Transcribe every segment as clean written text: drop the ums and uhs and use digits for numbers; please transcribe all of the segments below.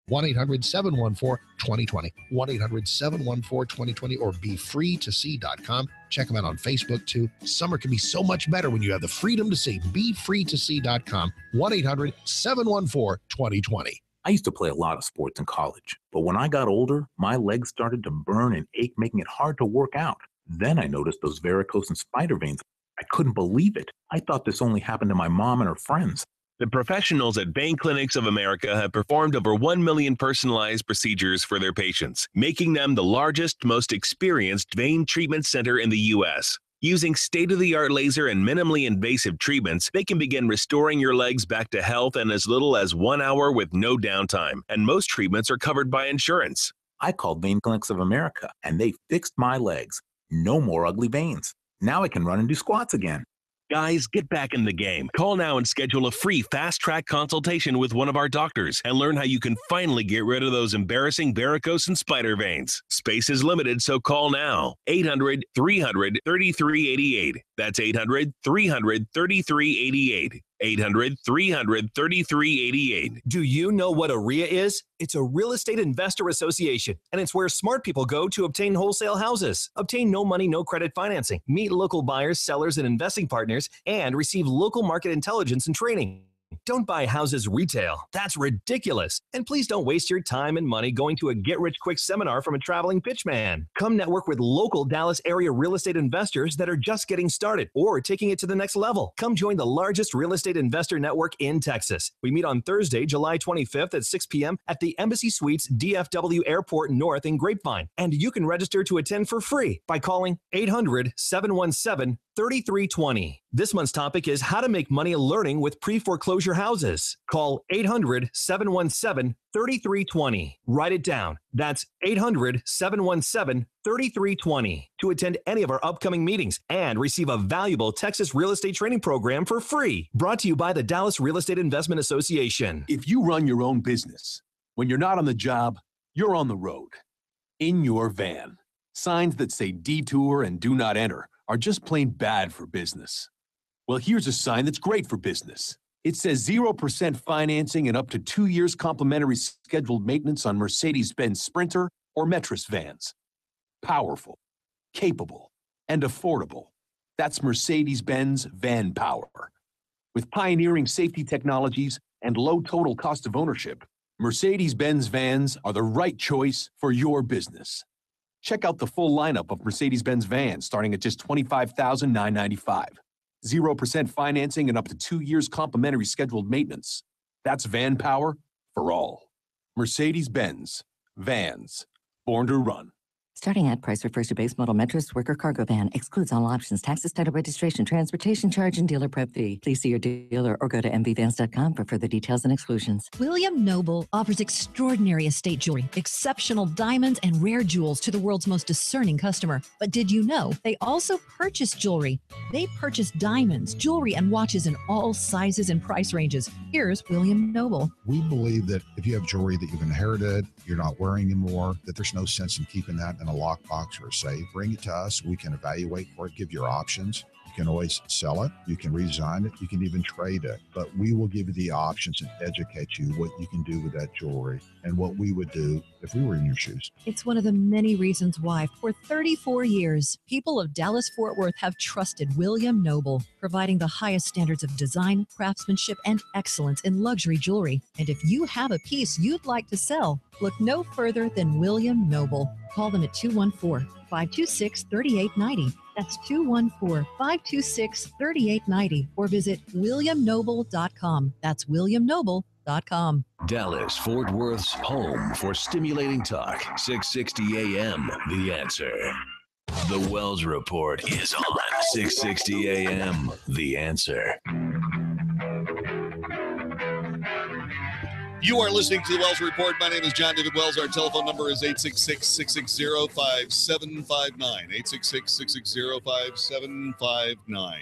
1-800-714-2020. 1-800-714-2020 or BeFreeToSee.com. Check them out on Facebook, too. Summer can be so much better when you have the freedom to see. BeFreeToSee.com. 1-800-714-2020. I used to play a lot of sports in college, but when I got older, my legs started to burn and ache, making it hard to work out. Then I noticed those varicose and spider veins. I couldn't believe it. I thought this only happened to my mom and her friends. The professionals at Vein Clinics of America have performed over 1 million personalized procedures for their patients, making them the largest, most experienced vein treatment center in the U.S. Using state-of-the-art laser and minimally invasive treatments, they can begin restoring your legs back to health in as little as 1 hour with no downtime, and most treatments are covered by insurance. I called Vein Clinics of America, and they fixed my legs. No more ugly veins. Now I can run and do squats again. Guys, get back in the game. Call now and schedule a free fast-track consultation with one of our doctors and learn how you can finally get rid of those embarrassing varicose and spider veins. Space is limited, so call now. 800-300-3388. That's 800-300-3388. 800-300-3388. Do you know what a RIA is? It's a Real Estate Investor Association, and it's where smart people go to obtain wholesale houses, obtain no money, no credit financing, meet local buyers, sellers, and investing partners, and receive local market intelligence and training. Don't buy houses retail. That's ridiculous. And please don't waste your time and money going to a get-rich-quick seminar from a traveling pitchman. Come network with local Dallas area real estate investors that are just getting started or taking it to the next level. Come join the largest real estate investor network in Texas. We meet on Thursday, July 25th at 6 p.m. at the Embassy Suites DFW Airport North in Grapevine. And you can register to attend for free by calling 800-717-3320. This month's topic is how to make money learning with pre-foreclosure houses. Call 800-717-3320. Write it down. That's 800-717-3320 to attend any of our upcoming meetings and receive a valuable Texas real estate training program for free. Brought to you by the Dallas Real Estate Investment Association. If you run your own business, when you're not on the job, you're on the road. In your van. Signs that say detour and do not enter are just plain bad for business. Well, here's a sign that's great for business. It says 0% financing and up to 2 years complimentary scheduled maintenance on Mercedes-Benz Sprinter or Metris vans. Powerful, capable, and affordable. That's Mercedes-Benz Van Power. With pioneering safety technologies and low total cost of ownership, Mercedes-Benz vans are the right choice for your business. Check out the full lineup of Mercedes-Benz vans starting at just $25,995. 0% financing and up to 2 years complimentary scheduled maintenance. That's van power for all. Mercedes-Benz. Vans. Born to run. Starting at price refers to base model Metris worker cargo van. Excludes all options, taxes, title registration, transportation charge, and dealer prep fee. Please see your dealer or go to mvvans.com for further details and exclusions. William Noble offers extraordinary estate jewelry, exceptional diamonds, and rare jewels to the world's most discerning customer. But did you know they also purchase jewelry? They purchase diamonds, jewelry, and watches in all sizes and price ranges. Here's William Noble. We believe that if you have jewelry that you've inherited, you're not wearing anymore, that there's no sense in keeping that in a lockbox or a safe. Bring it to us. We can evaluate for it, give you your options. You can always sell it. You can redesign it. You can even trade it. But we will give you the options and educate you what you can do with that jewelry and what we would do if we were in your shoes. It's one of the many reasons why, for 34 years, people of Dallas-Fort Worth have trusted William Noble, providing the highest standards of design, craftsmanship, and excellence in luxury jewelry. And if you have a piece you'd like to sell, look no further than William Noble. Call them at 214-526-3890. That's 214-526-3890. Or visit williamnoble.com. That's williamnoble.com. Dallas-Fort Worth's home for stimulating talk. 660 AM, The Answer. The Wells Report is on 660 AM, The Answer. You are listening to the Wells Report. My name is John David Wells. Our telephone number is 866-660-5759. 866-660-5759.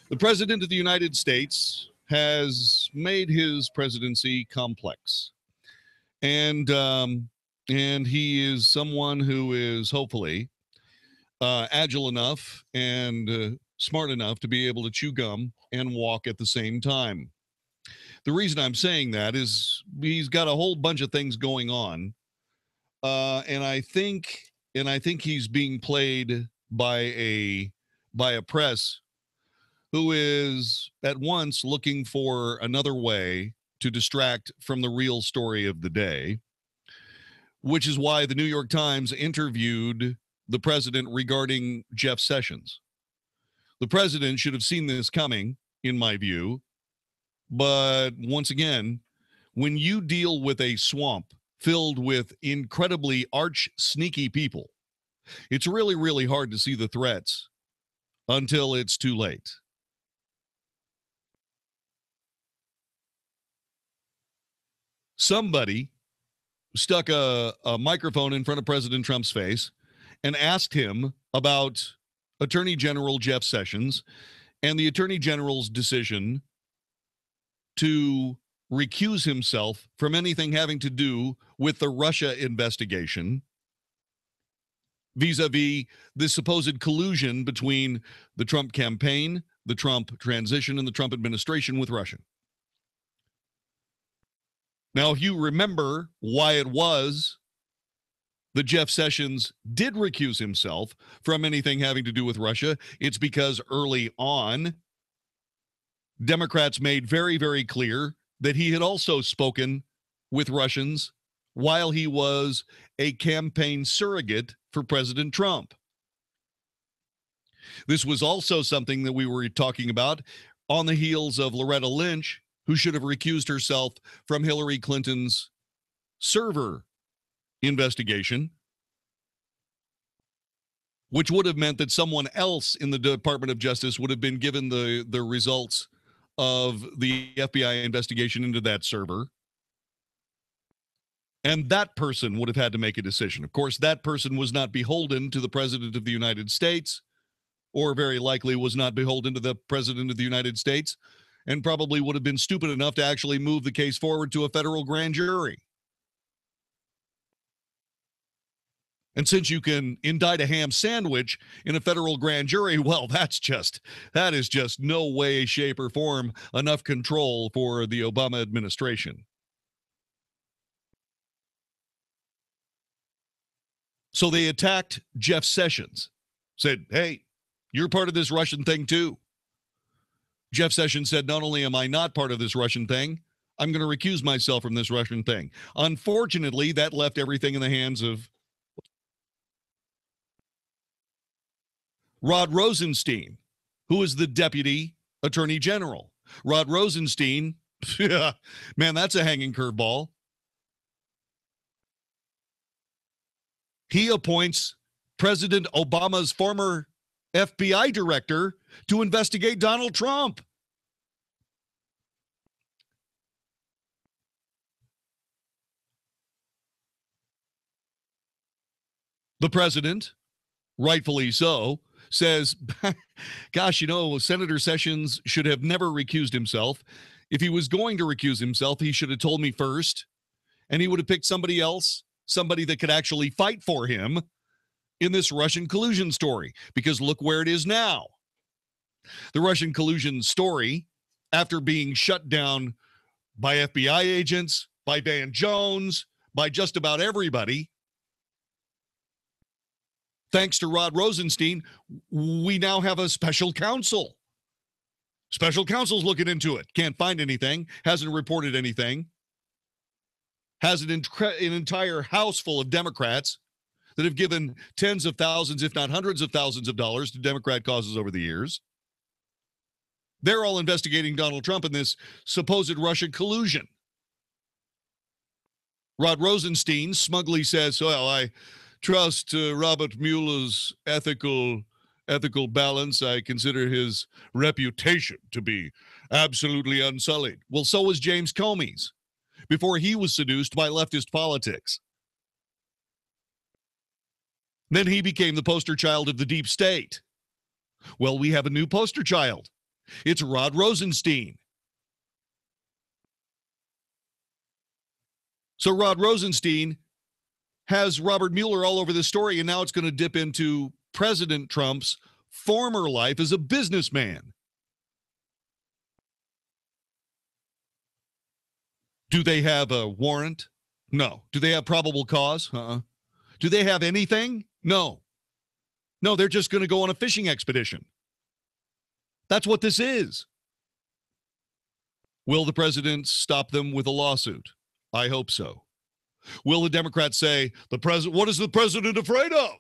The President of the United States has made his presidency complex. And he is someone who is hopefully agile enough and smart enough to be able to chew gum and walk at the same time. The reason I'm saying that is he's got a whole bunch of things going on, and I think he's being played by a press who is at once looking for another way to distract from the real story of the day, which is why the New York Times interviewed the president regarding Jeff Sessions. The president should have seen this coming, in my view. But once again, when you deal with a swamp filled with incredibly arch sneaky people, it's really, really hard to see the threats until it's too late. Somebody stuck a microphone in front of President Trump's face and asked him about Attorney General Jeff Sessions and the Attorney General's decision to recuse himself from anything having to do with the Russia investigation vis-a-vis the supposed collusion between the Trump campaign, the Trump transition, and the Trump administration with Russia. Now, if you remember why it was that Jeff Sessions did recuse himself from anything having to do with Russia, it's because early on, Democrats made very, very clear that he had also spoken with Russians while he was a campaign surrogate for President Trump. This was also something that we were talking about on the heels of Loretta Lynch, who should have recused herself from Hillary Clinton's server investigation, which would have meant that someone else in the Department of Justice would have been given the results of the FBI investigation into that server. And that person would have had to make a decision. Of course, that person was not beholden to the President of the United States, or very likely was not beholden to the President of the United States, and probably would have been stupid enough to actually move the case forward to a federal grand jury. And since you can indict a ham sandwich in a federal grand jury, well, that is just no way, shape, or form enough control for the Obama administration. So they attacked Jeff Sessions, said, hey, you're part of this Russian thing too. Jeff Sessions said, not only am I not part of this Russian thing, I'm going to recuse myself from this Russian thing. Unfortunately, that left everything in the hands of Rod Rosenstein, who is the Deputy Attorney General. Rod Rosenstein, man, that's a hanging curveball. He appoints President Obama's former FBI director to investigate Donald Trump. The president, rightfully so, says, gosh, Senator Sessions should have never recused himself. If he was going to recuse himself, he should have told me first, and he would have picked somebody else, somebody that could actually fight for him in this Russian collusion story, because look where it is now. The Russian collusion story, after being shut down by FBI agents, by Van Jones, by just about everybody, thanks to Rod Rosenstein, we now have a special counsel. Special counsel's looking into it. Can't find anything. Hasn't reported anything. Has an entire house full of Democrats that have given tens of thousands, if not hundreds of thousands of dollars to Democrat causes over the years. They're all investigating Donald Trump in this supposed Russian collusion. Rod Rosenstein smugly says, well, I trust Robert Mueller's ethical balance. I consider his reputation to be absolutely unsullied. Well, so was James Comey's before he was seduced by leftist politics. Then he became the poster child of the deep state. Well, we have a new poster child. It's Rod Rosenstein. So Rod Rosenstein has Robert Mueller all over this story, and now it's going to dip into President Trump's former life as a businessman. Do they have a warrant? No. Do they have probable cause? Do they have anything? No. No, they're just going to go on a fishing expedition. That's what this is. Will the president stop them with a lawsuit? I hope so. Will the Democrats say, what is the president afraid of?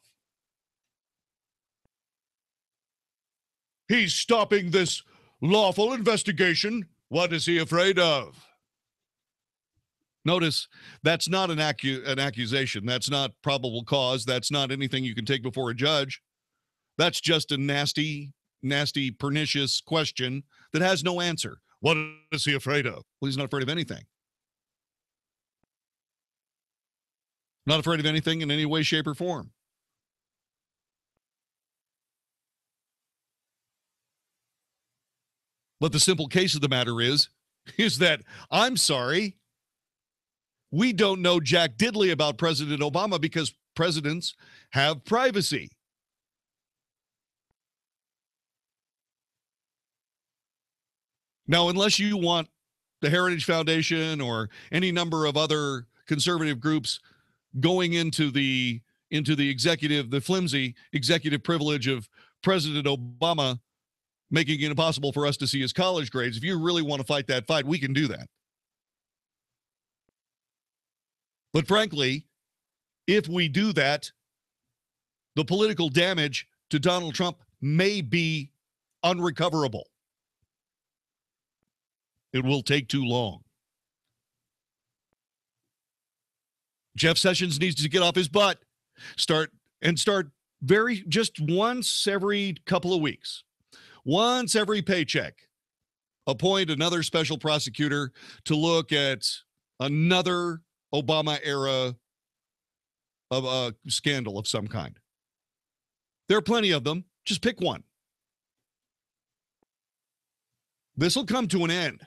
He's stopping this lawful investigation. What is he afraid of? Notice, that's not an accusation. That's not probable cause. That's not anything you can take before a judge. That's just a nasty, nasty, pernicious question that has no answer. What is he afraid of? Well, he's not afraid of anything. Not afraid of anything in any way, shape, or form. But the simple case of the matter is that, I'm sorry, we don't know jack diddly about President Obama because presidents have privacy. Now, unless you want the Heritage Foundation or any number of other conservative groups going into the executive, the flimsy executive privilege of President Obama, making it impossible for us to see his college grades, if you really want to fight that fight, we can do that. But frankly, if we do that, the political damage to Donald Trump may be unrecoverable. It will take too long. Jeff Sessions needs to get off his butt. Start just once every couple of weeks. Once every paycheck. Appoint another special prosecutor to look at another Obama era of a scandal of some kind. There are plenty of them. Just pick one. This will come to an end.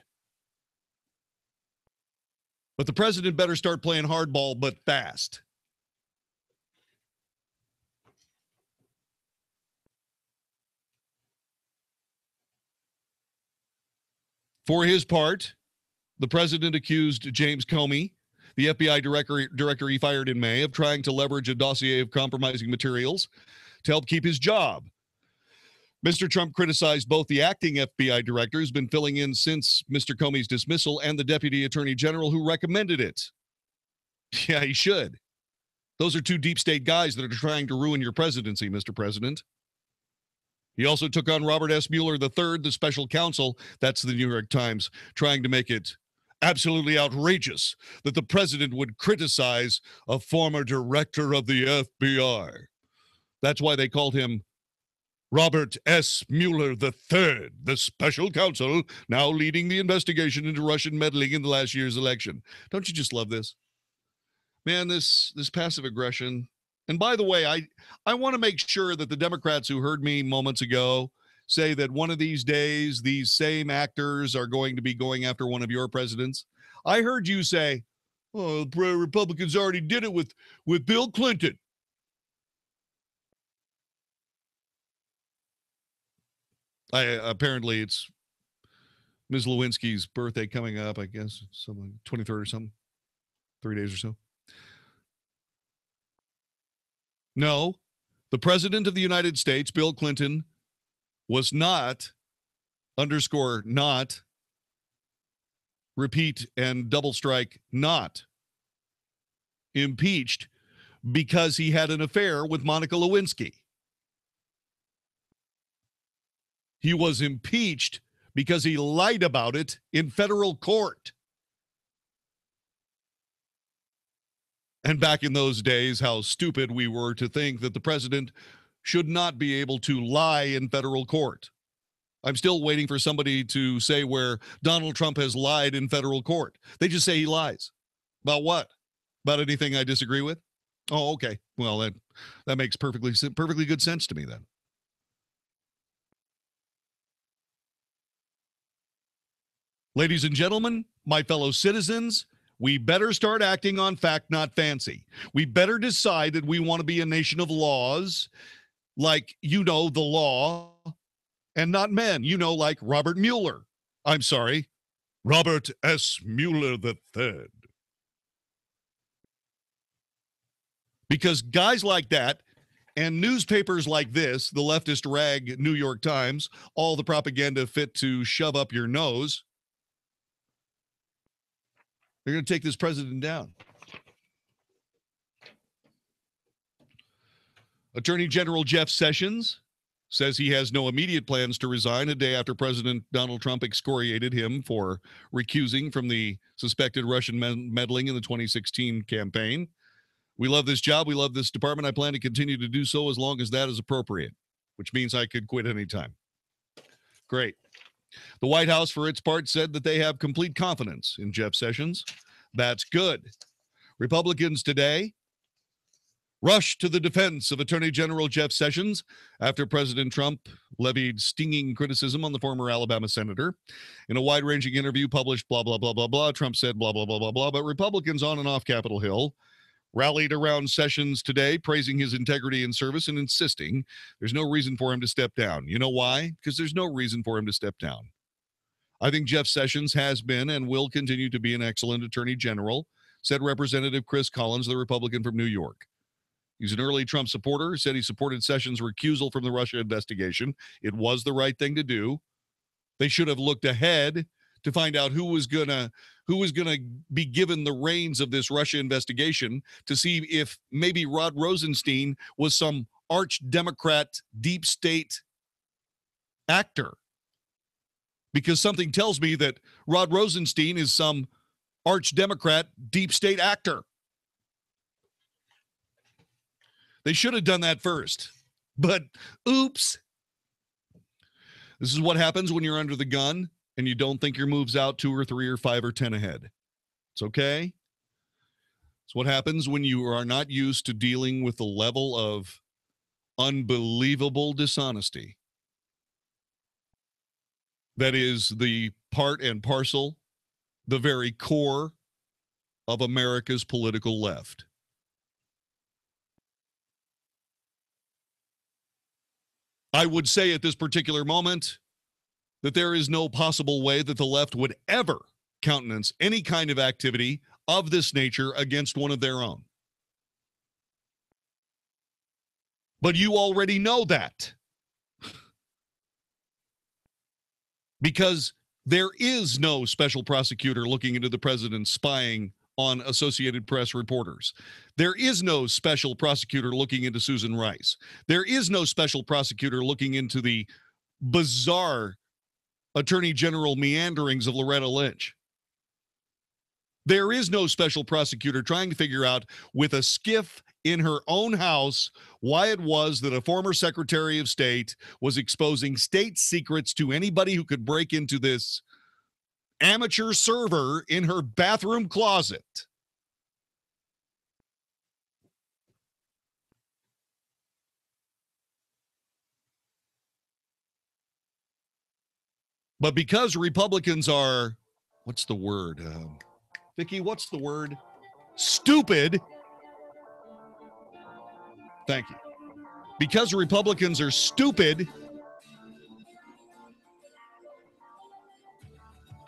But the president better start playing hardball, but fast. For his part, the president accused James Comey, the FBI director he fired in May, of trying to leverage a dossier of compromising materials to help keep his job. Mr. Trump criticized both the acting FBI director, who's been filling in since Mr. Comey's dismissal, and the deputy attorney general who recommended it. Yeah, he should. Those are two deep state guys that are trying to ruin your presidency, Mr. President. He also took on Robert S. Mueller III, the special counsel, that's the New York Times, trying to make it absolutely outrageous that the president would criticize a former director of the FBI. That's why they called him Robert S. Mueller III, the special counsel, now leading the investigation into Russian meddling in the last year's election. Don't you just love this? Man, this passive aggression. And by the way, I want to make sure that the Democrats who heard me moments ago say that one of these days these same actors are going to be going after one of your presidents. I heard you say, oh, the Republicans already did it with Bill Clinton. Apparently it's Ms. Lewinsky's birthday coming up, I guess, something 23rd or something, 3 days or so. No, the president of the United States, Bill Clinton, was not, underscore not, repeat and double strike, not impeached because he had an affair with Monica Lewinsky. He was impeached because he lied about it in federal court. And back in those days, how stupid we were to think that the president should not be able to lie in federal court. I'm still waiting for somebody to say where Donald Trump has lied in federal court. They just say he lies. About what? About anything I disagree with? Oh, okay. Well, that makes perfectly good sense to me then. Ladies and gentlemen, my fellow citizens, we better start acting on fact, not fancy. We better decide that we want to be a nation of laws, like, the law, and not men, like Robert Mueller. I'm sorry. Robert S. Mueller III. Because guys like that and newspapers like this, the leftist rag New York Times, all the propaganda fit to shove up your nose, they're going to take this president down. Attorney General Jeff Sessions says he has no immediate plans to resign a day after President Donald Trump excoriated him for recusing from the suspected Russian meddling in the 2016 campaign. We love this job. We love this department. I plan to continue to do so as long as that is appropriate, which means I could quit anytime. Great. The White House, for its part, said that they have complete confidence in Jeff Sessions. That's good. Republicans today rushed to the defense of Attorney General Jeff Sessions after President Trump levied stinging criticism on the former Alabama senator. In a wide-ranging interview published, blah, blah, blah, blah, blah, Trump said, blah, blah, blah, blah, blah, but Republicans on and off Capitol Hill rallied around Sessions today, praising his integrity and service and insisting there's no reason for him to step down. You know why? Because there's no reason for him to step down. I think Jeff Sessions has been and will continue to be an excellent attorney general, said Representative Chris Collins, the Republican from New York. He's an early Trump supporter, said he supported Sessions' recusal from the Russia investigation. It was the right thing to do. They should have looked ahead to find out who was gonna be given the reins of this Russia investigation, to see if maybe Rod Rosenstein was some arch-Democrat deep state actor. Because something tells me that Rod Rosenstein is some arch-Democrat deep state actor. They should have done that first. But oops. This is what happens when you're under the gun and you don't think your move's out 2 or 3 or 5 or 10 ahead. It's okay. It's what happens when you are not used to dealing with the level of unbelievable dishonesty that is the part and parcel, the very core of America's political left. I would say at this particular moment that there is no possible way that the left would ever countenance any kind of activity of this nature against one of their own. But you already know that. Because there is no special prosecutor looking into the president spying on Associated Press reporters. There is no special prosecutor looking into Susan Rice. There is no special prosecutor looking into the bizarre Attorney General meanderings of Loretta Lynch. There is no special prosecutor trying to figure out with a skiff in her own house why it was that a former Secretary of State was exposing state secrets to anybody who could break into this amateur server in her bathroom closet. But because Republicans are, what's the word? Vicki, what's the word? Stupid. Thank you. Because Republicans are stupid,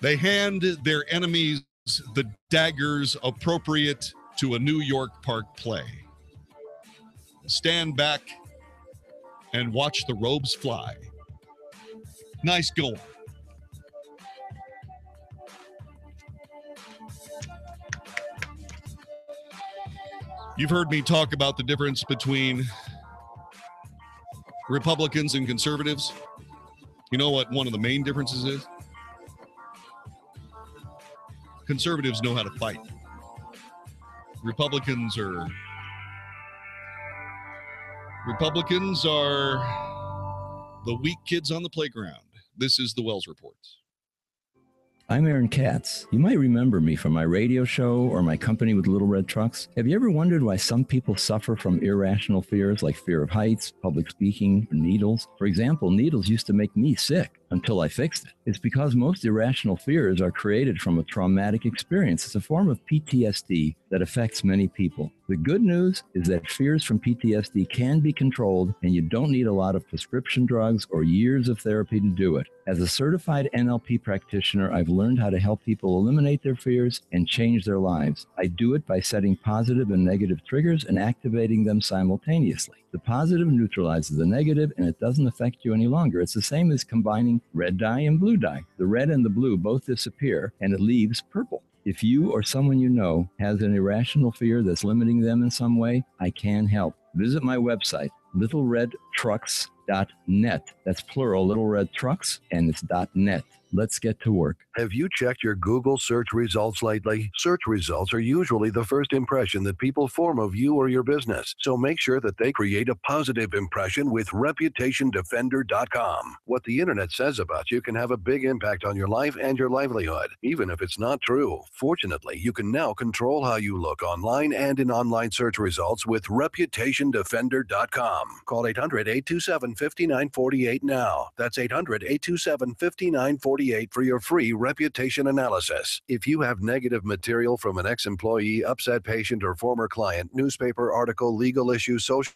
they hand their enemies the daggers appropriate to a New York Park play. Stand back and watch the robes fly. Nice going. You've heard me talk about the difference between Republicans and conservatives. You know what one of the main differences is? Conservatives know how to fight. Republicans are the weak kids on the playground. This is the Wells Report. I'm Aaron Katz. You might remember me from my radio show or my company with Little Red Trucks. Have you ever wondered why some people suffer from irrational fears like fear of heights, public speaking, or needles? For example, needles used to make me sick until I fixed it. It's because most irrational fears are created from a traumatic experience. It's a form of PTSD that affects many people. The good news is that fears from PTSD can be controlled, and you don't need a lot of prescription drugs or years of therapy to do it. As a certified NLP practitioner, I've learned how to help people eliminate their fears and change their lives. I do it by setting positive and negative triggers and activating them simultaneously. The positive neutralizes the negative, and it doesn't affect you any longer. It's the same as combining red dye and blue dye. The red and the blue both disappear, and it leaves purple. If you or someone you know has an irrational fear that's limiting them in some way, I can help. Visit my website, littleredtrucks.net. That's plural, Little Red Trucks, and it's .net. Let's get to work. Have you checked your Google search results lately? Search results are usually the first impression that people form of you or your business. So make sure that they create a positive impression with ReputationDefender.com. What the internet says about you can have a big impact on your life and your livelihood, even if it's not true. Fortunately, you can now control how you look online and in online search results with ReputationDefender.com. Call 800-827-5948 now. That's 800-827-5948 for your free reputation analysis. If you have negative material from an ex-employee, upset patient, or former client, newspaper article, legal issue, social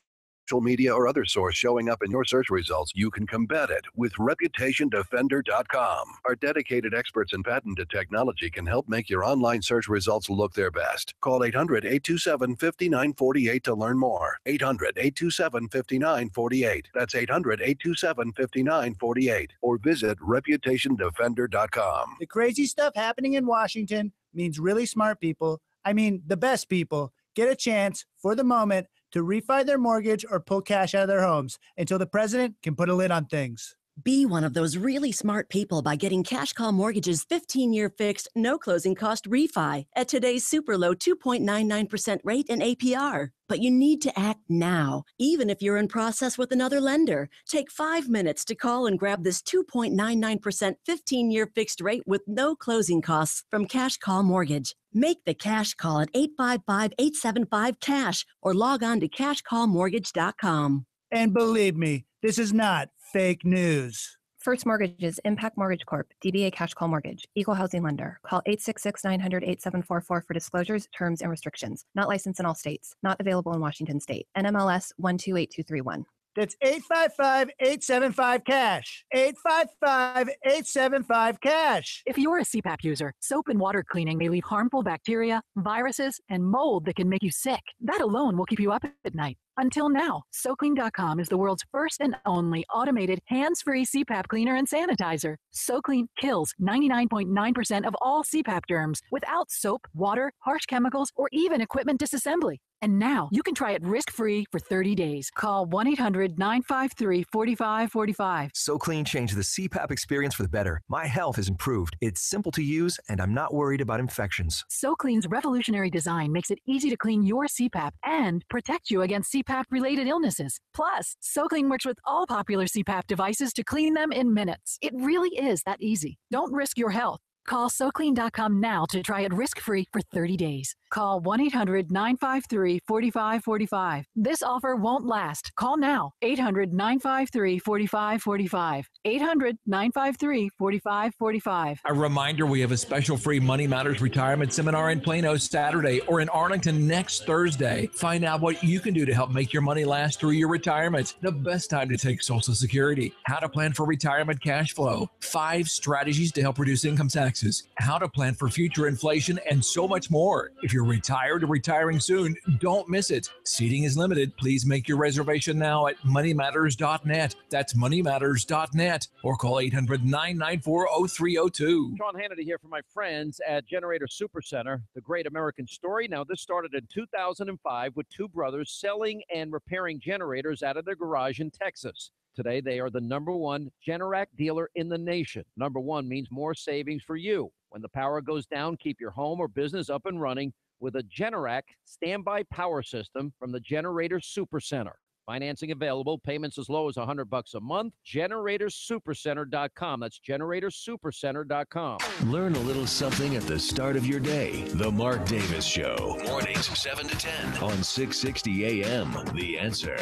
media, or other source showing up in your search results, you can combat it with ReputationDefender.com. Our dedicated experts in patented technology can help make your online search results look their best. Call 800-827-5948 to learn more. 800-827-5948. That's 800-827-5948. Or visit ReputationDefender.com. The crazy stuff happening in Washington means really smart people, I mean the best people, get a chance for the moment to refi their mortgage or pull cash out of their homes until the president can put a lid on things. Be one of those really smart people by getting Cash Call Mortgage's 15-year fixed, no closing cost refi at today's super low 2.99% rate and APR. But you need to act now, even if you're in process with another lender. Take 5 minutes to call and grab this 2.99% 15-year fixed rate with no closing costs from Cash Call Mortgage. Make the cash call at 855-875-CASH or log on to cashcallmortgage.com. And believe me, this is not fake news. First Mortgages, Impact Mortgage Corp., DBA Cash Call Mortgage, Equal Housing Lender. Call 866-900-8744 for disclosures, terms, and restrictions. Not licensed in all states. Not available in Washington State. NMLS 128231. That's 855-875-CASH. 855-875-CASH. If you're a CPAP user, soap and water cleaning may leave harmful bacteria, viruses, and mold that can make you sick. That alone will keep you up at night. Until now, SoClean.com is the world's first and only automated hands-free CPAP cleaner and sanitizer. SoClean kills 99.9% of all CPAP germs without soap, water, harsh chemicals, or even equipment disassembly. And now you can try it risk-free for 30 days. Call 1-800-953-4545. SoClean changed the CPAP experience for the better. My health has improved. It's simple to use, and I'm not worried about infections. SoClean's revolutionary design makes it easy to clean your CPAP and protect you against CPAP-related illnesses. Plus, SoClean works with all popular CPAP devices to clean them in minutes. It really is that easy. Don't risk your health. Call SoClean.com now to try it risk-free for 30 days. Call 1-800-953-4545. This offer won't last. Call now. 800-953-4545. 800-953-4545. A reminder, we have a special free Money Matters retirement seminar in Plano Saturday or in Arlington next Thursday. Find out what you can do to help make your money last through your retirement. The best time to take Social Security. How to plan for retirement cash flow. 5 strategies to help reduce income taxes. How to plan for future inflation, and so much more. If you're retired or retiring soon, don't miss it. Seating is limited. Please make your reservation now at moneymatters.net. That's moneymatters.net, or call 800-994-0302. Sean Hannity here for my friends at Generator Supercenter, the great American story. Now, this started in 2005 with 2 brothers selling and repairing generators out of their garage in Texas. Today, they are the #1 Generac dealer in the nation. #1 means more savings for you. When the power goes down, keep your home or business up and running with a Generac standby power system from the Generator Supercenter. Financing available, payments as low as $100 a month. GeneratorSupercenter.com. That's GeneratorSupercenter.com. Learn a little something at the start of your day. The Mark Davis Show. Mornings 7 to 10 on 660 AM. The Answer.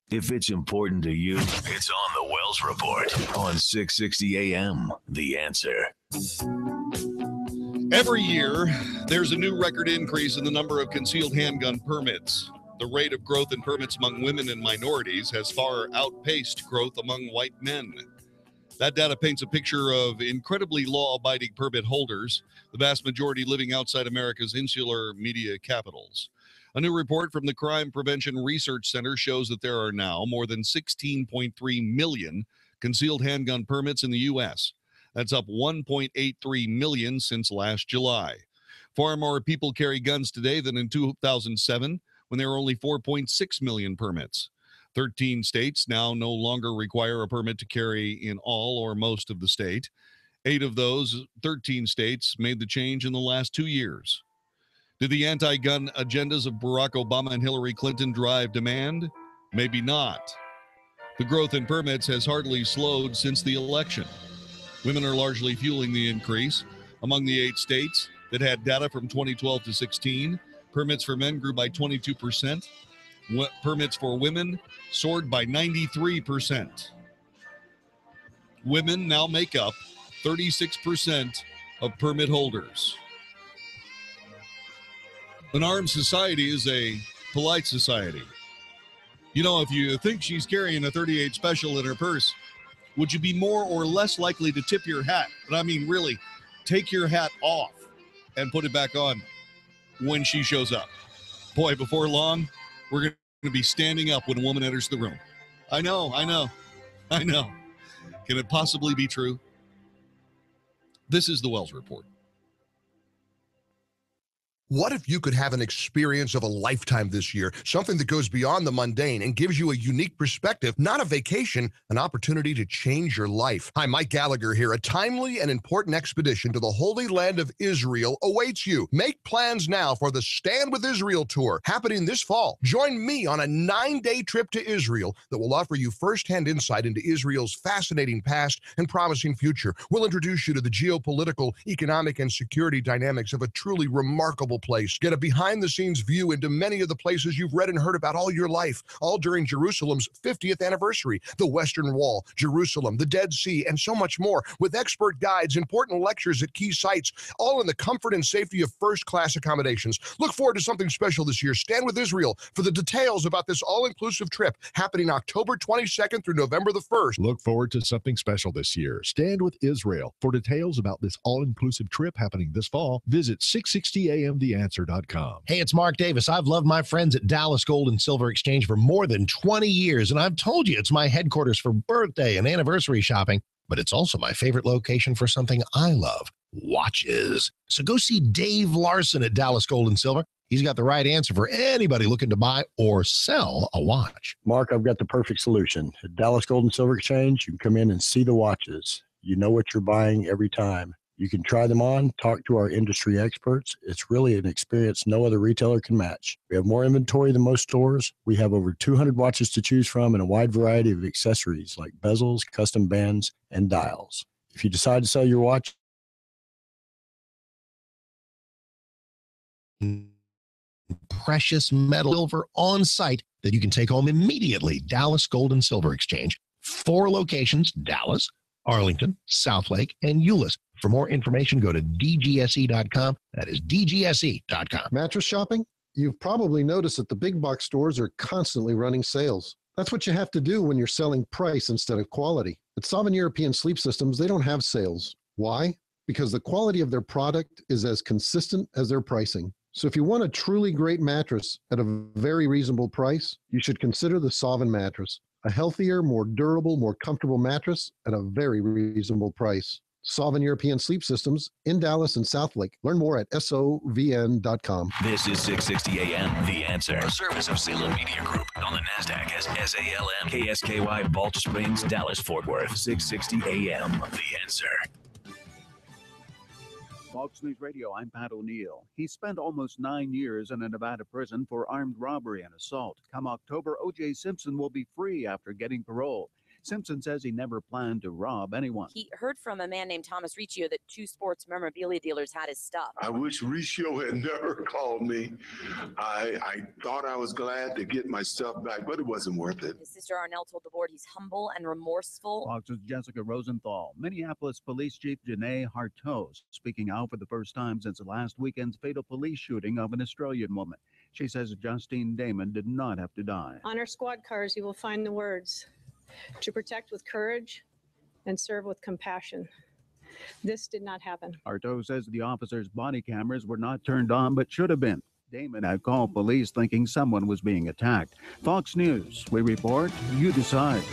If it's important to you, it's on the Wells Report on 660 AM. The Answer. Every year, there's a new record increase in the number of concealed handgun permits. The rate of growth in permits among women and minorities has far outpaced growth among white men. That data paints a picture of incredibly law-abiding permit holders, the vast majority living outside America's insular media capitals. A new report from the Crime Prevention Research Center shows that there are now more than 16.3 million concealed handgun permits in the U.S. That's up 1.83 million since last July. Far more people carry guns today than in 2007, when there were only 4.6 million permits. 13 states now no longer require a permit to carry in all or most of the state. 8 of those 13 states made the change in the last 2 years. Did the anti-gun agendas of Barack Obama and Hillary Clinton drive demand? Maybe not. The growth in permits has hardly slowed since the election. Women are largely fueling the increase. Among the 8 states that had data from 2012 to 16, permits for men grew by 22%. Permits for women soared by 93%. Women now make up 36% of permit holders. An armed society is a polite society. You know, if you think she's carrying a .38 special in her purse, would you be more or less likely to tip your hat? But I mean, really, take your hat off and put it back on when she shows up. Boy, before long, we're going to be standing up when a woman enters the room. I know. Can it possibly be true? This is the Wells Report. What if you could have an experience of a lifetime this year, something that goes beyond the mundane and gives you a unique perspective, not a vacation, an opportunity to change your life? Hi, Mike Gallagher here. A timely and important expedition to the Holy Land of Israel awaits you. Make plans now for the Stand with Israel tour happening this fall. Join me on a 9-day trip to Israel that will offer you firsthand insight into Israel's fascinating past and promising future. We'll introduce you to the geopolitical, economic, and security dynamics of a truly remarkable place. Get a behind-the-scenes view into many of the places you've read and heard about all your life, all during Jerusalem's 50th anniversary, the Western Wall, Jerusalem, the Dead Sea, and so much more, with expert guides, important lectures at key sites, all in the comfort and safety of first-class accommodations. Look forward to something special this year. Stand with Israel for the details about this all-inclusive trip happening October 22nd through November the 1st. Look forward to something special this year. Stand with Israel. For details about this all-inclusive trip happening this fall, visit 660amtheanswer.com. Hey, it's Mark Davis. I've loved my friends at Dallas Gold and Silver Exchange for more than 20 years, and I've told you it's my headquarters for birthday and anniversary shopping, but it's also my favorite location for something I love, watches. So go see Dave Larson at Dallas Gold and Silver. He's got the right answer for anybody looking to buy or sell a watch. Mark, I've got the perfect solution. At Dallas Gold and Silver Exchange, you can come in and see the watches. You know what you're buying every time. You can try them on, talk to our industry experts. It's really an experience no other retailer can match. We have more inventory than most stores. We have over 200 watches to choose from and a wide variety of accessories like bezels, custom bands, and dials. If you decide to sell your watch, precious metal silver on site that you can take home immediately. Dallas Gold and Silver Exchange. 4 locations: Dallas, Arlington, Southlake, and Euless. For more information, go to dgse.com. That is dgse.com. Mattress shopping? You've probably noticed that the big box stores are constantly running sales. That's what you have to do when you're selling price instead of quality. At Sovereign European Sleep Systems, they don't have sales. Why? Because the quality of their product is as consistent as their pricing. So if you want a truly great mattress at a very reasonable price, you should consider the Sovereign mattress. A healthier, more durable, more comfortable mattress at a very reasonable price. Sovereign European Sleep Systems in Dallas and Southlake. Learn more at sovn.com. This is 660 AM, The Answer. A service of Salem Media Group on the NASDAQ as SALM, KSKY, Balch Springs, Dallas, Fort Worth. 660 AM, The Answer. Fox News Radio, I'm Pat O'Neill. He spent almost 9 years in a Nevada prison for armed robbery and assault. Come October, O.J. Simpson will be free after getting parole. Simpson says he never planned to rob anyone. He heard from a man named Thomas Riccio that 2 sports memorabilia dealers had his stuff. I wish Riccio had never called me. I thought I was glad to get my stuff back, but it wasn't worth it. His sister Arnell told the board he's humble and remorseful. Fox's Jessica Rosenthal. Minneapolis Police Chief Janae Harteau speaking out for the first time since last weekend's fatal police shooting of an Australian woman. She says Justine Damon did not have to die. On our squad cars, you will find the words, to protect with courage and serve with compassion. This did not happen. Harteau says the officers' body cameras were not turned on but should have been. Damon had called police thinking someone was being attacked. Fox News, we report, you decide.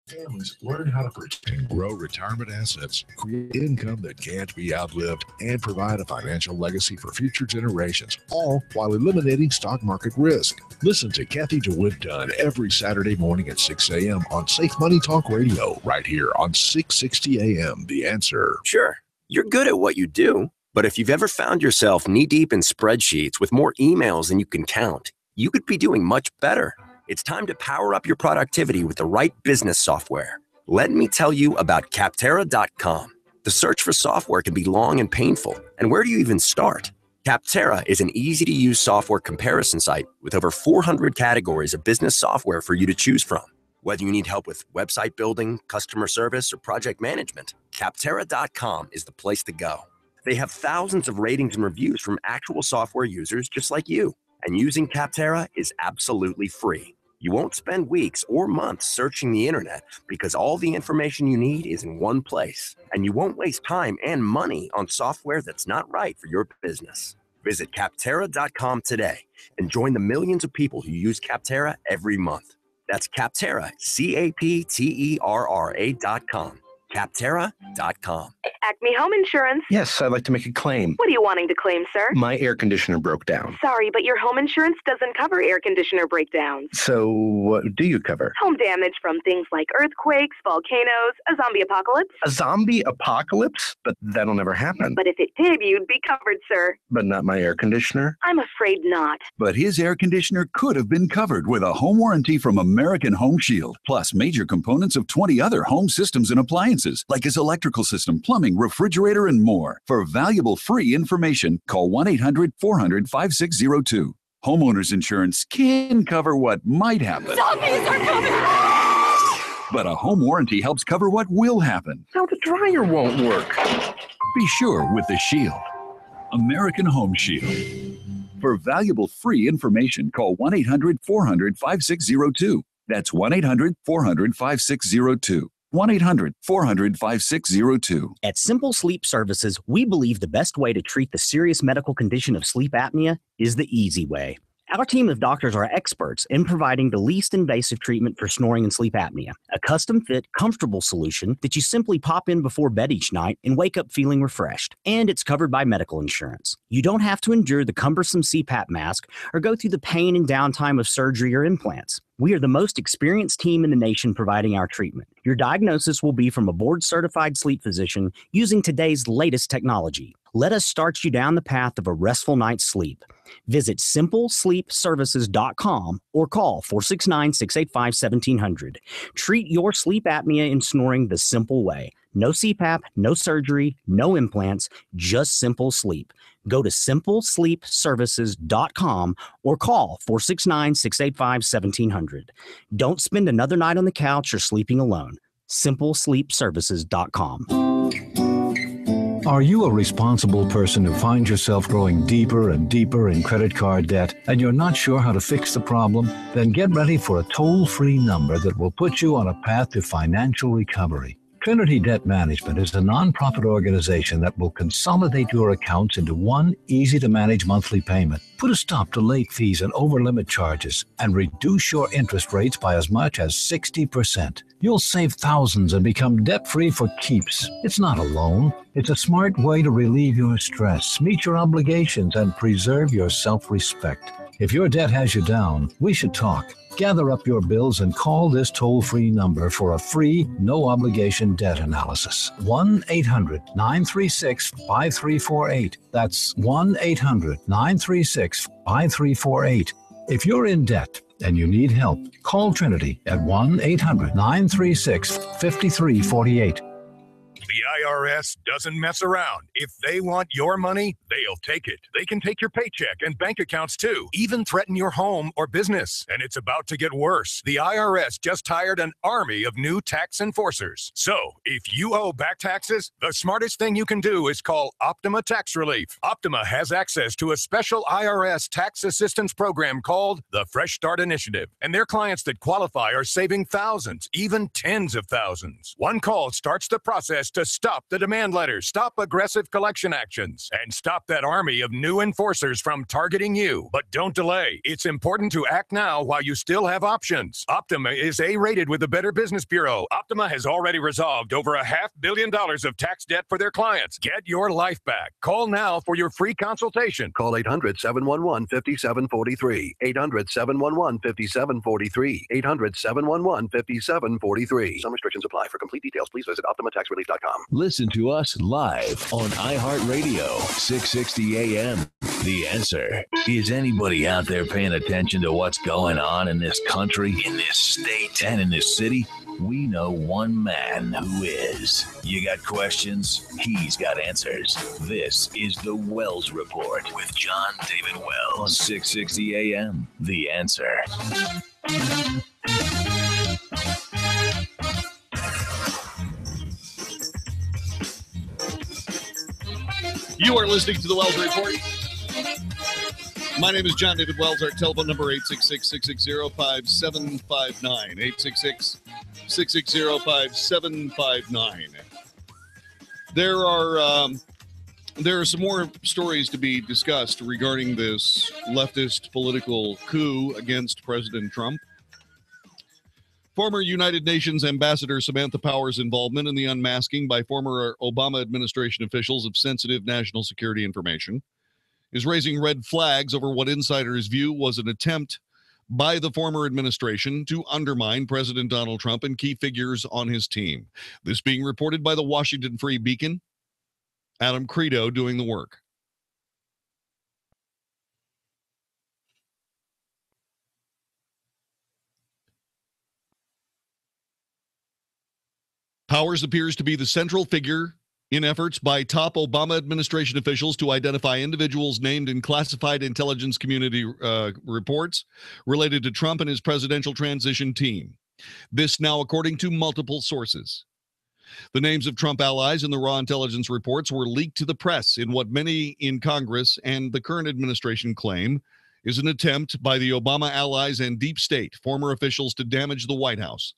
Families learn how to protect and grow retirement assets, create income that can't be outlived, and provide a financial legacy for future generations, all while eliminating stock market risk. Listen to Kathy DeWitt Dunn every Saturday morning at 6 a.m. on Safe Money Talk Radio, right here on 660 AM. The Answer. Sure, you're good at what you do, but if you've ever found yourself knee-deep in spreadsheets with more emails than you can count, you could be doing much better. It's time to power up your productivity with the right business software. Let me tell you about Capterra.com. The search for software can be long and painful, and where do you even start? Capterra is an easy-to-use software comparison site with over 400 categories of business software for you to choose from. Whether you need help with website building, customer service, or project management, Capterra.com is the place to go. They have thousands of ratings and reviews from actual software users just like you. And using Capterra is absolutely free. You won't spend weeks or months searching the internet because all the information you need is in one place. And you won't waste time and money on software that's not right for your business. Visit Capterra.com today and join the millions of people who use Capterra every month. That's Capterra, Capterra.com. Capterra.com. Acme Home Insurance. Yes, I'd like to make a claim. What are you wanting to claim, sir? My air conditioner broke down. Sorry, but your home insurance doesn't cover air conditioner breakdowns. So what do you cover? Home damage from things like earthquakes, volcanoes, a zombie apocalypse. A zombie apocalypse? But that'll never happen. But if it did, you'd be covered, sir. But not my air conditioner? I'm afraid not. But his air conditioner could have been covered with a home warranty from American Home Shield, plus major components of 20 other home systems and appliances, like his electrical system, plumbing, refrigerator, and more. For valuable free information, call 1-800-400-5602. Homeowners insurance can cover what might happen. Zombies are coming! But a home warranty helps cover what will happen. Now the dryer won't work. Be sure with the Shield. American Home Shield. For valuable free information, call 1-800-400-5602. That's 1-800-400-5602. 1-800-400-5602. At Simple Sleep Services, we believe the best way to treat the serious medical condition of sleep apnea is the easy way. Our team of doctors are experts in providing the least invasive treatment for snoring and sleep apnea, a custom-fit, comfortable solution that you simply pop in before bed each night and wake up feeling refreshed. And it's covered by medical insurance. You don't have to endure the cumbersome CPAP mask or go through the pain and downtime of surgery or implants. We are the most experienced team in the nation providing our treatment. Your diagnosis will be from a board-certified sleep physician using today's latest technology. Let us start you down the path of a restful night's sleep. Visit simplesleepservices.com or call 469-685-1700. Treat your sleep apnea and snoring the simple way. No CPAP, no surgery, no implants, just simple sleep. Go to simplesleepservices.com or call 469-685-1700. Don't spend another night on the couch or sleeping alone. simplesleepservices.com. Are you a responsible person who finds yourself growing deeper and deeper in credit card debt and you're not sure how to fix the problem? Then get ready for a toll-free number that will put you on a path to financial recovery. Trinity Debt Management is a nonprofit organization that will consolidate your accounts into one easy-to-manage monthly payment, put a stop to late fees and over-limit charges, and reduce your interest rates by as much as 60%. You'll save thousands and become debt-free for keeps. It's not a loan. It's a smart way to relieve your stress, meet your obligations, and preserve your self-respect. If your debt has you down, we should talk. Gather up your bills and call this toll-free number for a free, no-obligation debt analysis. 1-800-936-5348. That's 1-800-936-5348. If you're in debt and you need help, call Trinity at 1-800-936-5348. The IRS doesn't mess around. If they want your money, they'll take it. They can take your paycheck and bank accounts too, even threaten your home or business. And it's about to get worse. The IRS just hired an army of new tax enforcers. So if you owe back taxes, the smartest thing you can do is call Optima Tax Relief. Optima has access to a special IRS tax assistance program called the Fresh Start Initiative. And their clients that qualify are saving thousands, even tens of thousands. One call starts the process to stop the demand letters, stop aggressive collection actions, and stop that army of new enforcers from targeting you. But don't delay. It's important to act now while you still have options. Optima is A-rated with the Better Business Bureau. Optima has already resolved over $500 million of tax debt for their clients. Get your life back. Call now for your free consultation. Call 800-711-5743. 800-711-5743. 800-711-5743. Some restrictions apply. For complete details, please visit OptimaTaxRelief.com. Listen to us live on iHeartRadio, 660 AM. The Answer. Is anybody out there paying attention to what's going on in this country, in this state, and in this city? We know one man who is. You got questions? He's got answers. This is the Wells Report with John David Wells on 660 AM. The Answer. You are listening to the Wells Report. My name is John David Wells. Our telephone number 866-660-5759. 866-660-5759. There are some more stories to be discussed regarding this leftist political coup against President Trump. Former United Nations Ambassador Samantha Power's involvement in the unmasking by former Obama administration officials of sensitive national security information is raising red flags over what insiders view was an attempt by the former administration to undermine President Donald Trump and key figures on his team. This being reported by the Washington Free Beacon. Adam Credo doing the work. Powers appears to be the central figure in efforts by top Obama administration officials to identify individuals named in classified intelligence community reports related to Trump and his presidential transition team. This now according to multiple sources. The names of Trump allies in the raw intelligence reports were leaked to the press in what many in Congress and the current administration claim is an attempt by the Obama allies and deep state, former officials, to damage the White House.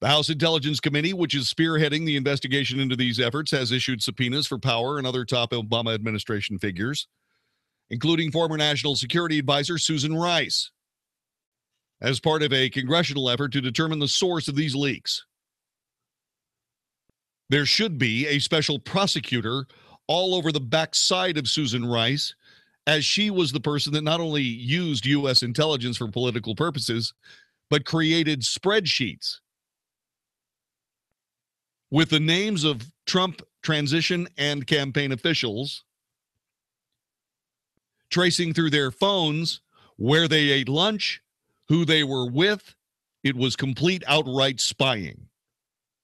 The House Intelligence Committee, which is spearheading the investigation into these efforts, has issued subpoenas for Power and other top Obama administration figures, including former National Security Advisor Susan Rice, as part of a congressional effort to determine the source of these leaks. There should be a special prosecutor all over the backside of Susan Rice, as she was the person that not only used U.S. intelligence for political purposes, but created spreadsheets with the names of Trump transition and campaign officials, tracing through their phones where they ate lunch, who they were with. It was complete outright spying.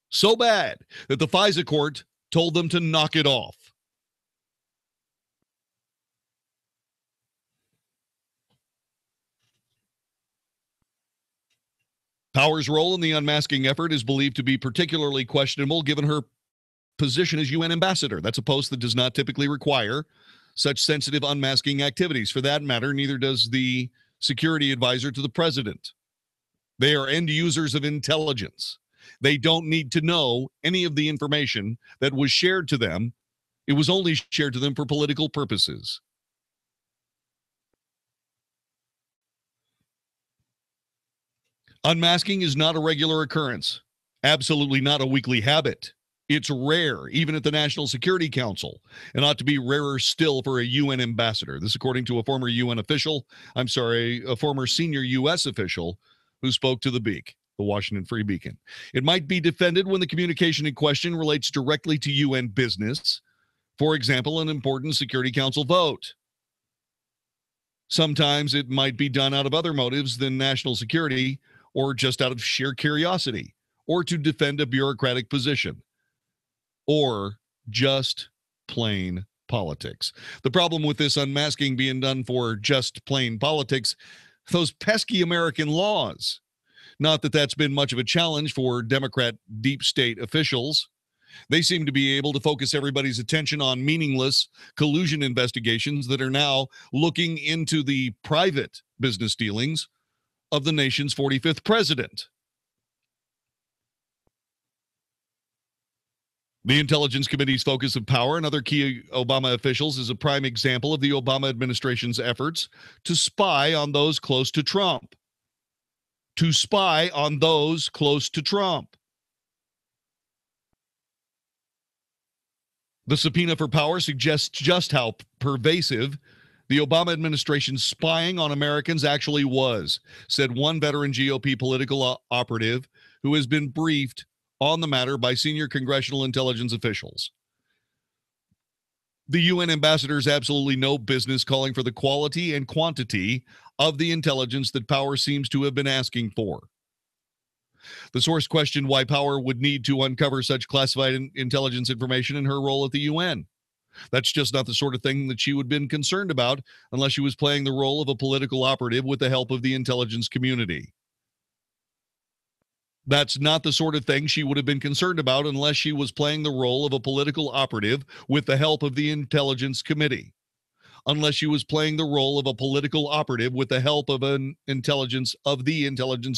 So bad that the FISA court told them to knock it off. Power's role in the unmasking effort is believed to be particularly questionable given her position as UN ambassador. That's a post that does not typically require such sensitive unmasking activities. For that matter, neither does the security advisor to the president. They are end users of intelligence. They don't need to know any of the information that was shared to them. It was only shared to them for political purposes. Unmasking is not a regular occurrence, absolutely not a weekly habit. It's rare, even at the National Security Council, and ought to be rarer still for a UN ambassador. This, according to a former a former senior U.S. official who spoke to the Washington Free Beacon. It might be defended when the communication in question relates directly to UN business, for example, an important Security Council vote. Sometimes it might be done out of other motives than national security, or just out of sheer curiosity, or to defend a bureaucratic position, or just plain politics. The problem with this unmasking being done for just plain politics, those pesky American laws. Not that that's been much of a challenge for Democrat deep state officials. They seem to be able to focus everybody's attention on meaningless collusion investigations that are now looking into the private business dealings of the nation's 45th president. The Intelligence Committee's focus of power and other key Obama officials is a prime example of the Obama administration's efforts to spy on those close to Trump. To spy on those close to Trump. The subpoena for power suggests just how pervasive the Obama administration's spying on Americans actually was, said one veteran GOP political operative who has been briefed on the matter by senior congressional intelligence officials. The UN ambassador has absolutely no business calling for the quality and quantity of the intelligence that power seems to have been asking for. The source questioned why power would need to uncover such classified intelligence information in her role at the UN. That's just not the sort of thing that she would have been concerned about unless she was playing the role of a political operative with the help of the intelligence community. That's not the sort of thing she would have been concerned about unless she was playing the role of a political operative with the help of the Intelligence Committee. Unless she was playing the role of a political operative with the help of the intelligence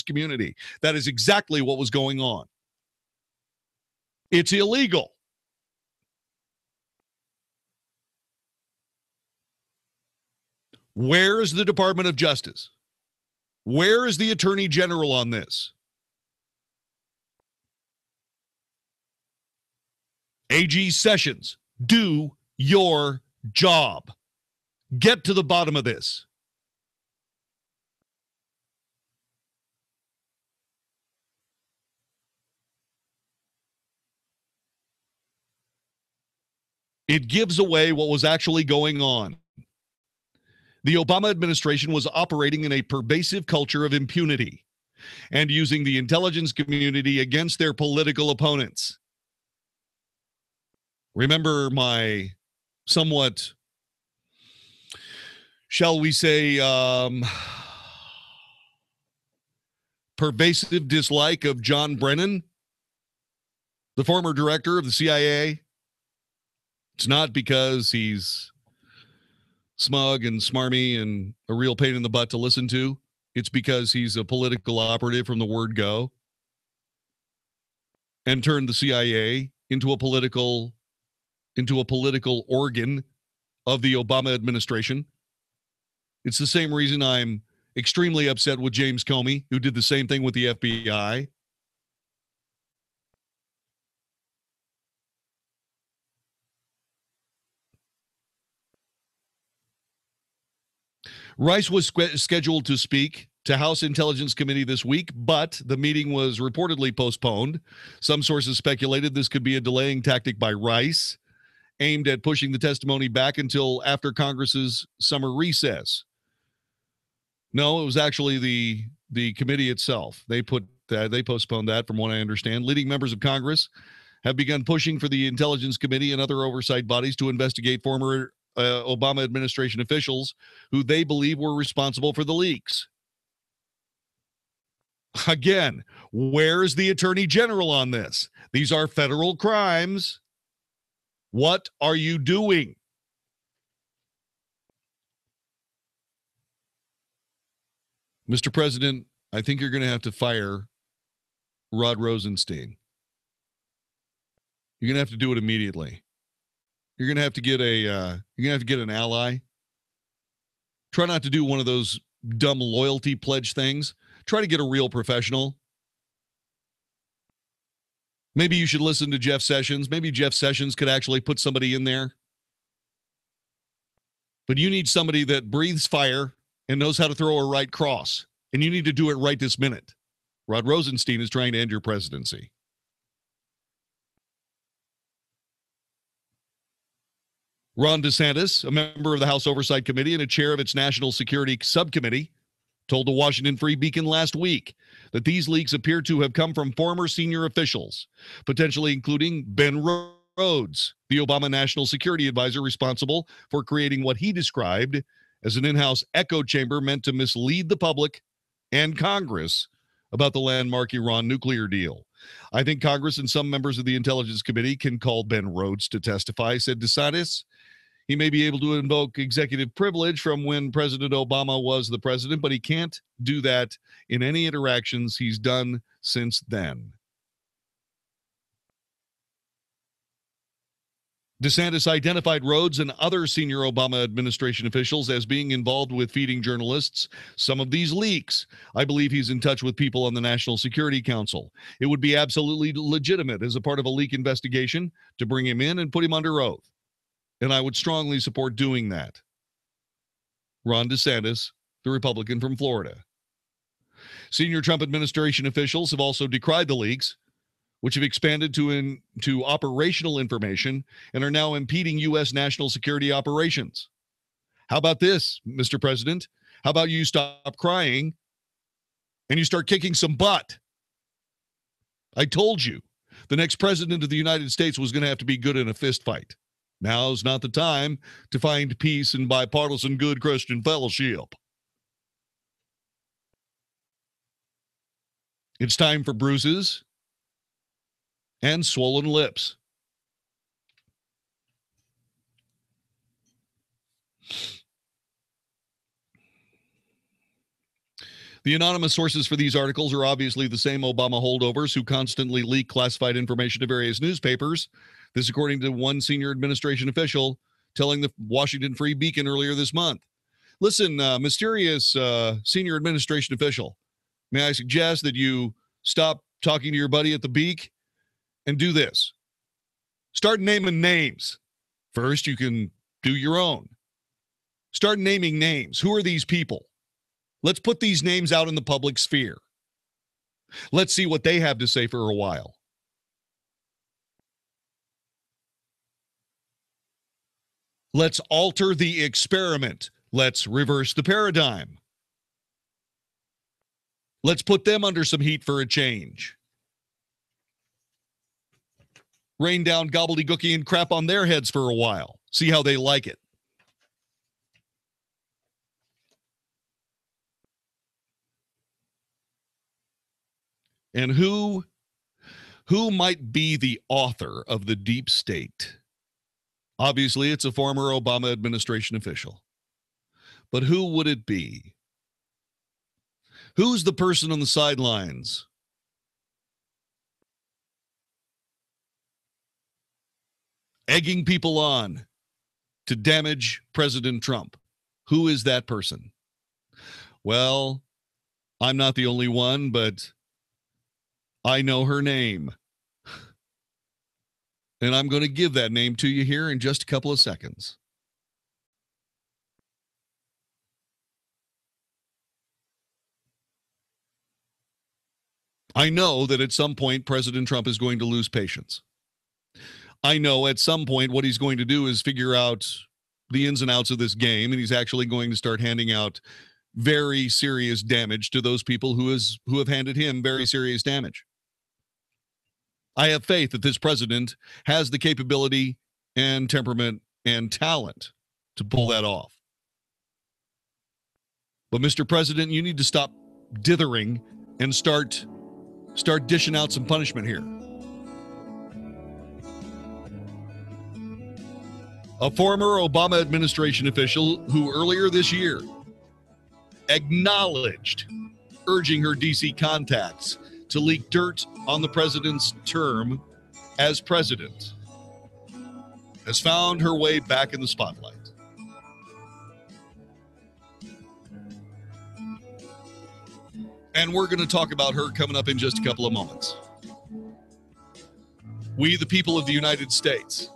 community. That is exactly what was going on. It's illegal. Where is the Department of Justice? Where is the Attorney General on this? AG Sessions, do your job. Get to the bottom of this. It gives away what was actually going on. The Obama administration was operating in a pervasive culture of impunity and using the intelligence community against their political opponents. Remember my somewhat, shall we say, pervasive dislike of John Brennan, the former director of the CIA? It's not because he's smug and smarmy and a real pain in the butt to listen to. It's because he's a political operative from the word go and turned the CIA into a political organ of the Obama administration. It's the same reason I'm extremely upset with James Comey, who did the same thing with the FBI. Rice was scheduled to speak to House Intelligence Committee this week, but the meeting was reportedly postponed. Some sources speculated this could be a delaying tactic by Rice, aimed at pushing the testimony back until after Congress's summer recess. No, it was actually the committee itself. They postponed that, from what I understand. Leading members of Congress have begun pushing for the Intelligence Committee and other oversight bodies to investigate former Obama administration officials who they believe were responsible for the leaks. Again, where's the Attorney General on this? These are federal crimes. What are you doing? Mr. President, I think you're going to have to fire Rod Rosenstein. You're going to have to do it immediately. You're going to have to get an ally. Try not to do one of those dumb loyalty pledge things. Try to get a real professional. Maybe you should listen to Jeff Sessions. Maybe Jeff Sessions could actually put somebody in there. But you need somebody that breathes fire and knows how to throw a right cross. And you need to do it right this minute. Rod Rosenstein is trying to end your presidency. Ron DeSantis, a member of the House Oversight Committee and a chair of its National Security Subcommittee, told the Washington Free Beacon last week that these leaks appear to have come from former senior officials, potentially including Ben Rhodes, the Obama National Security Advisor responsible for creating what he described as an in-house echo chamber meant to mislead the public and Congress about the landmark Iran nuclear deal. I think Congress and some members of the Intelligence Committee can call Ben Rhodes to testify, said DeSantis. He may be able to invoke executive privilege from when President Obama was the president, but he can't do that in any interactions he's done since then. DeSantis identified Rhodes and other senior Obama administration officials as being involved with feeding journalists some of these leaks. I believe he's in touch with people on the National Security Council. It would be absolutely legitimate as a part of a leak investigation to bring him in and put him under oath. And I would strongly support doing that. Ron DeSantis, the Republican from Florida. Senior Trump administration officials have also decried the leaks, which have expanded to operational information and are now impeding U.S. national security operations. How about this, Mr. President? How about you stop crying and you start kicking some butt? I told you the next president of the United States was going to have to be good in a fist fight. Now's not the time to find peace and bipartisan good Christian fellowship. It's time for bruises and swollen lips. The anonymous sources for these articles are obviously the same Obama holdovers who constantly leak classified information to various newspapers. This according to one senior administration official telling the Washington Free Beacon earlier this month. Listen, mysterious senior administration official, may I suggest that you stop talking to your buddy at the Beak and do this. Start naming names. First, you can do your own. Start naming names. Who are these people? Let's put these names out in the public sphere. Let's see what they have to say for a while. Let's alter the experiment. Let's reverse the paradigm. Let's put them under some heat for a change. Rain down gobbledygooky and crap on their heads for a while. See how they like it. And who might be the author of the deep state? Obviously, it's a former Obama administration official. But who would it be? Who's the person on the sidelines? Egging people on to damage President Trump. Who is that person? Well, I'm not the only one, but I know her name. And I'm going to give that name to you here in just a couple of seconds. I know that at some point President Trump is going to lose patience. I know at some point what he's going to do is figure out the ins and outs of this game, and he's actually going to start handing out very serious damage to those people who have handed him very serious damage. I have faith that this president has the capability and temperament and talent to pull that off. But Mr. President, you need to stop dithering and start dishing out some punishment here. A former Obama administration official who earlier this year acknowledged urging her DC contacts to leak dirt on the president's term as president has found her way back in the spotlight. And we're going to talk about her coming up in just a couple of moments. We, the people of the United States.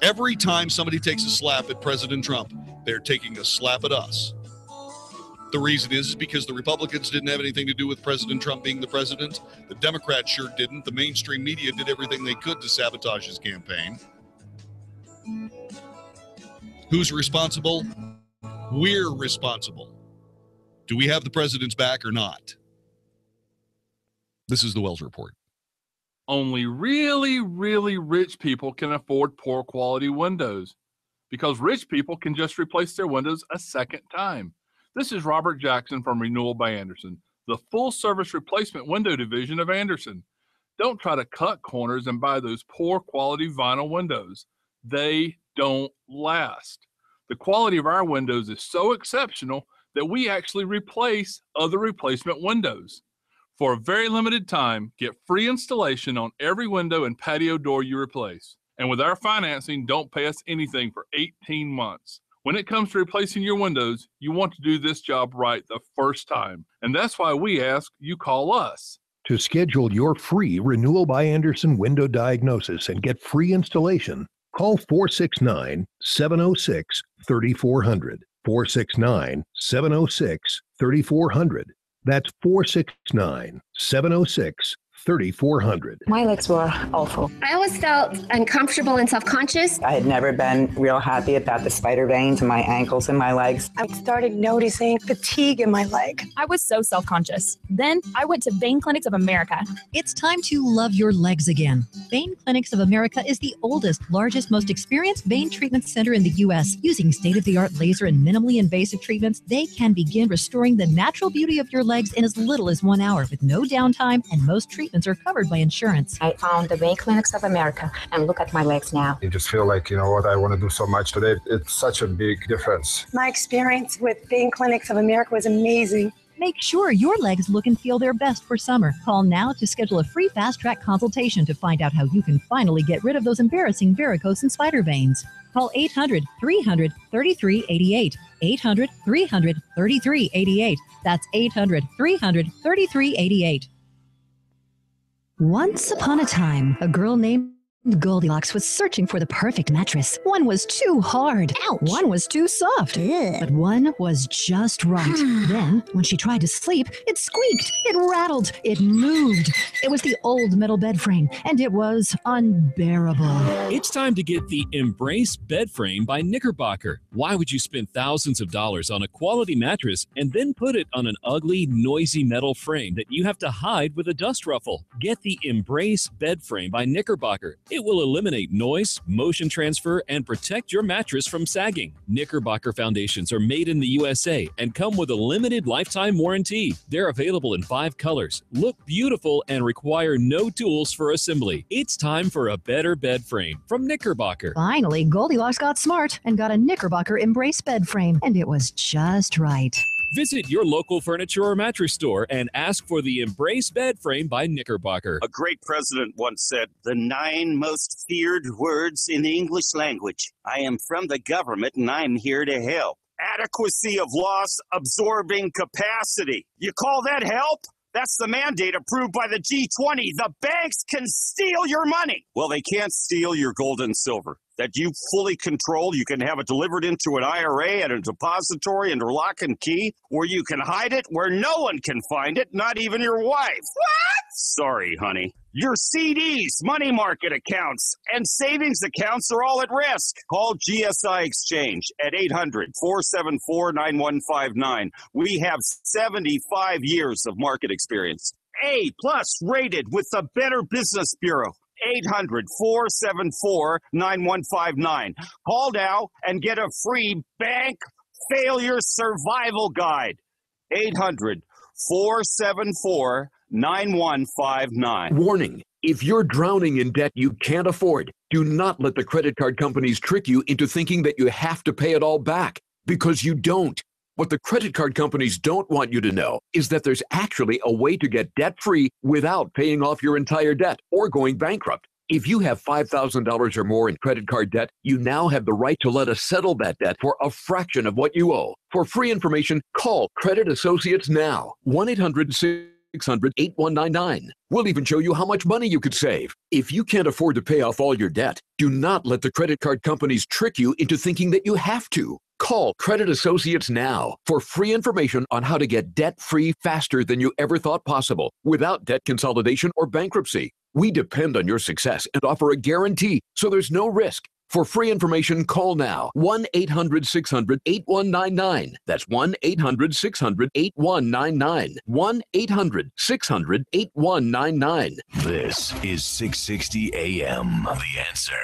Every time somebody takes a slap at President Trump, they're taking a slap at us. The reason is because the Republicans didn't have anything to do with President Trump being the president. The Democrats sure didn't. The mainstream media did everything they could to sabotage his campaign. Who's responsible? We're responsible. Do we have the president's back or not? This is the Wells Report. Only really, really rich people can afford poor quality windows because rich people can just replace their windows a second time. This is Robert Jackson from Renewal by Andersen, the full-service replacement window division of Andersen. Don't try to cut corners and buy those poor quality vinyl windows. They don't last. The quality of our windows is so exceptional that we actually replace other replacement windows. For a very limited time, get free installation on every window and patio door you replace. And with our financing, don't pay us anything for 18 months. When it comes to replacing your windows, you want to do this job right the first time. And that's why we ask you call us. To schedule your free Renewal by Andersen window diagnosis and get free installation, call 469-706-3400. 469-706-3400. That's 469-706-3400. My legs were awful. I always felt uncomfortable and self-conscious. I had never been real happy about the spider veins in my ankles and my legs. I started noticing fatigue in my leg. I was so self-conscious. Then I went to Vein Clinics of America. It's time to love your legs again. Vein Clinics of America is the oldest, largest, most experienced vein treatment center in the U.S. Using state-of-the-art laser and minimally invasive treatments, they can begin restoring the natural beauty of your legs in as little as 1 hour with no downtime, and most treatments are covered by insurance. I found the Vein Clinics of America, and look at my legs now. You just feel like, you know what, I want to do so much today. It's such a big difference. My experience with Vein Clinics of America was amazing. Make sure your legs look and feel their best for summer. Call now to schedule a free fast-track consultation to find out how you can finally get rid of those embarrassing varicose and spider veins. Call 800-300-3388. 800-300-3388. That's 800-300-3388. Once upon a time, a girl named Goldilocks was searching for the perfect mattress. One was too hard. Ouch. One was too soft. Ugh. But one was just right. Then, when she tried to sleep, it squeaked, it rattled, it moved. It was the old metal bed frame, and it was unbearable. It's time to get the Embrace bed frame by Knickerbocker. Why would you spend thousands of dollars on a quality mattress and then put it on an ugly, noisy metal frame that you have to hide with a dust ruffle? Get the Embrace bed frame by Knickerbocker. It will eliminate noise, motion transfer, and protect your mattress from sagging. Knickerbocker foundations are made in the USA and come with a limited lifetime warranty. They're available in 5 colors, look beautiful, and require no tools for assembly. It's time for a better bed frame from Knickerbocker. Finally, Goldilocks got smart and got a Knickerbocker Embrace bed frame, and it was just right. Visit your local furniture or mattress store and ask for the Embrace bed frame by Knickerbocker. A great president once said, "The 9 most feared words in the English language. I am from the government and I'm here to help. Adequacy of loss absorbing capacity. You call that help? That's the mandate approved by the G20. The banks can steal your money. Well, they can't steal your gold and silver that you fully control. You can have it delivered into an IRA at a depository under lock and key, or you can hide it where no one can find it, not even your wife. What? Sorry, honey. Your CDs, money market accounts, and savings accounts are all at risk. Call GSI Exchange at 800-474-9159. We have 75 years of market experience. A+ rated with the Better Business Bureau. 800-474-9159. Call now and get a free bank failure survival guide. 800-474-9159. Warning. If you're drowning in debt you can't afford, do not let the credit card companies trick you into thinking that you have to pay it all back, because you don't. What the credit card companies don't want you to know is that there's actually a way to get debt-free without paying off your entire debt or going bankrupt. If you have $5,000 or more in credit card debt, you now have the right to let us settle that debt for a fraction of what you owe. For free information, call Credit Associates now. 1-800 1-800-600-8199. We'll even show you how much money you could save. If you can't afford to pay off all your debt, do not let the credit card companies trick you into thinking that you have to. Call Credit Associates now for free information on how to get debt-free faster than you ever thought possible without debt consolidation or bankruptcy. We depend on your success and offer a guarantee, so there's no risk. For free information, call now. 1-800-600-8199. That's 1-800-600-8199. 1-800-600-8199. This is 660 AM. The Answer.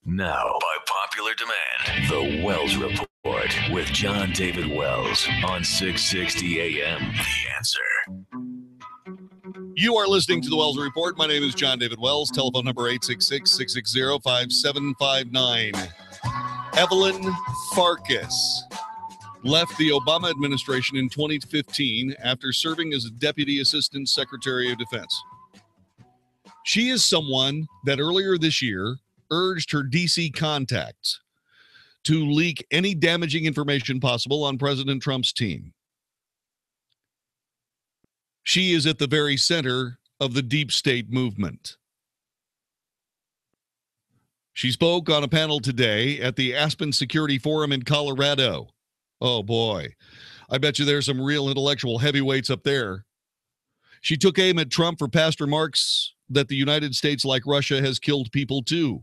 Now, by popular demand, The Wells Report with John David Wells on 660 AM. The Answer. You are listening to the Wells Report. My name is John David Wells. Telephone number 866-660-5759. Evelyn Farkas left the Obama administration in 2015 after serving as a Deputy Assistant Secretary of Defense. She is someone that earlier this year urged her D.C. contacts to leak any damaging information possible on President Trump's team. She is at the very center of the deep state movement. She spoke on a panel today at the Aspen Security Forum in Colorado. Oh boy, I bet you there's some real intellectual heavyweights up there. She took aim at Trump for past remarks that the United States, like Russia, has killed people too.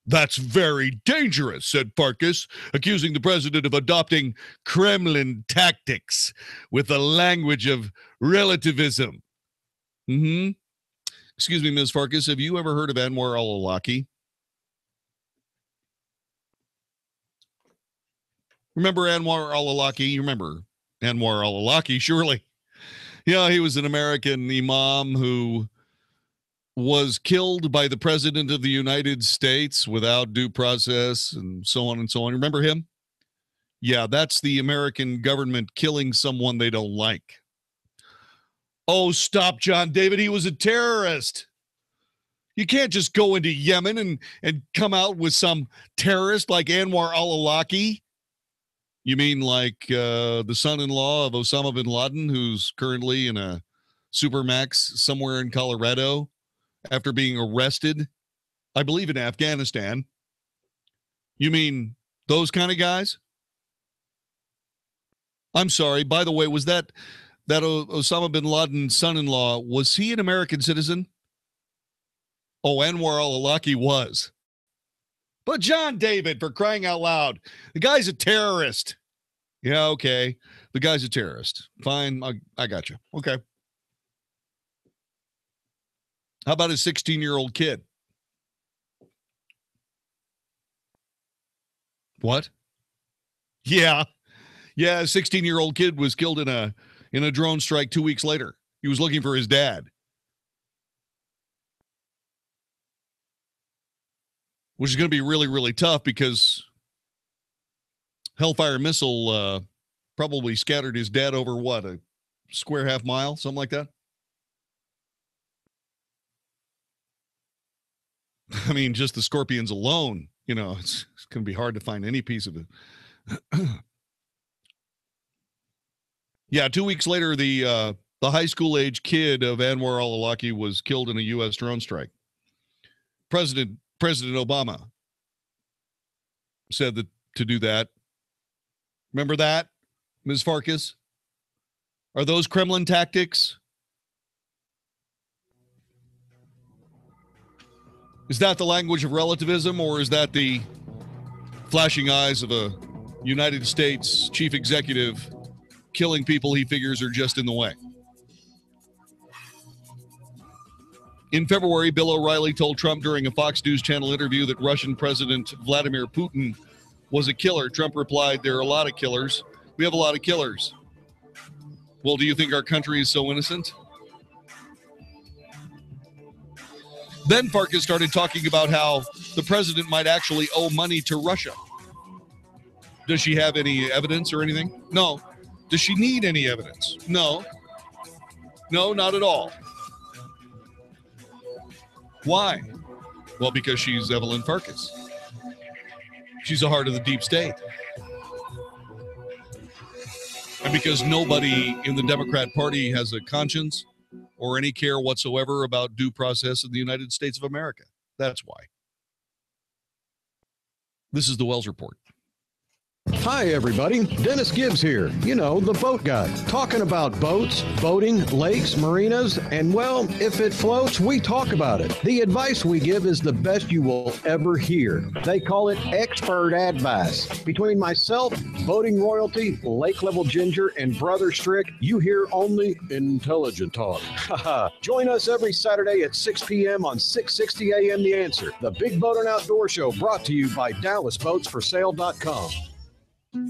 That's very dangerous, said Farkas, accusing the president of adopting Kremlin tactics with the language of relativism. Excuse me, Ms. Farkas, have you ever heard of Anwar al-Awlaki? Remember Anwar al-Awlaki? You remember Anwar al-Awlaki, surely. Yeah, he was an American imam who was killed by the president of the United States without due process and so on and so on. Remember him? Yeah, that's the American government killing someone they don't like. Oh, stop, John David. He was a terrorist. You can't just go into Yemen and come out with some terrorist like Anwar al-Awlaki. You mean like the son-in-law of Osama bin Laden, who's currently in a Supermax somewhere in Colorado after being arrested, I believe, in Afghanistan? You mean those kind of guys? I'm sorry. By the way, was that Osama bin Laden's son-in-law, was he an American citizen? Oh, Anwar al-Awlaki was. But John David, for crying out loud, the guy's a terrorist. Yeah, okay. The guy's a terrorist. Fine, I got you. Okay. How about his 16-year-old kid? What? Yeah, a 16-year-old kid was killed in a drone strike 2 weeks later. He was looking for his dad. Which is going to be really, really tough because Hellfire missile probably scattered his dad over what, a square half mile, something like that? I mean, just the Scorpions alone, it's going to be hard to find any piece of it. Yeah, 2 weeks later, the high school age kid of Anwar al-Awlaki was killed in a U.S. drone strike. President Obama said that to do that. Remember that, Ms. Farkas? Are those Kremlin tactics? Is that the language of relativism, or is that the flashing eyes of a United States chief executive killing people he figures are just in the way? In February, Bill O'Reilly told Trump during a Fox News Channel interview that Russian President Vladimir Putin was a killer. Trump replied, "There are a lot of killers. We have a lot of killers." Well, do you think our country is so innocent? Then Farkas started talking about how the president might actually owe money to Russia. Does she have any evidence or anything? No. Does she need any evidence? No. No, not at all. Why? Well, because she's Evelyn Farkas. She's the heart of the deep state. And because nobody in the Democrat Party has a conscience or any care whatsoever about due process in the United States of America. That's why. This is the Wells Report. Hi, everybody. Dennis Gibbs here. You know, the boat guy. Talking about boats, boating, lakes, marinas, and, well, if it floats, we talk about it. The advice we give is the best you will ever hear. They call it expert advice. Between myself, boating royalty, lake level ginger, and Brother Strick, you hear only intelligent talk. Join us every Saturday at 6 p.m. on 660 AM The Answer, the Big Boat and Outdoor Show, brought to you by DallasBoatsForSale.com.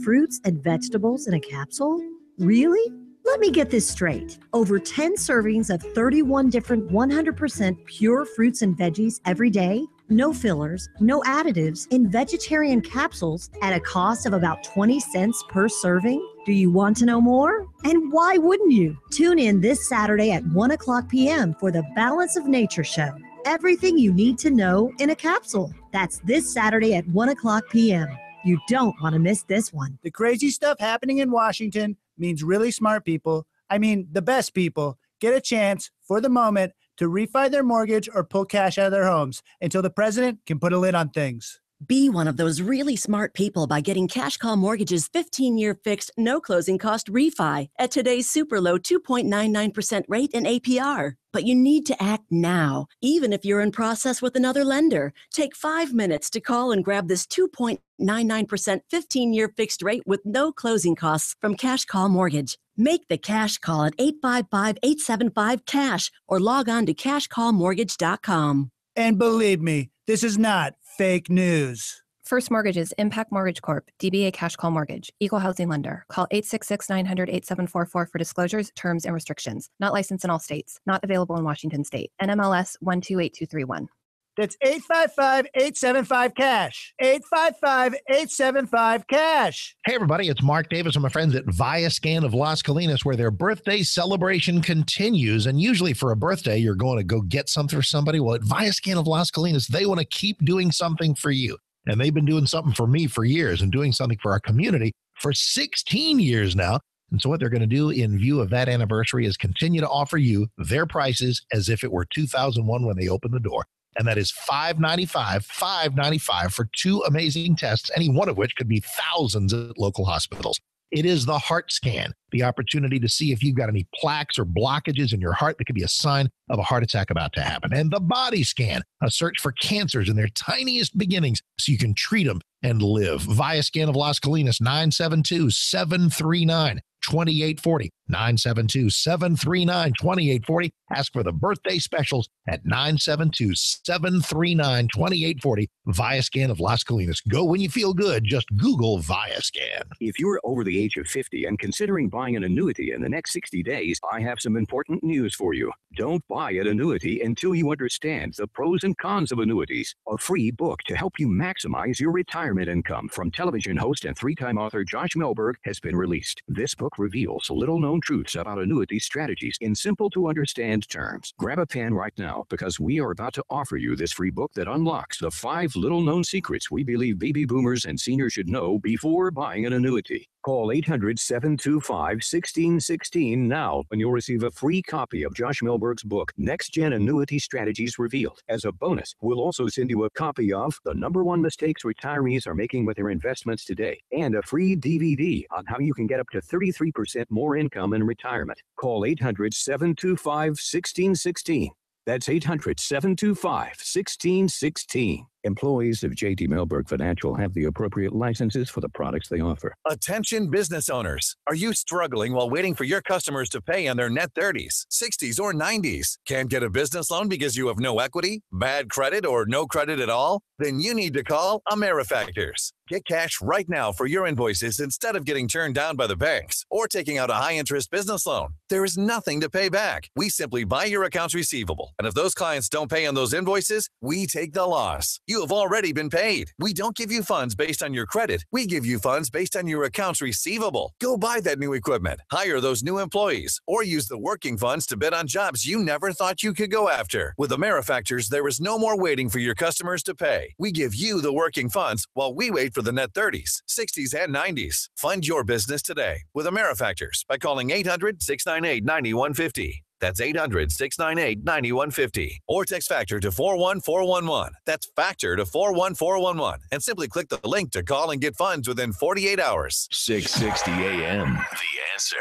Fruits and vegetables in a capsule? Really? Let me get this straight. Over 10 servings of 31 different 100% pure fruits and veggies every day? No fillers, no additives, in vegetarian capsules at a cost of about 20 cents per serving? Do you want to know more? And why wouldn't you? Tune in this Saturday at 1 o'clock p.m. for the Balance of Nature Show. Everything you need to know in a capsule. That's this Saturday at 1 o'clock p.m. You don't want to miss this one. The crazy stuff happening in Washington means really smart people, the best people, get a chance for the moment to refi their mortgage or pull cash out of their homes until the president can put a lid on things. Be one of those really smart people by getting Cash Call Mortgage's 15-year fixed, no closing cost refi at today's super low 2.99% rate in APR. But you need to act now, even if you're in process with another lender. Take 5 minutes to call and grab this 2.99% 15-year fixed rate with no closing costs from Cash Call Mortgage. Make the cash call at 855-875-CASH or log on to cashcallmortgage.com. And believe me, this is not fake news. First Mortgages, Impact Mortgage Corp., DBA Cash Call Mortgage, Equal Housing Lender. Call 866-900-8744 for disclosures, terms, and restrictions. Not licensed in all states. Not available in Washington State. NMLS 128231. That's 855-875-CASH. 855-875-CASH. Hey, everybody, it's Mark Davis and my friends at Viascan of Las Colinas, where their birthday celebration continues. And usually for a birthday, you're going to go get something for somebody. Well, at Viascan of Las Colinas, they want to keep doing something for you. And they've been doing something for me for years and doing something for our community for 16 years now. And so what they're going to do in view of that anniversary is continue to offer you their prices as if it were 2001 when they opened the door. And that is $595 for 2 amazing tests, any one of which could be thousands at local hospitals. It is the heart scan, the opportunity to see if you've got any plaques or blockages in your heart that could be a sign of a heart attack about to happen. And the body scan, a search for cancers in their tiniest beginnings so you can treat them and live. Viascan of Las Colinas, 972-739-2840. 972-739-2840. Ask for the birthday specials at 972-739-2840. Viascan of Las Colinas. Go when you feel good. Just Google Viascan. If you're over the age of 50 and considering buying an annuity in the next 60 days, I have some important news for you. Don't buy an annuity until you understand the pros and cons of annuities. A free book to help you maximize your retirement income from television host and 3-time author Josh Melberg has been released. This book reveals little-known truths about annuity strategies in simple-to-understand terms. Grab a pen right now because we are about to offer you this free book that unlocks the 5 little-known secrets we believe baby boomers and seniors should know before buying an annuity. Call 800-725-1616 now and you'll receive a free copy of Josh Melberg's book, Next Gen Annuity Strategies Revealed. As a bonus, we'll also send you a copy of The #1 Mistakes Retirees Are Making with Their Investments Today and a free DVD on how you can get up to 33% more income in retirement. Call 800-725-1616. That's 800-725-1616. Employees of J.D. Melberg Financial have the appropriate licenses for the products they offer. Attention business owners. Are you struggling while waiting for your customers to pay in their net 30s, 60s, or 90s? Can't get a business loan because you have no equity, bad credit, or no credit at all? Then you need to call AmeriFactors. Get cash right now for your invoices instead of getting turned down by the banks or taking out a high-interest business loan. There is nothing to pay back. We simply buy your accounts receivable. And if those clients don't pay on those invoices, we take the loss. You have already been paid. We don't give you funds based on your credit. We give you funds based on your accounts receivable. Go buy that new equipment, hire those new employees, or use the working funds to bid on jobs you never thought you could go after. With AmeriFactors, there is no more waiting for your customers to pay. We give you the working funds while we wait for the net 30s, 60s, and 90s. Fund your business today with AmeriFactors by calling 800-698-9150. That's 800-698-9150. Or text FACTOR to 41411. That's FACTOR to 41411. And simply click the link to call and get funds within 48 hours. 660 AM, The Answer.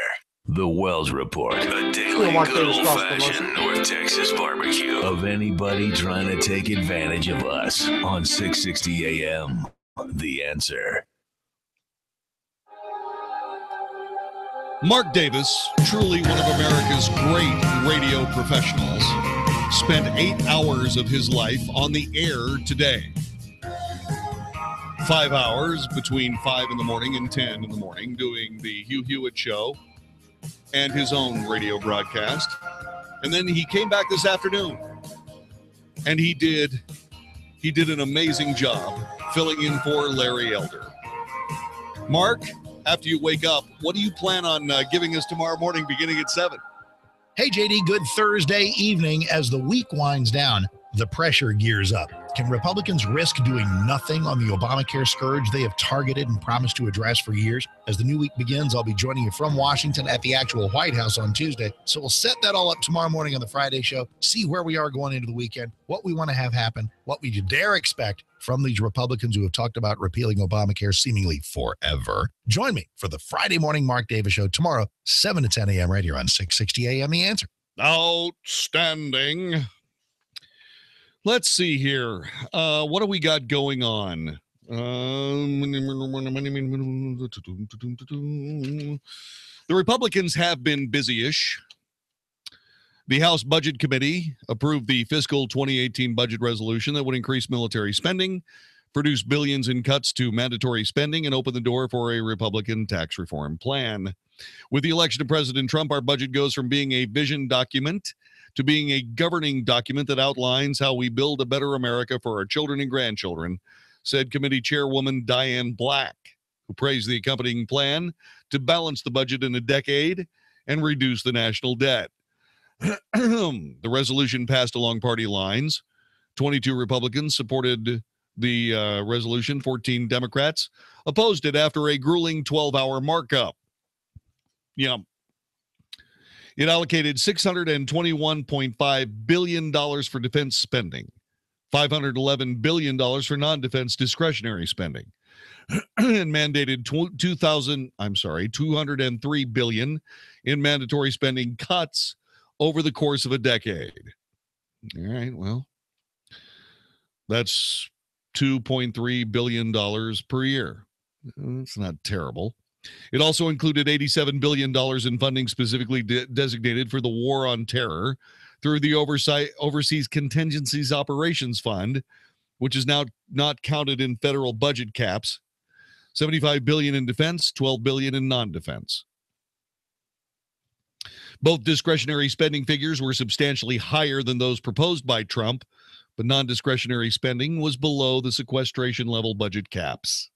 The Wells Report, a daily good old-fashioned North Texas barbecue of anybody trying to take advantage of us on 660 AM, The Answer. Mark Davis, truly one of America's great radio professionals, spent 8 hours of his life on the air today. 5 hours between 5 in the morning and 10 in the morning doing the Hugh Hewitt Show and his own radio broadcast. And then he came back this afternoon and he did an amazing job filling in for Larry Elder. Mark, after you wake up, what do you plan on giving us tomorrow morning beginning at 7? Hey, JD, good Thursday evening. As the week winds down, the pressure gears up. Can Republicans risk doing nothing on the Obamacare scourge they have targeted and promised to address for years? As the new week begins, I'll be joining you from Washington at the actual White House on Tuesday. So we'll set that all up tomorrow morning on the Friday show, see where we are going into the weekend, what we want to have happen, what we dare expect from these Republicans who have talked about repealing Obamacare seemingly forever. Join me for the Friday morning Mark Davis Show tomorrow, 7 to 10 a.m. right here on 660 a.m. The Answer. Outstanding. Let's see here. What do we got going on? The Republicans have been busy-ish. The House Budget Committee approved the fiscal 2018 budget resolution that would increase military spending, produce billions in cuts to mandatory spending, and open the door for a Republican tax reform plan. With the election of President Trump, our budget goes from being a vision document to being a governing document that outlines how we build a better America for our children and grandchildren, said committee chairwoman Diane Black, who praised the accompanying plan to balance the budget in a decade and reduce the national debt. The resolution passed along party lines. 22 Republicans supported the resolution. 14 Democrats opposed it after a grueling 12-hour markup. Yeah. It allocated $621.5 billion for defense spending, $511 billion for non-defense discretionary spending, and mandated $203 billion in mandatory spending cuts over the course of a decade. All right, well, that's $2.3 billion per year. That's not terrible. It also included $87 billion in funding specifically designated for the war on terror through the Overseas Contingencies Operations Fund, which is now not counted in federal budget caps. $75 billion in defense, $12 billion in non-defense. Both discretionary spending figures were substantially higher than those proposed by Trump, but non-discretionary spending was below the sequestration level budget caps.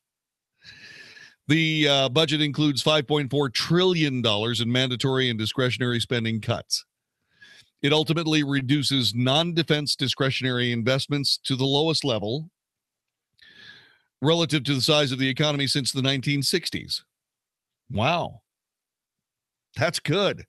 The budget includes $5.4 trillion in mandatory and discretionary spending cuts. It ultimately reduces non-defense discretionary investments to the lowest level relative to the size of the economy since the 1960s. Wow. That's good.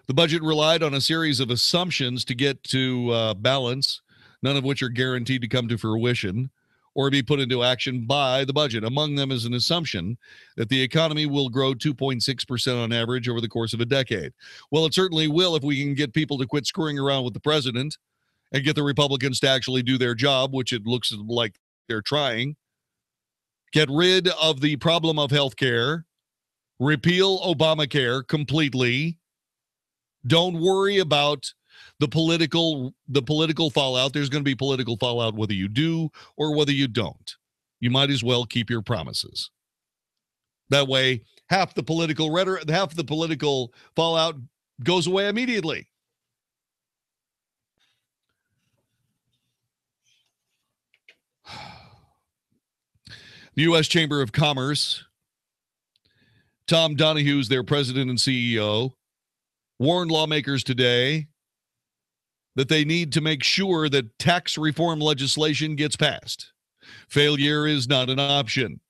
The budget relied on a series of assumptions to get to balance, none of which are guaranteed to come to fruition or be put into action by the budget. Among them is an assumption that the economy will grow 2.6% on average over the course of a decade. Well, it certainly will if we can get people to quit screwing around with the president and get the Republicans to actually do their job, which it looks like they're trying. Get rid of the problem of health care. Repeal Obamacare completely. Don't worry about the political fallout. There's going to be political fallout whether you do or whether you don't. You might as well keep your promises. That way, half the political rhetoric, half the political fallout goes away immediately. The U.S. Chamber of Commerce, Tom Donohue's their president and CEO, warned lawmakers today that they need to make sure that tax reform legislation gets passed. Failure is not an option.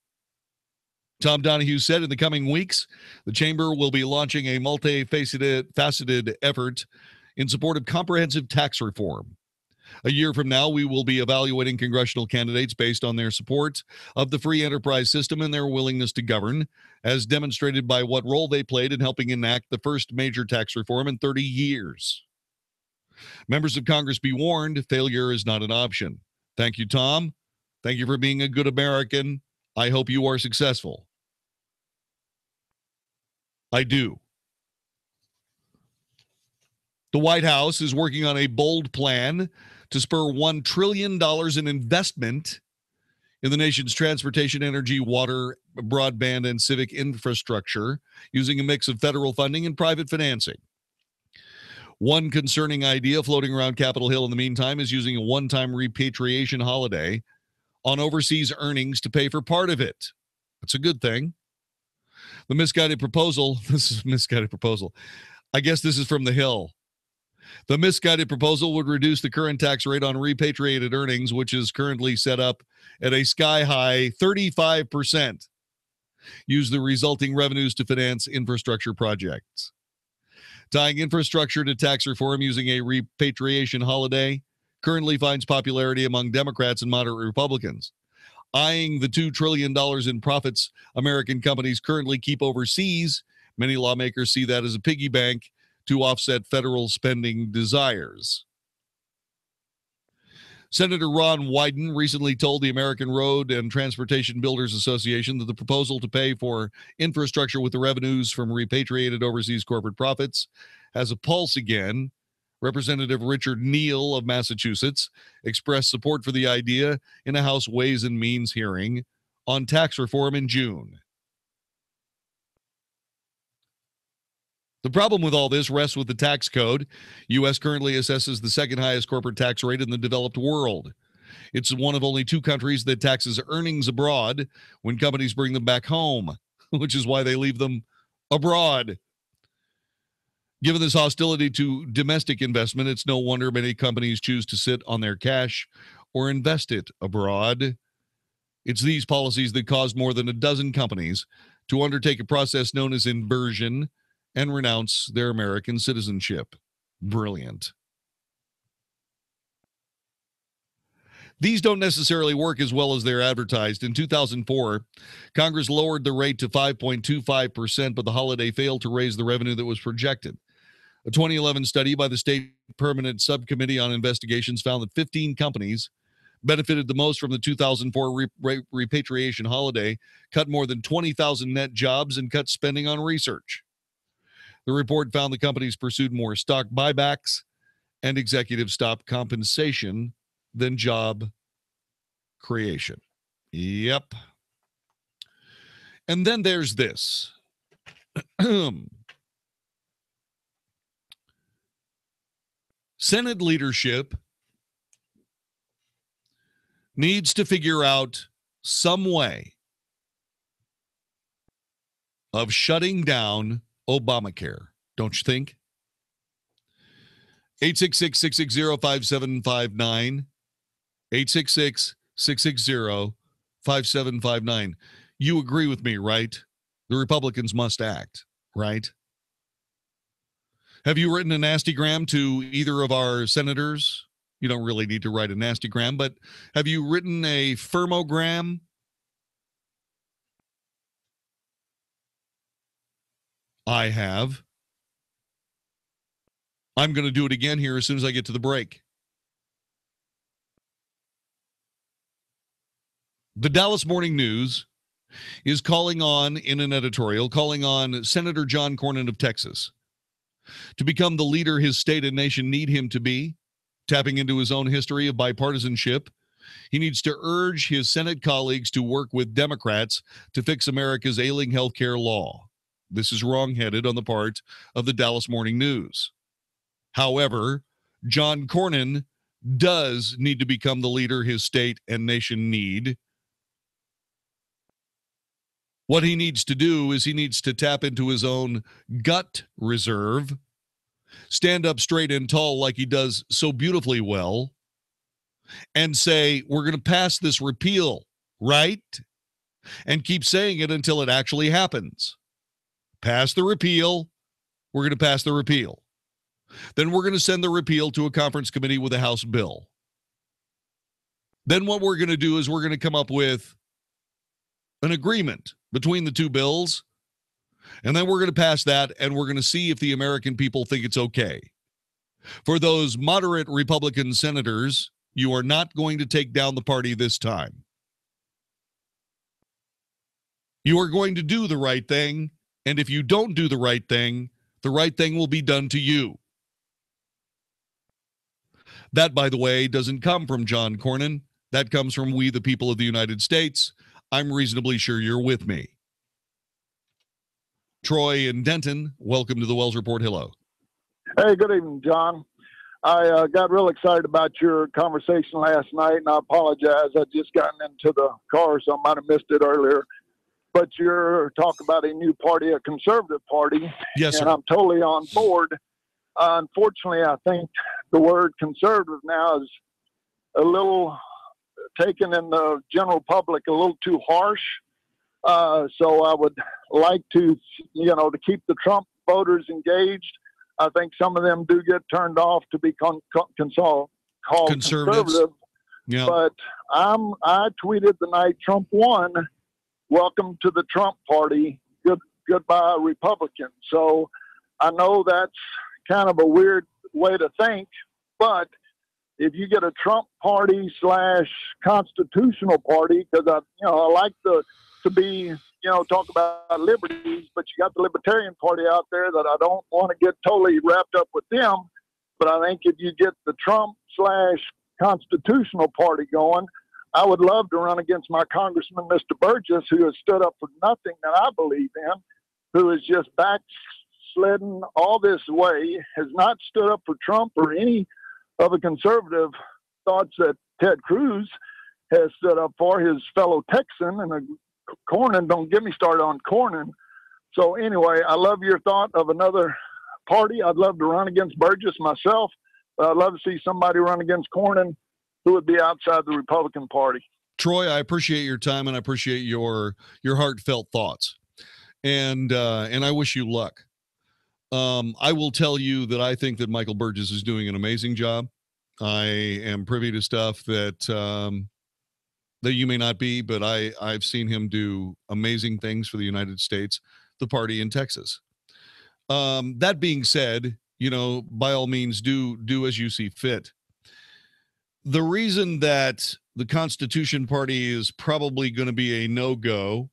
Tom Donohue said in the coming weeks, the chamber will be launching a multifaceted effort in support of comprehensive tax reform. A year from now, we will be evaluating congressional candidates based on their support of the free enterprise system and their willingness to govern, as demonstrated by what role they played in helping enact the first major tax reform in 30 years. Members of Congress, be warned, failure is not an option. Thank you, Tom. Thank you for being a good American. I hope you are successful. I do. The White House is working on a bold plan to spur $1 trillion in investment in the nation's transportation, energy, water, broadband, and civic infrastructure using a mix of federal funding and private financing. One concerning idea floating around Capitol Hill in the meantime is using a one-time repatriation holiday on overseas earnings to pay for part of it. That's a good thing. The misguided proposal, this is a misguided proposal. I guess this is from the Hill. The misguided proposal would reduce the current tax rate on repatriated earnings, which is currently set up at a sky-high 35%. Use the resulting revenues to finance infrastructure projects. Tying infrastructure to tax reform using a repatriation holiday currently finds popularity among Democrats and moderate Republicans. Eyeing the $2 trillion in profits American companies currently keep overseas, many lawmakers see that as a piggy bank to offset federal spending desires. Senator Ron Wyden recently told the American Road and Transportation Builders Association that the proposal to pay for infrastructure with the revenues from repatriated overseas corporate profits has a pulse again. Representative Richard Neal of Massachusetts expressed support for the idea in a House Ways and Means hearing on tax reform in June. The problem with all this rests with the tax code. U.S. currently assesses the second highest corporate tax rate in the developed world. It's one of only two countries that taxes earnings abroad when companies bring them back home, which is why they leave them abroad. Given this hostility to domestic investment, it's no wonder many companies choose to sit on their cash or invest it abroad. It's these policies that caused more than a dozen companies to undertake a process known as inversion and renounce their American citizenship. Brilliant. These don't necessarily work as well as they're advertised. In 2004, Congress lowered the rate to 5.25%, but the holiday failed to raise the revenue that was projected. A 2011 study by the State Permanent Subcommittee on Investigations found that 15 companies benefited the most from the 2004 repatriation holiday, cut more than 20,000 net jobs, and cut spending on research. The report found the companies pursued more stock buybacks and executive stock compensation than job creation. Yep. And then there's this. Senate leadership needs to figure out some way of shutting down Obamacare, don't you think? 866-660-5759. 866-660-5759. You agree with me, right? The Republicans must act, right? Have you written a nastygram to either of our senators? You don't really need to write a nastygram, but have you written a firmogram? I have. I'm going to do it again here as soon as I get to the break. The Dallas Morning News is calling on, in an editorial, calling on Senator John Cornyn of Texas to become the leader his state and nation need him to be, tapping into his own history of bipartisanship. He needs to urge his Senate colleagues to work with Democrats to fix America's ailing health care law. This is wrong-headed on the part of the Dallas Morning News. However, John Cornyn does need to become the leader his state and nation need. What he needs to do is he needs to tap into his own gut reserve, stand up straight and tall like he does so beautifully well, and say, we're going to pass this repeal, right? And keep saying it until it actually happens. Pass the repeal. We're going to pass the repeal. Then we're going to send the repeal to a conference committee with a House bill. Then what we're going to do is we're going to come up with an agreement between the two bills, and then we're going to pass that, and we're going to see if the American people think it's okay. For those moderate Republican senators, you are not going to take down the party this time. You are going to do the right thing, and if you don't do the right thing will be done to you. That, by the way, doesn't come from John Cornyn. That comes from we, the people of the United States. I'm reasonably sure you're with me. Troy and Denton, welcome to the Wells Report. Hello. Hey, good evening, John. I got real excited about your conversation last night, and I apologize. I just gotten into the car, so I might have missed it earlier. But you're talking about a new party, a conservative party. Yes, sir. And I'm totally on board. Unfortunately, I think the word conservative now is a little taken in the general public a little too harsh. So I would like to, to keep the Trump voters engaged. I think some of them do get turned off to be called conservative. Yeah. But I tweeted the night Trump won, welcome to the Trump party, goodbye Republican. So I know that's kind of a weird way to think, but if you get a Trump party / constitutional party, because I like to be, talk about liberties, but you got the Libertarian Party out there that I don't want to get totally wrapped up with them. But I think if you get the Trump / constitutional party going, I would love to run against my Congressman, Mr. Burgess, who has stood up for nothing that I believe in, who is just backslidden all this way, has not stood up for Trump or any of the conservative thoughts that Ted Cruz has stood up for, his fellow Texan, and Cornyn, don't get me started on Cornyn. So anyway, I love your thought of another party. I'd love to run against Burgess myself, but I'd love to see somebody run against Cornyn who would be outside the Republican Party. Troy, I appreciate your time and I appreciate your heartfelt thoughts. And I wish you luck. I will tell you that I think that Michael Burgess is doing an amazing job. I am privy to stuff that that you may not be, but I've seen him do amazing things for the United States, the party in Texas. That being said, by all means, do as you see fit. The reason that the Constitution Party is probably going to be a no-go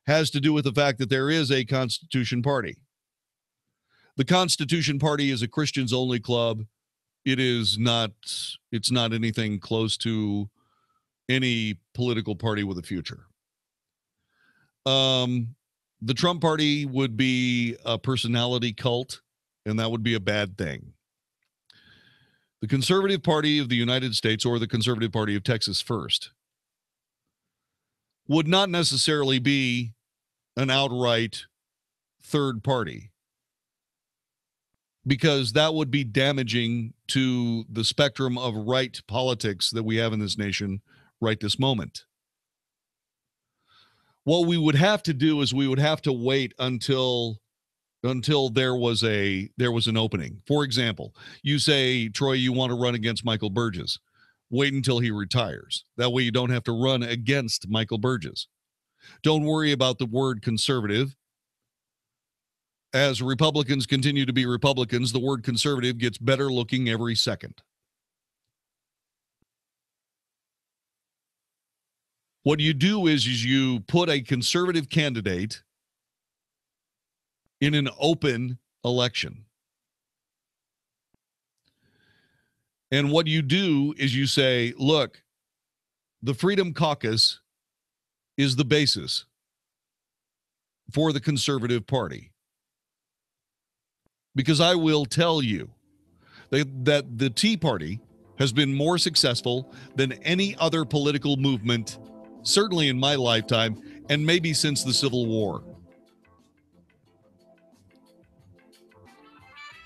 has to do with the fact that there is a Constitution Party. The Constitution Party is a Christians-only club. It's not anything close to any political party with a future. The Trump Party would be a personality cult, and that would be a bad thing. The Conservative Party of the United States, or the Conservative Party of Texas first, would not necessarily be an outright third party, because that would be damaging to the spectrum of right politics that we have in this nation right this moment. What we would have to do is we would have to wait until there was an opening. For example, you say, Troy, you want to run against Michael Burgess. Wait until he retires. That way you don't have to run against Michael Burgess. Don't worry about the word conservative. As Republicans continue to be Republicans, the word conservative gets better looking every second. What you do is you put a conservative candidate in an open election. And what you do is you say, look, the Freedom Caucus is the basis for the Conservative Party. Because I will tell you that the Tea Party has been more successful than any other political movement, certainly in my lifetime, and maybe since the Civil War.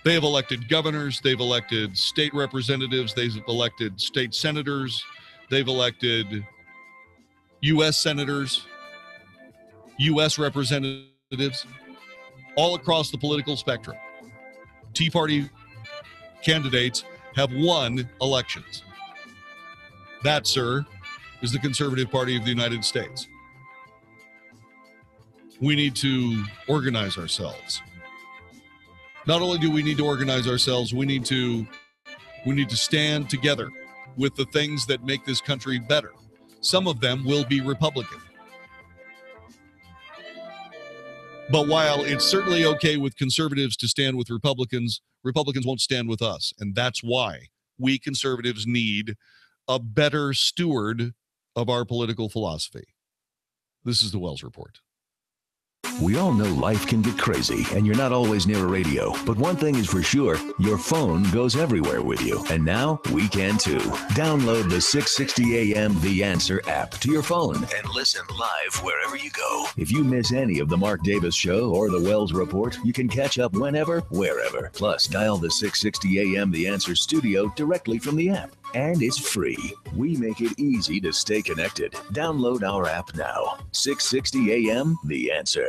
They have elected governors, they've elected state representatives, they've elected state senators, they've elected U.S. senators, U.S. representatives, all across the political spectrum. Tea Party candidates have won elections. That, sir, is the Conservative Party of the United States. We need to organize ourselves. Not only do we need to organize ourselves, we need to stand together with the things that make this country better. Some of them will be Republican. But while it's certainly okay with conservatives to stand with Republicans, Republicans won't stand with us. And that's why we conservatives need a better steward of our political philosophy. This is the Wells Report. We all know life can get crazy and you're not always near a radio, but one thing is for sure, your phone goes everywhere with you. And now we can too. Download the 660 AM The Answer app to your phone and listen live wherever you go. If you miss any of the Mark Davis Show or the Wells Report, you can catch up whenever, wherever. Plus, dial the 660 AM The Answer studio directly from the app. And it's free. We make it easy to stay connected. Download our app now. 660 AM The Answer.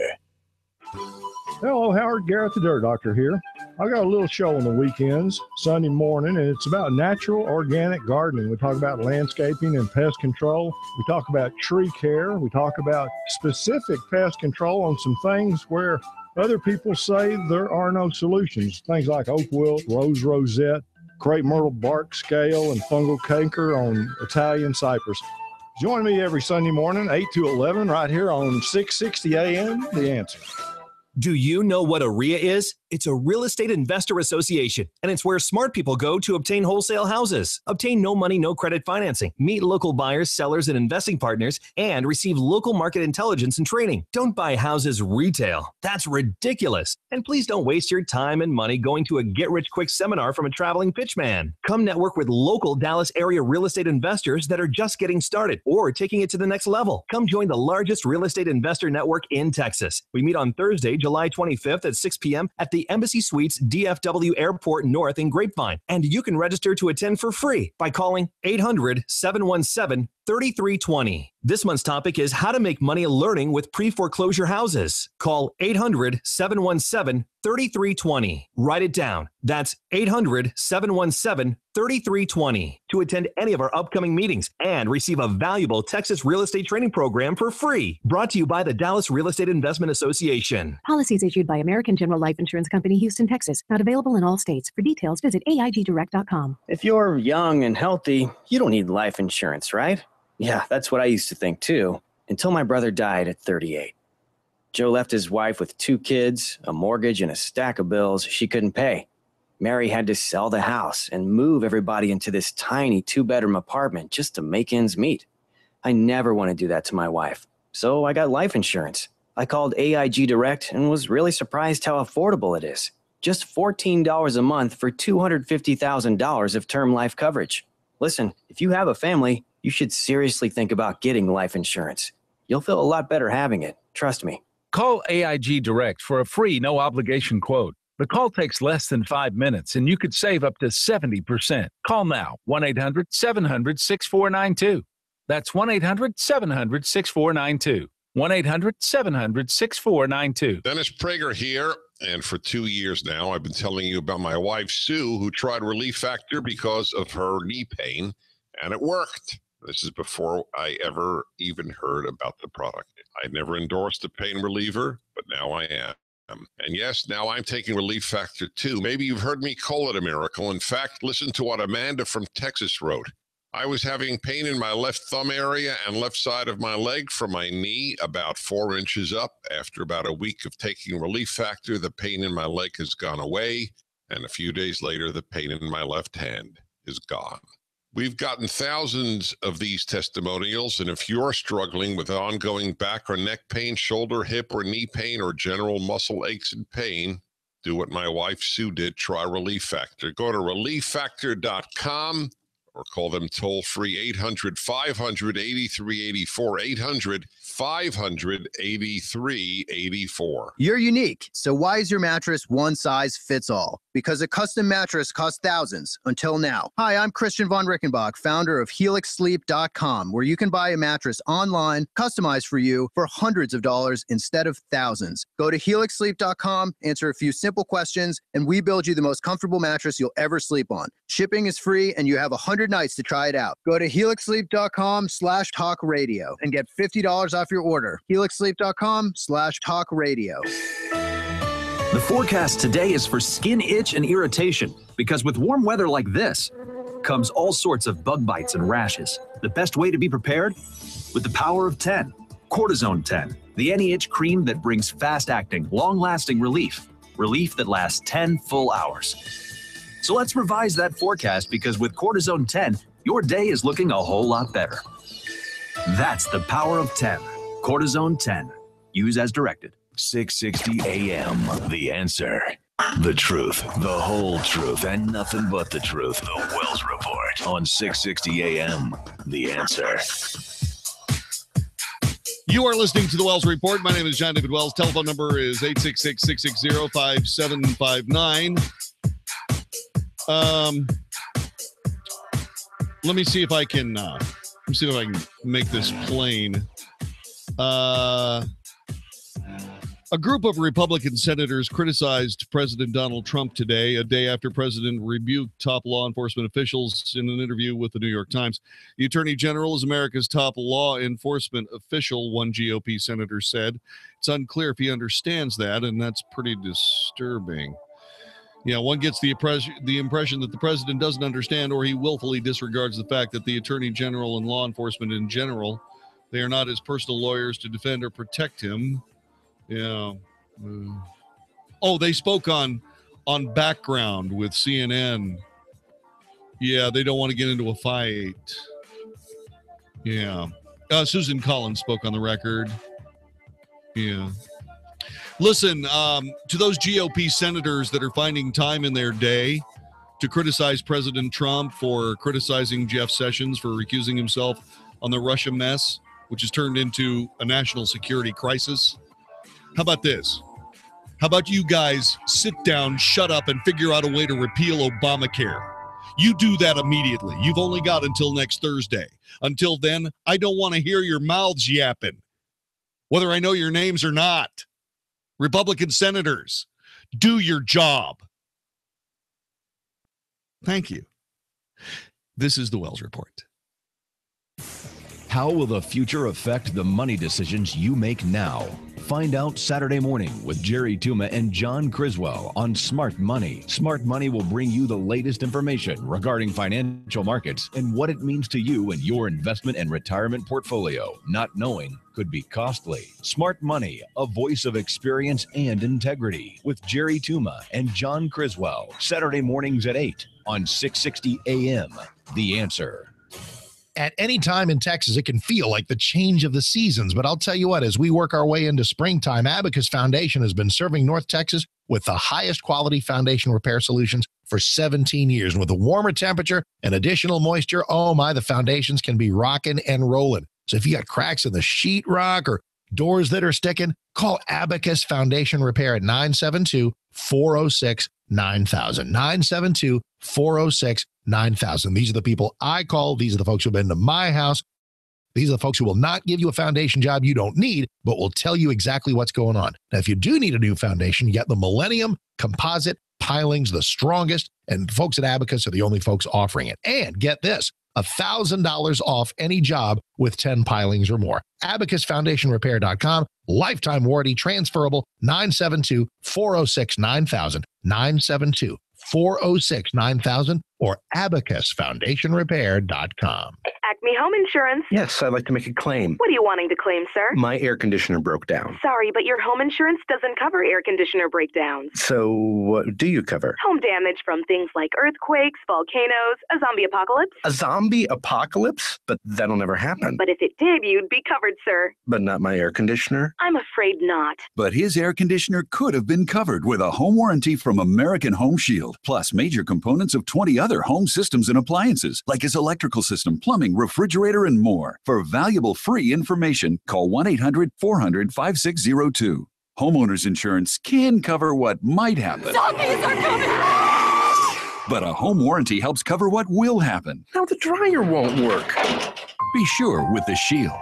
Hello, Howard Garrett, the Dirt Doctor here. I got a little show on the weekends, Sunday morning, and it's about natural organic gardening. We talk about landscaping and pest control. We talk about tree care. We talk about specific pest control on some things where other people say there are no solutions. Things like oak wilt, rose rosette, crepe myrtle bark scale, and fungal canker on Italian cypress. Join me every Sunday morning, 8 to 11, right here on 660 AM, The Answer. Do you know what a RIA is? It's a real estate investor association, and it's where smart people go to obtain wholesale houses, obtain no money, no credit financing, meet local buyers, sellers, and investing partners, and receive local market intelligence and training. Don't buy houses retail. That's ridiculous. And please don't waste your time and money going to a get-rich-quick seminar from a traveling pitchman. Come network with local Dallas area real estate investors that are just getting started or taking it to the next level. Come join the largest real estate investor network in Texas. We meet on Thursday, July 25th at 6 p.m. at the Embassy Suites DFW Airport North in Grapevine. And you can register to attend for free by calling 800-717-3320. This month's topic is how to make money learning with pre-foreclosure houses. Call 800-717-3320. Write it down. That's 800-717-3320 to attend any of our upcoming meetings and receive a valuable Texas real estate training program for free. Brought to you by the Dallas Real Estate Investment Association. Policies issued by American General Life Insurance Company, Houston, Texas. Not available in all states. For details, visit AIGdirect.com. If you're young and healthy, you don't need life insurance, right? Yeah, that's what I used to think too, until my brother died at 38. Joe left his wife with 2 kids, a mortgage, and a stack of bills she couldn't pay. Mary had to sell the house and move everybody into this tiny 2-bedroom apartment just to make ends meet. I never want to do that to my wife, so I got life insurance. I called AIG Direct and was really surprised how affordable it is. Just $14 a month for $250,000 of term life coverage. Listen, if you have a family, you should seriously think about getting life insurance. You'll feel a lot better having it. Trust me. Call AIG Direct for a free, no-obligation quote. The call takes less than 5 minutes, and you could save up to 70%. Call now, 1-800-700-6492. That's 1-800-700-6492. 1-800-700-6492. Dennis Prager here, and for 2 years now, I've been telling you about my wife, Sue, who tried Relief Factor because of her knee pain, and it worked. This is before I ever even heard about the product. I never endorsed a pain reliever, but now I am. And yes, now I'm taking Relief Factor too. Maybe you've heard me call it a miracle. In fact, listen to what Amanda from Texas wrote. I was having pain in my left thumb area and left side of my leg from my knee about 4 inches up. After about a week of taking Relief Factor, the pain in my leg has gone away. And a few days later, the pain in my left hand is gone. We've gotten thousands of these testimonials, and if you're struggling with ongoing back or neck pain, shoulder, hip, or knee pain, or general muscle aches and pain, do what my wife Sue did. Try Relief Factor. Go to ReliefFactor.com or call them toll-free 800-500-8384, 800-500-8384. You're unique, so why is your mattress one size fits all? Because a custom mattress costs thousands, until now. Hi, I'm Christian von Rickenbach, founder of HelixSleep.com, where you can buy a mattress online, customized for you, for hundreds of dollars instead of thousands. Go to HelixSleep.com, answer a few simple questions, and we build you the most comfortable mattress you'll ever sleep on. Shipping is free, and you have 100 nights to try it out. Go to HelixSleep.com/talkradio and get $50 off your order. HelixSleep.com/talkradio. The forecast today is for skin itch and irritation, because with warm weather like this comes all sorts of bug bites and rashes. The best way to be prepared? With the power of 10. Cortisone 10, the anti-itch cream that brings fast-acting, long-lasting relief. Relief that lasts 10 full hours. So let's revise that forecast, because with Cortisone 10, your day is looking a whole lot better. That's the power of 10. Cortisone 10. Use as directed. 660 AM, The Answer. The truth, the whole truth, and nothing but the truth. The Wells Report on 660 AM, The Answer. You are listening to the Wells Report. My name is John David Wells. Telephone number is 866-660-5759. Let me see if I can make this plain. A group of Republican senators criticized President Donald Trump today, a day after President rebuked top law enforcement officials in an interview with the New York Times. The Attorney General is America's top law enforcement official, one GOP senator said. It's unclear if he understands that, and that's pretty disturbing. Yeah, one gets the impression that the president doesn't understand, or he willfully disregards the fact that the Attorney General and law enforcement in general, they are not his personal lawyers to defend or protect him. Yeah. Oh, they spoke on background with CNN. Yeah, they don't want to get into a fight. Yeah. Susan Collins spoke on the record. Yeah. Listen, to those GOP senators that are finding time in their day to criticize President Trump for criticizing Jeff Sessions for recusing himself on the Russia mess, which has turned into a national security crisis. How about this? How about you guys sit down, shut up, and figure out a way to repeal Obamacare? You do that immediately. You've only got until next Thursday. Until then, I don't want to hear your mouths yapping, whether I know your names or not. Republican senators, do your job. Thank you. This is the Wells Report. How will the future affect the money decisions you make now? Find out Saturday morning with Jerry Tuma and John Criswell on Smart Money. Smart Money will bring you the latest information regarding financial markets and what it means to you and your investment and retirement portfolio. Not knowing could be costly. Smart Money, a voice of experience and integrity, with Jerry Tuma and John Criswell. Saturday mornings at 8 on 660 AM. The Answer. At any time in Texas, it can feel like the change of the seasons. But I'll tell you what, as we work our way into springtime, Abacus Foundation has been serving North Texas with the highest quality foundation repair solutions for 17 years. And with a warmer temperature and additional moisture, oh my, the foundations can be rocking and rolling. So if you got cracks in the sheetrock or doors that are sticking, call Abacus Foundation Repair at 972-406-9000. 972-406-9000. These are the people I call. These are the folks who have been to my house. These are the folks who will not give you a foundation job you don't need, but will tell you exactly what's going on. Now, if you do need a new foundation, you got the Millennium Composite Pilings, the strongest, and folks at Abacus are the only folks offering it. And get this, $1,000 off any job with 10 pilings or more. AbacusFoundationRepair.com. Lifetime warranty, transferable, 972-406-9000, 972-406-9000, or AbacusFoundationRepair.com. Acme Home Insurance. Yes, I'd like to make a claim. What are you wanting to claim, sir? My air conditioner broke down. Sorry, but your home insurance doesn't cover air conditioner breakdowns. So what do you cover? Home damage from things like earthquakes, volcanoes, a zombie apocalypse. A zombie apocalypse? But that'll never happen. But if it did, you'd be covered, sir. But not my air conditioner? I'm afraid not. But his air conditioner could have been covered with a home warranty from American Home Shield, plus major components of 20 others. other home systems and appliances, like his electrical system, plumbing, refrigerator, and more. For valuable free information, call 1-800-400-5602. Homeowners insurance can cover what might happen. Zombies are coming! But a home warranty helps cover what will happen. Now the dryer won't work. Be sure with the Shield.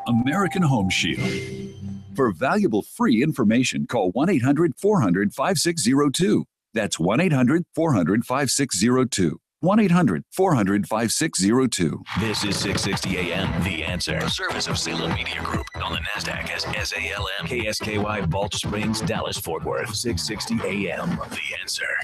American Home Shield. For valuable free information, call 1-800-400-5602. That's 1-800-400-5602. 1-800-400-5602. This is 660 AM, The Answer. A service of Salem Media Group on the NASDAQ as SALM. KSKY, Balch Springs, Dallas, Fort Worth. 660 AM, The Answer.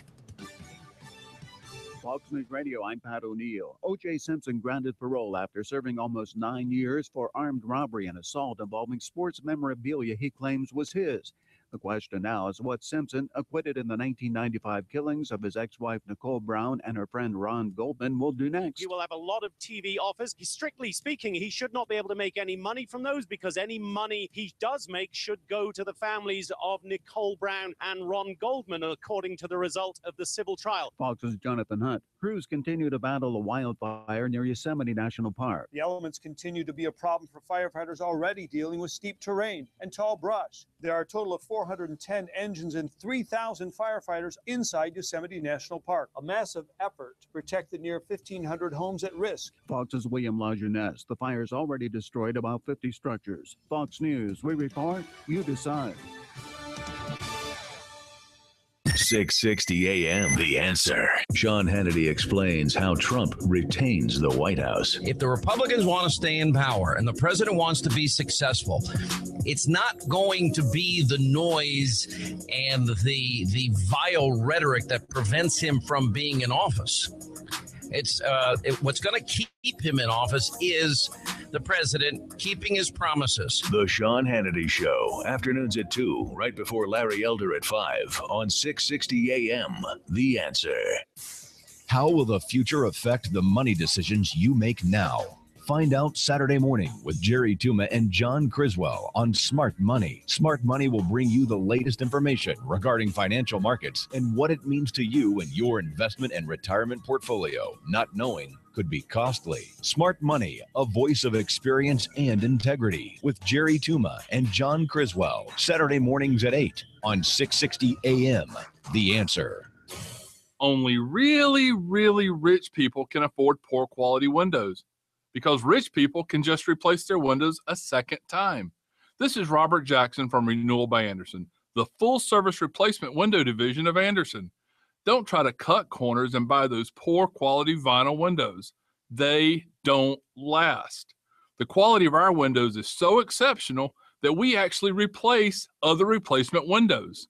Fox News Radio, I'm Pat O'Neill. O.J. Simpson granted parole after serving almost 9 years for armed robbery and assault involving sports memorabilia he claims was his. The question now is what Simpson, acquitted in the 1995 killings of his ex-wife Nicole Brown and her friend Ron Goldman, will do next. He will have a lot of TV offers. Strictly speaking, he should not be able to make any money from those because any money he does make should go to the families of Nicole Brown and Ron Goldman, according to the result of the civil trial. Fox's Jonathan Hunt. Crews continue to battle a wildfire near Yosemite National Park. The elements continue to be a problem for firefighters already dealing with steep terrain and tall brush. There are a total of 410 engines and 3,000 firefighters inside Yosemite National Park. A massive effort to protect the near 1,500 homes at risk. Fox's William Lajeunesse. The fire's already destroyed about 50 structures. Fox News, we report, you decide. 660 AM, The Answer. Sean Hannity explains how Trump retains the White House. If the Republicans want to stay in power and the president wants to be successful, it's not going to be the noise and the vile rhetoric that prevents him from being in office. What's going to keep him in office is the president keeping his promises. The Sean Hannity Show, afternoons at 2, right before Larry Elder at 5 on 660 AM, The Answer. How will the future affect the money decisions you make now? Find out Saturday morning with Jerry Tuma and John Criswell on Smart Money. Smart Money will bring you the latest information regarding financial markets and what it means to you and your investment and retirement portfolio. Not knowing could be costly. Smart Money, a voice of experience and integrity with Jerry Tuma and John Criswell. Saturday mornings at 8 on 660 AM. The Answer. Only really, really rich people can afford poor quality windows, because rich people can just replace their windows a second time. This is Robert Jackson from Renewal by Andersen, the full-service replacement window division of Andersen. Don't try to cut corners and buy those poor quality vinyl windows. They don't last. The quality of our windows is so exceptional that we actually replace other replacement windows.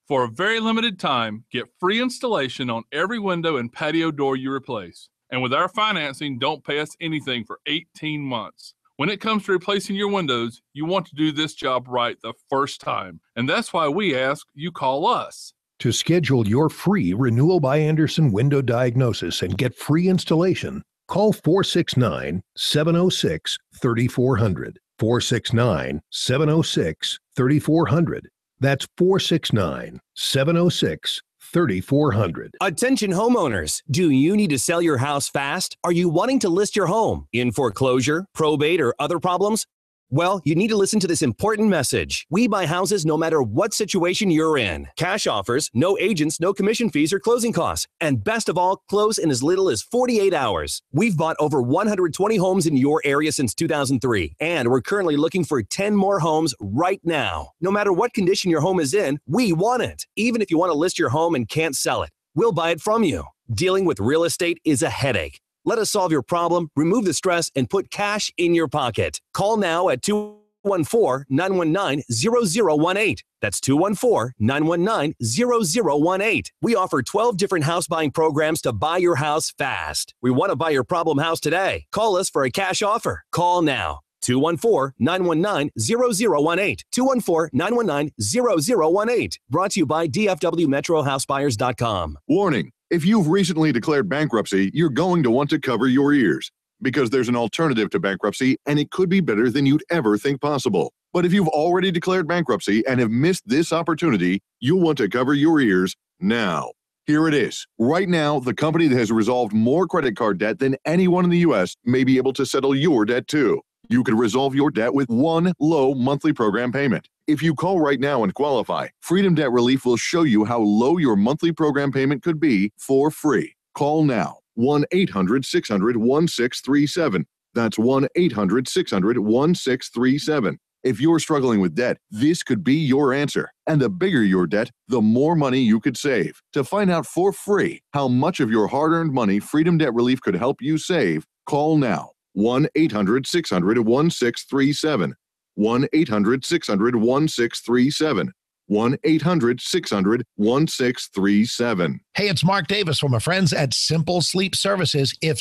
For a very limited time, get free installation on every window and patio door you replace. And with our financing, don't pay us anything for 18 months. When it comes to replacing your windows, you want to do this job right the first time. And that's why we ask you call us. To schedule your free Renewal by Andersen window diagnosis and get free installation, call 469-706-3400. 469-706-3400. That's 469-706-3400. Attention homeowners. Do you need to sell your house fast? Are you wanting to list your home in foreclosure, probate, or other problems? Well, you need to listen to this important message. We buy houses no matter what situation you're in. Cash offers, no agents, no commission fees or closing costs. And best of all, close in as little as 48 hours. We've bought over 120 homes in your area since 2003, and we're currently looking for 10 more homes right now. No matter what condition your home is in, we want it. Even if you want to list your home and can't sell it, we'll buy it from you. Dealing with real estate is a headache. Let us solve your problem, remove the stress, and put cash in your pocket. Call now at 214-919-0018. That's 214-919-0018. We offer 12 different house buying programs to buy your house fast. We want to buy your problem house today. Call us for a cash offer. Call now. 214-919-0018. 214-919-0018. Brought to you by DFWMetroHouseBuyers.com. Warning. If you've recently declared bankruptcy, you're going to want to cover your ears because there's an alternative to bankruptcy and it could be better than you'd ever think possible. But if you've already declared bankruptcy and have missed this opportunity, you'll want to cover your ears now. Here it is. Right now, the company that has resolved more credit card debt than anyone in the U.S. may be able to settle your debt too. You could resolve your debt with one low monthly program payment. If you call right now and qualify, Freedom Debt Relief will show you how low your monthly program payment could be for free. Call now. 1-800-600-1637. That's 1-800-600-1637. If you're struggling with debt, this could be your answer. And the bigger your debt, the more money you could save. To find out for free how much of your hard-earned money Freedom Debt Relief could help you save, call now. 1-800-600-1637. 1-800-600-1637. 1-800-600-1637. Hey, it's Mark Davis from my friends at Simple Sleep Services. If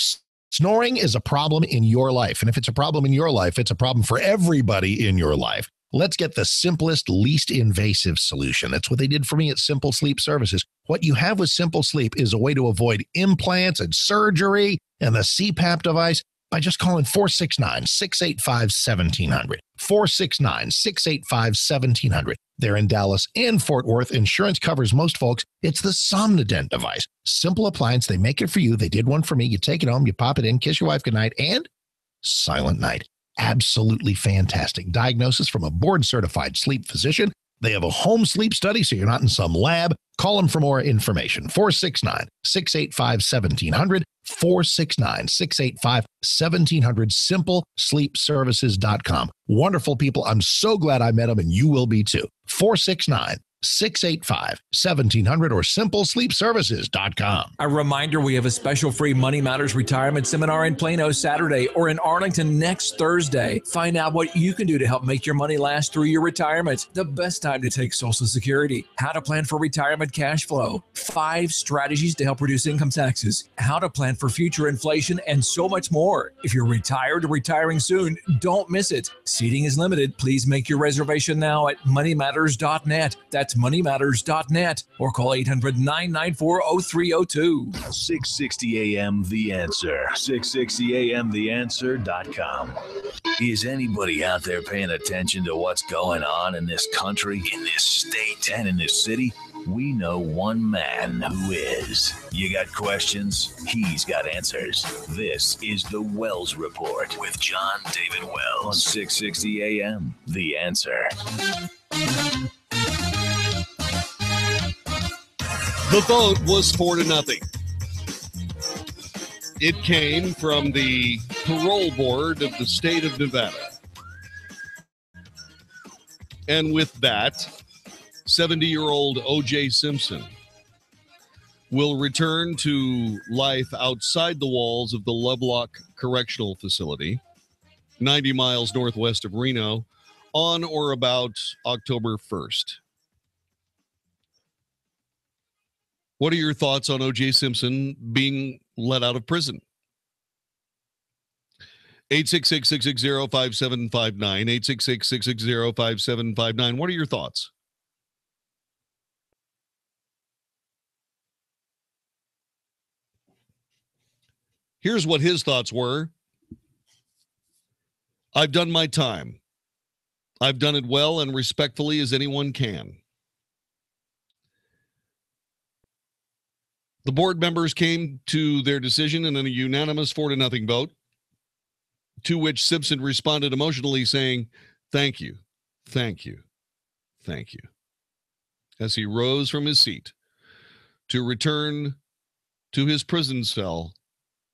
snoring is a problem in your life, and if it's a problem in your life, it's a problem for everybody in your life, let's get the simplest, least invasive solution. That's what they did for me at Simple Sleep Services. What you have with Simple Sleep is a way to avoid implants and surgery and the CPAP device by just calling 469-685-1700. 469-685-1700. They're in Dallas and Fort Worth. Insurance covers most folks. It's the Somnodent device. Simple appliance. They make it for you. They did one for me. You take it home, you pop it in, kiss your wife goodnight, and silent night. Absolutely fantastic. Diagnosis from a board-certified sleep physician. They have a home sleep study, so you're not in some lab. Call them for more information. 469-685-1700. 469-685-1700. SimpleSleepServices.com. Wonderful people. I'm so glad I met them, and you will be too. 469-685-1700 or SimpleSleepServices.com. A reminder, we have a special free Money Matters retirement seminar in Plano Saturday or in Arlington next Thursday. Find out what you can do to help make your money last through your retirement. The best time to take Social Security. How to plan for retirement cash flow. 5 strategies to help reduce income taxes. How to plan for future inflation and so much more. If you're retired or retiring soon, don't miss it. Seating is limited. Please make your reservation now at moneymatters.net. That's moneymatters.net or call 800-994-0302. 660 AM The Answer. 660 AMTheAnswer.com. Is anybody out there paying attention to what's going on in this country, in this state, and in this city? We know one man who is. You got questions? He's got answers. This is The Wells Report with John David Wells on 660 AM The Answer. The vote was 4-0. It came from the parole board of the state of Nevada. And with that, 70-year-old O.J. Simpson will return to life outside the walls of the Lovelock Correctional Facility, 90 miles northwest of Reno, on or about October 1st. What are your thoughts on O.J. Simpson being let out of prison? 866-660-5759, 866-660-5759. What are your thoughts? Here's what his thoughts were. I've done my time. I've done it well and respectfully as anyone can. The board members came to their decision in a unanimous 4-0 vote, to which Simpson responded emotionally saying, "Thank you, thank you, thank you." As he rose from his seat to return to his prison cell,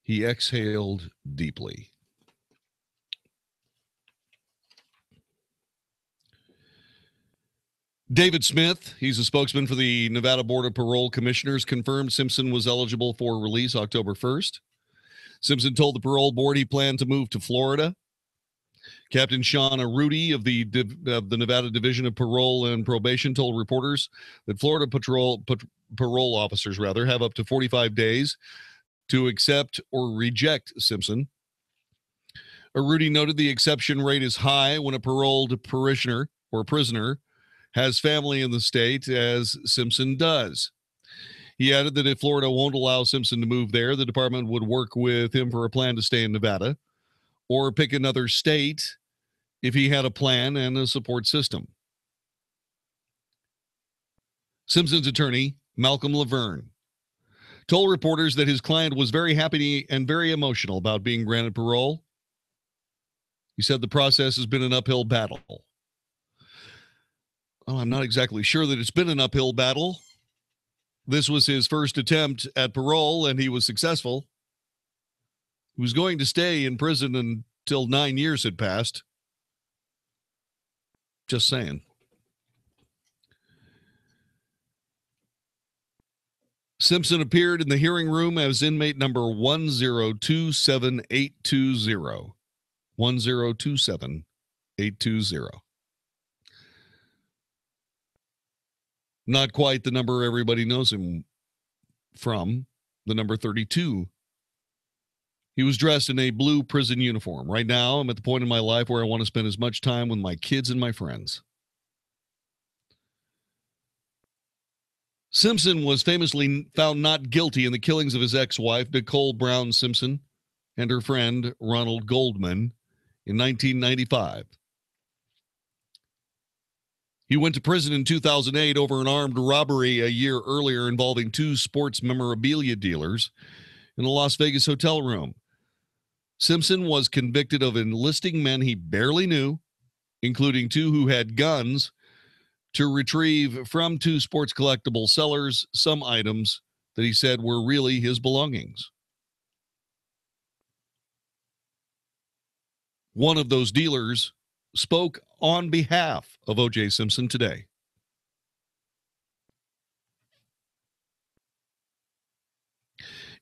he exhaled deeply. David Smith, he's a spokesman for the Nevada Board of Parole Commissioners, confirmed Simpson was eligible for release October 1st. Simpson told the parole board he planned to move to Florida. Captain Sean Arruti of the Nevada Division of Parole and Probation told reporters that Florida parole officers have up to 45 days to accept or reject Simpson. Arruti noted the exception rate is high when a paroled parishioner or prisoner has family in the state, as Simpson does. He added that if Florida won't allow Simpson to move there, the department would work with him for a plan to stay in Nevada or pick another state if he had a plan and a support system. Simpson's attorney, Malcolm Laverne, told reporters that his client was very happy and very emotional about being granted parole. He said the process has been an uphill battle. Oh, I'm not exactly sure that it's been an uphill battle. This was his first attempt at parole, and he was successful. He was going to stay in prison until 9 years had passed. Just saying. Simpson appeared in the hearing room as inmate number 1027820. 1027820. Not quite the number everybody knows him from, the number 32. He was dressed in a blue prison uniform. Right now, I'm at the point in my life where I want to spend as much time with my kids and my friends. Simpson was famously found not guilty in the killings of his ex-wife, Nicole Brown Simpson, and her friend, Ronald Goldman, in 1995. He went to prison in 2008 over an armed robbery a year earlier involving two sports memorabilia dealers in a Las Vegas hotel room. Simpson was convicted of enlisting men he barely knew, including two who had guns, to retrieve from two sports collectible sellers some items that he said were really his belongings. One of those dealers spoke on behalf of O.J. Simpson today.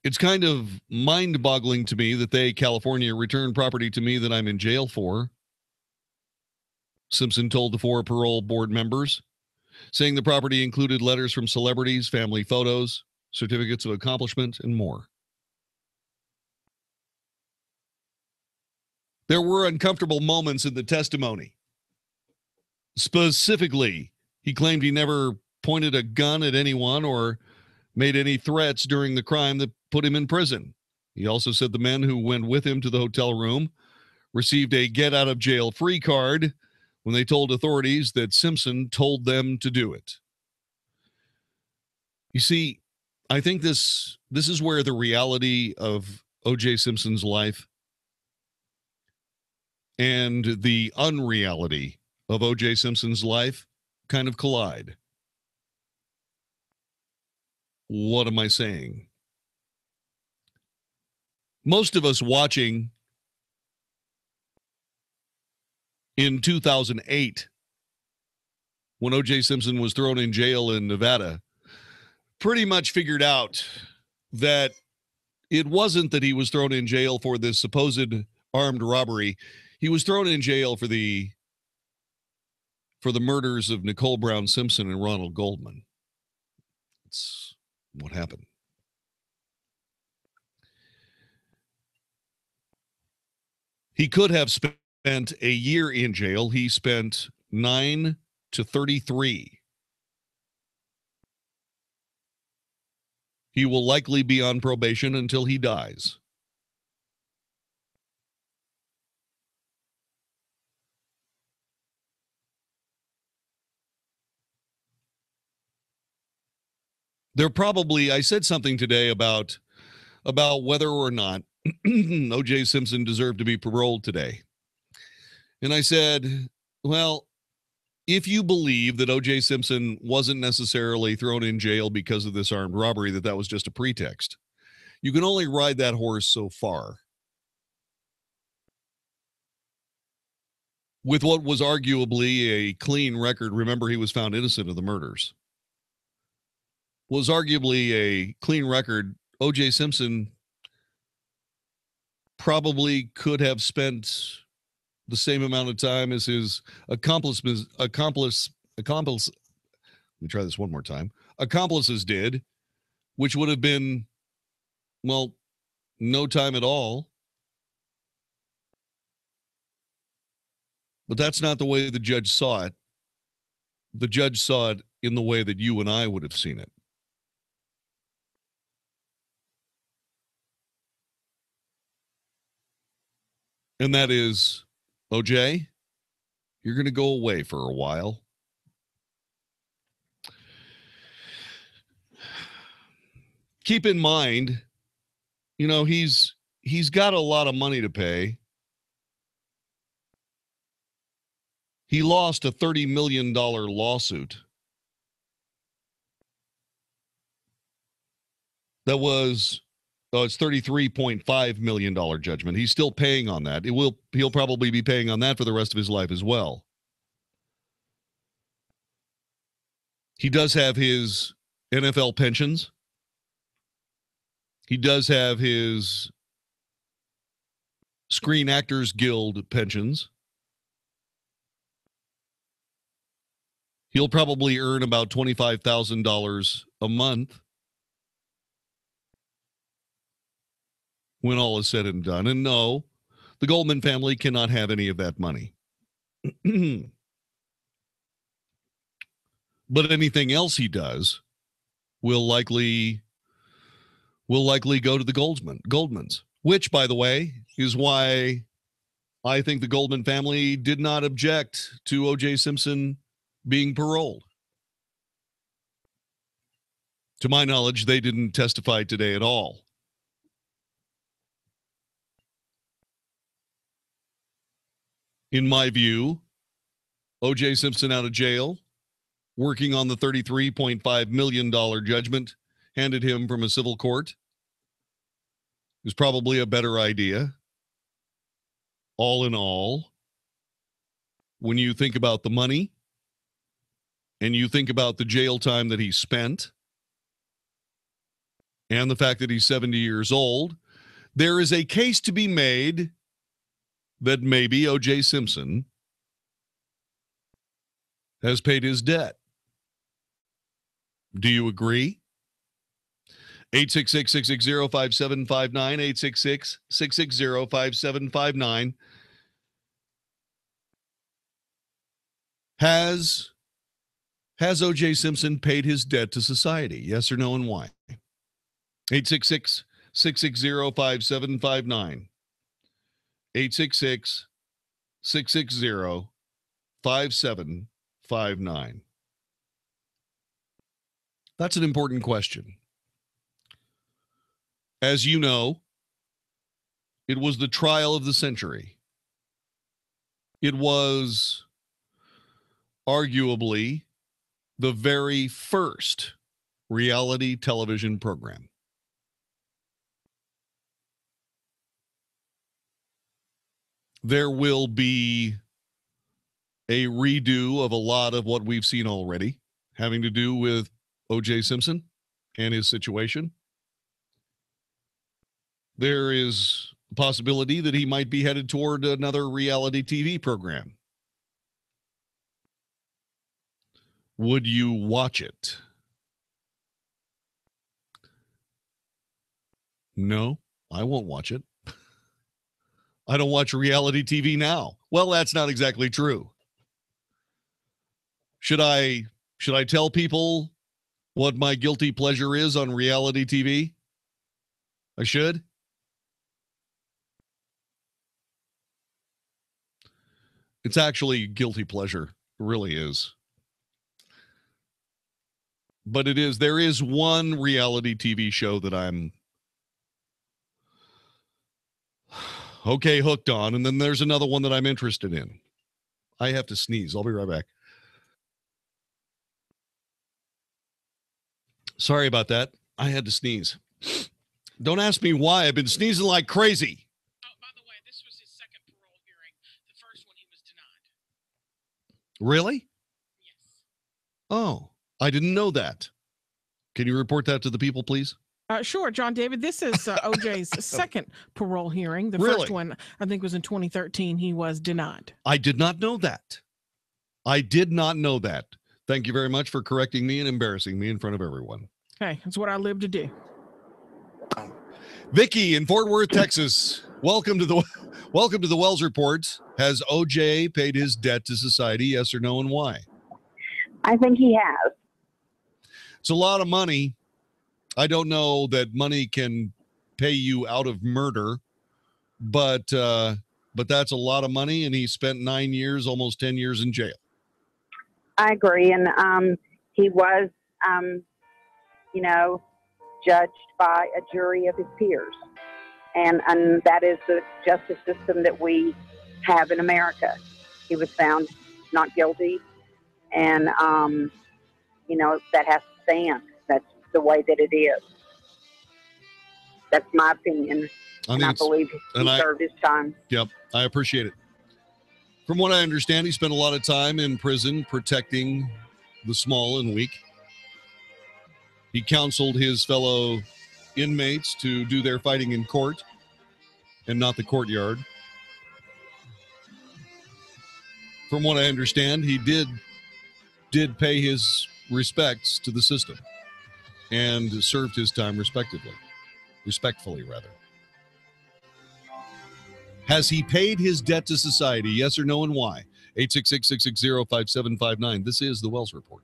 It's kind of mind-boggling to me that they, California, returned property to me that I'm in jail for, Simpson told the four parole board members, saying the property included letters from celebrities, family photos, certificates of accomplishment, and more. There were uncomfortable moments in the testimony. Specifically, he claimed he never pointed a gun at anyone or made any threats during the crime that put him in prison. He also said the men who went with him to the hotel room received a get-out-of-jail-free card when they told authorities that Simpson told them to do it. You see, I think this is where the reality of O.J. Simpson's life and the unreality of O.J. Simpson's life kind of collide. What am I saying? Most of us watching in 2008, when O.J. Simpson was thrown in jail in Nevada, pretty much figured out that it wasn't that he was thrown in jail for this supposed armed robbery. He was thrown in jail for the murders of Nicole Brown Simpson and Ronald Goldman. That's what happened. He could have spent a year in jail. He spent 9 to 33. He will likely be on probation until he dies. I said something today about whether or not O.J. Simpson deserved to be paroled today. And I said, well, if you believe that O.J. Simpson wasn't necessarily thrown in jail because of this armed robbery, that was just a pretext, you can only ride that horse so far. With what was arguably a clean record, remember he was found innocent of the murders, was arguably a clean record, O.J. Simpson probably could have spent the same amount of time as his accomplices did, which would have been, well, no time at all. But that's not the way the judge saw it. The judge saw it in the way that you and I would have seen it. And that is, OJ, you're going to go away for a while. keep in mind, he's got a lot of money to pay. He lost a $30 million lawsuit that was, it's $33.5 million judgment. He's still paying on that. He'll probably be paying on that for the rest of his life as well. He does have his NFL pensions. He does have his Screen Actors Guild pensions. He'll probably earn about $25,000 a month when all is said and done. And no, the Goldman family cannot have any of that money. But anything else he does will likely go to the Goldmans, which, by the way, is why I think the Goldman family did not object to O.J. Simpson being paroled. To my knowledge, they didn't testify today at all. In my view, O.J. Simpson out of jail, working on the $33.5 million judgment handed him from a civil court, is probably a better idea. All in all, when you think about the money and you think about the jail time that he spent and the fact that he's 70 years old, there is a case to be made that maybe O.J. Simpson has paid his debt. Do you agree? 866-660-5759, 866-660-5759. Has O.J. Simpson paid his debt to society? Yes or no, and why? 866-660-5759. 866-660-5759. That's an important question. As you know, it was the trial of the century. It was arguably the very first reality television program. There will be a redo of a lot of what we've seen already, having to do with O.J. Simpson and his situation. There is a possibility that he might be headed toward another reality TV program. Would you watch it? No, I won't watch it. I don't watch reality TV now. Well, that's not exactly true. Should I tell people what my guilty pleasure is on reality TV? I should. It's actually guilty pleasure. It really is. But there is one reality TV show that I'm okay hooked on, and then there's another one that I'm interested in. I have to sneeze. I'll be right back. Sorry about that. I had to sneeze. Don't ask me why. I've been sneezing like crazy. Oh, by the way, this was his second parole hearing. The first one he was denied. Really? Yes. Oh, I didn't know that. Can you report that to the people, please? Sure, John David. This is O.J.'s second parole hearing. The first one, I think, was in 2013. He was denied. I did not know that. I did not know that. Thank you very much for correcting me and embarrassing me in front of everyone. Hey, that's what I live to do. Vicky in Fort Worth, Texas. Welcome to the Wells Report. Has O.J. paid his debt to society? Yes or no, and why? I think he has. It's a lot of money. I don't know that money can pay you out of murder, but that's a lot of money, and he spent 9 years, almost 10 years in jail. I agree, and he was, judged by a jury of his peers. And that is the justice system that we have in America. He was found not guilty, and, that has to stand. That's the way that it is. That's my opinion. I believe he served his time. Yep, I appreciate it. From what I understand, he spent a lot of time in prison protecting the small and weak. He counseled his fellow inmates to do their fighting in court and not the courtyard. From what I understand, he did pay his respects to the system and served his time respectfully. Has he paid his debt to society? Yes or no, and why? 866-660-5759. This is the Wells Report.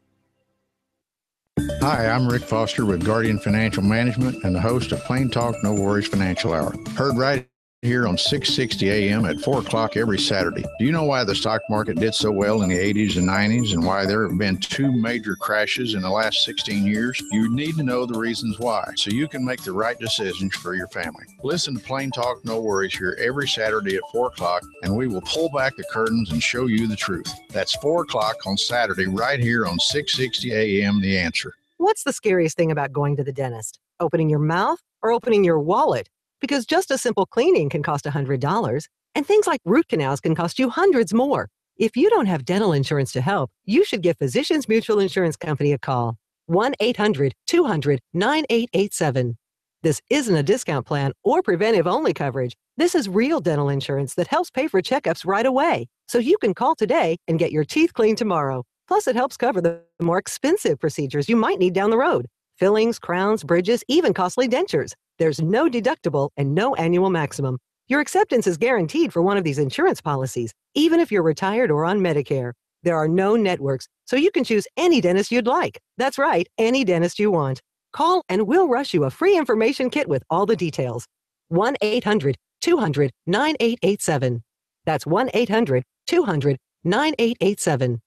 Hi, I'm Rick Foster with Guardian Financial Management and the host of Plain Talk No Worries Financial Hour. Heard right here on 660 AM at 4 o'clock every Saturday. Do you know why the stock market did so well in the 80s and 90s and why there have been 2 major crashes in the last 16 years? You need to know the reasons why so you can make the right decisions for your family. Listen to Plain Talk No Worries here every Saturday at 4 o'clock and we will pull back the curtains and show you the truth. That's 4 o'clock on Saturday right here on 660 AM The Answer. What's the scariest thing about going to the dentist? Opening your mouth or opening your wallet? Because just a simple cleaning can cost $100, and things like root canals can cost you hundreds more. If you don't have dental insurance to help, you should give Physicians Mutual Insurance Company a call. 1-800-200-9887. This isn't a discount plan or preventive-only coverage. This is real dental insurance that helps pay for checkups right away. So you can call today and get your teeth cleaned tomorrow. Plus, it helps cover the more expensive procedures you might need down the road. Fillings, crowns, bridges, even costly dentures. There's no deductible and no annual maximum. Your acceptance is guaranteed for one of these insurance policies, even if you're retired or on Medicare. There are no networks, so you can choose any dentist you'd like. That's right, any dentist you want. Call and we'll rush you a free information kit with all the details. 1-800-200-9887. That's 1-800-200-9887.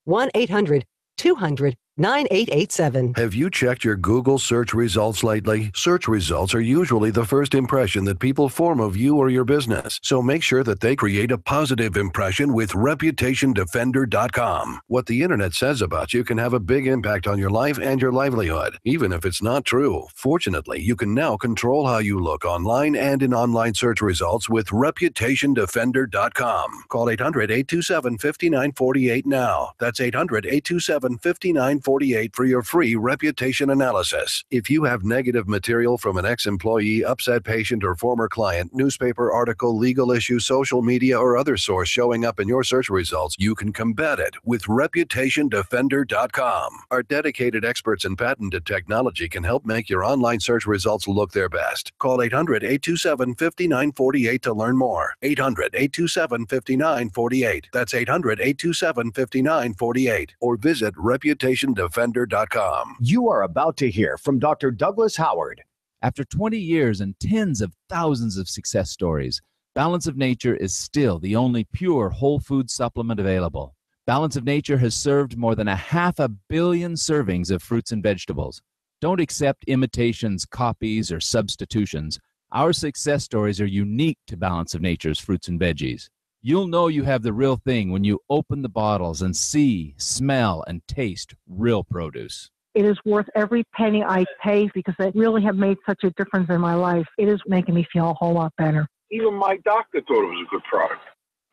1-800-200-9887. Have you checked your Google search results lately? Search results are usually the first impression that people form of you or your business. So make sure that they create a positive impression with ReputationDefender.com. What the internet says about you can have a big impact on your life and your livelihood, even if it's not true. Fortunately, you can now control how you look online and in online search results with ReputationDefender.com. Call 800-827-5948 now. That's 800-827-5948 for your free reputation analysis. If you have negative material from an ex-employee, upset patient, or former client, newspaper article, legal issue, social media, or other source showing up in your search results, you can combat it with ReputationDefender.com. Our dedicated experts in patented technology can help make your online search results look their best. Call 800-827-5948 to learn more. 800-827-5948. That's 800-827-5948. Or visit ReputationDefender.com. You are about to hear from Dr. Douglas Howard. After 20 years and tens of thousands of success stories, Balance of Nature is still the only pure whole food supplement available. Balance of Nature has served more than 500 million servings of fruits and vegetables. Don't accept imitations, copies, or substitutions. Our success stories are unique to Balance of Nature's fruits and veggies. You'll know you have the real thing when you open the bottles and see, smell, and taste real produce. It is worth every penny I pay because it really have made such a difference in my life. It is making me feel a whole lot better. Even my doctor thought it was a good product.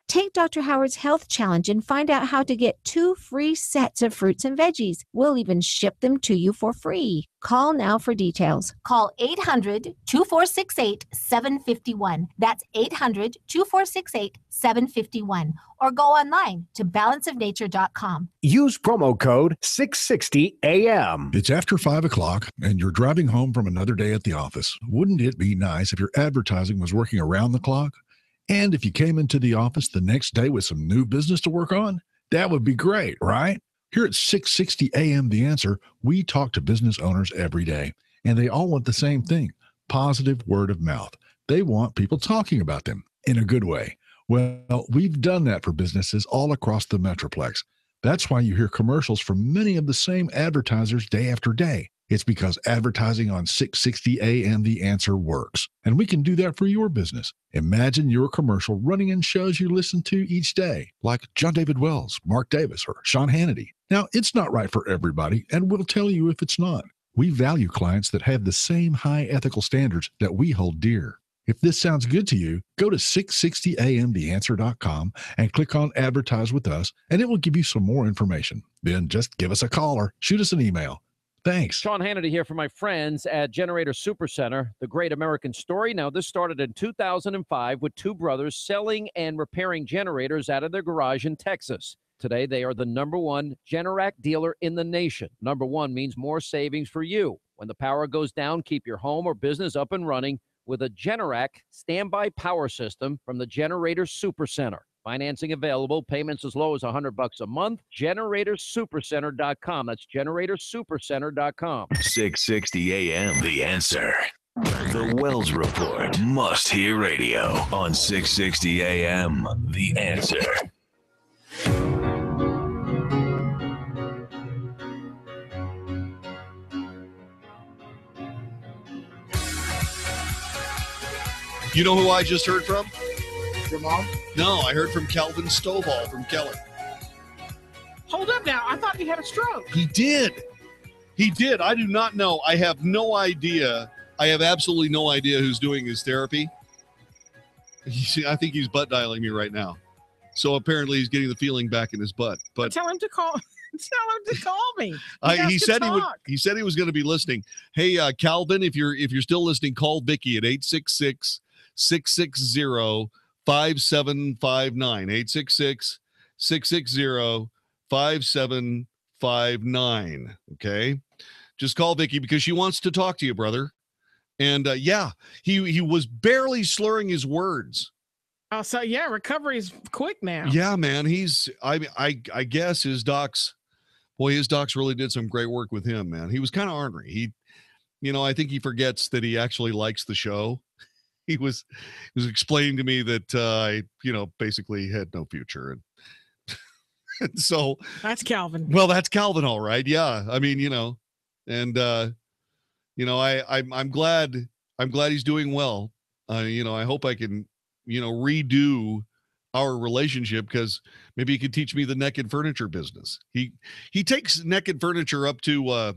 Take Dr. Howard's Health Challenge and find out how to get 2 free sets of fruits and veggies. We'll even ship them to you for free. Call now for details. Call 800-2468-751. That's 800-2468-751. Or go online to balanceofnature.com. Use promo code 660AM. It's after 5 o'clock and you're driving home from another day at the office. Wouldn't it be nice if your advertising was working around the clock? And if you came into the office the next day with some new business to work on, that would be great, right? Here at 660 AM The Answer, we talk to business owners every day, and they all want the same thing, positive word of mouth. They want people talking about them in a good way. Well, we've done that for businesses all across the Metroplex. That's why you hear commercials from many of the same advertisers day after day. It's because advertising on 660 AM The Answer works, and we can do that for your business. Imagine your commercial running in shows you listen to each day, like John David Wells, Mark Davis, or Sean Hannity. Now, it's not right for everybody, and we'll tell you if it's not. We value clients that have the same high ethical standards that we hold dear. If this sounds good to you, go to 660amtheanswer.com and click on Advertise with Us, and it will give you some more information. Then just give us a call or shoot us an email. Thanks. Sean Hannity here for my friends at Generator Supercenter, the great American story. Now, this started in 2005 with two brothers selling and repairing generators out of their garage in Texas. Today, they are the #1 Generac dealer in the nation. #1 means more savings for you. When the power goes down, keep your home or business up and running with a Generac standby power system from the Generator Supercenter. Financing available, payments as low as $100 a month. GeneratorSupercenter.com. That's GeneratorSupercenter.com. 660 AM, The Answer. The Wells Report, must-hear radio on 660 AM, The Answer. You know who I just heard from? Your mom? No, I heard from Calvin Stovall from Keller. Hold up now. I thought he had a stroke. He did. He did. I do not know. I have no idea. I have absolutely no idea who's doing his therapy. I think he's butt dialing me right now. So apparently he's getting the feeling back in his butt. But tell him to call. Tell him to call me. He said he would. He said he was going to be listening. Hey, Calvin, if you're still listening, call Vicky at 866-660-5759. 866-660-5759. Okay, just call Vicky because she wants to talk to you, brother. And yeah, he was barely slurring his words. Oh, so yeah, recovery is quick now. Yeah, man. I guess his docs really did some great work with him, man. He was kind of ornery. I think he forgets that he actually likes the show. He was explaining to me that I, basically had no future. And so that's Calvin. Well, that's Calvin. All right. Yeah. I mean, and I'm glad he's doing well. I hope I can, redo our relationship because maybe he could teach me the naked furniture business. He takes naked furniture up to,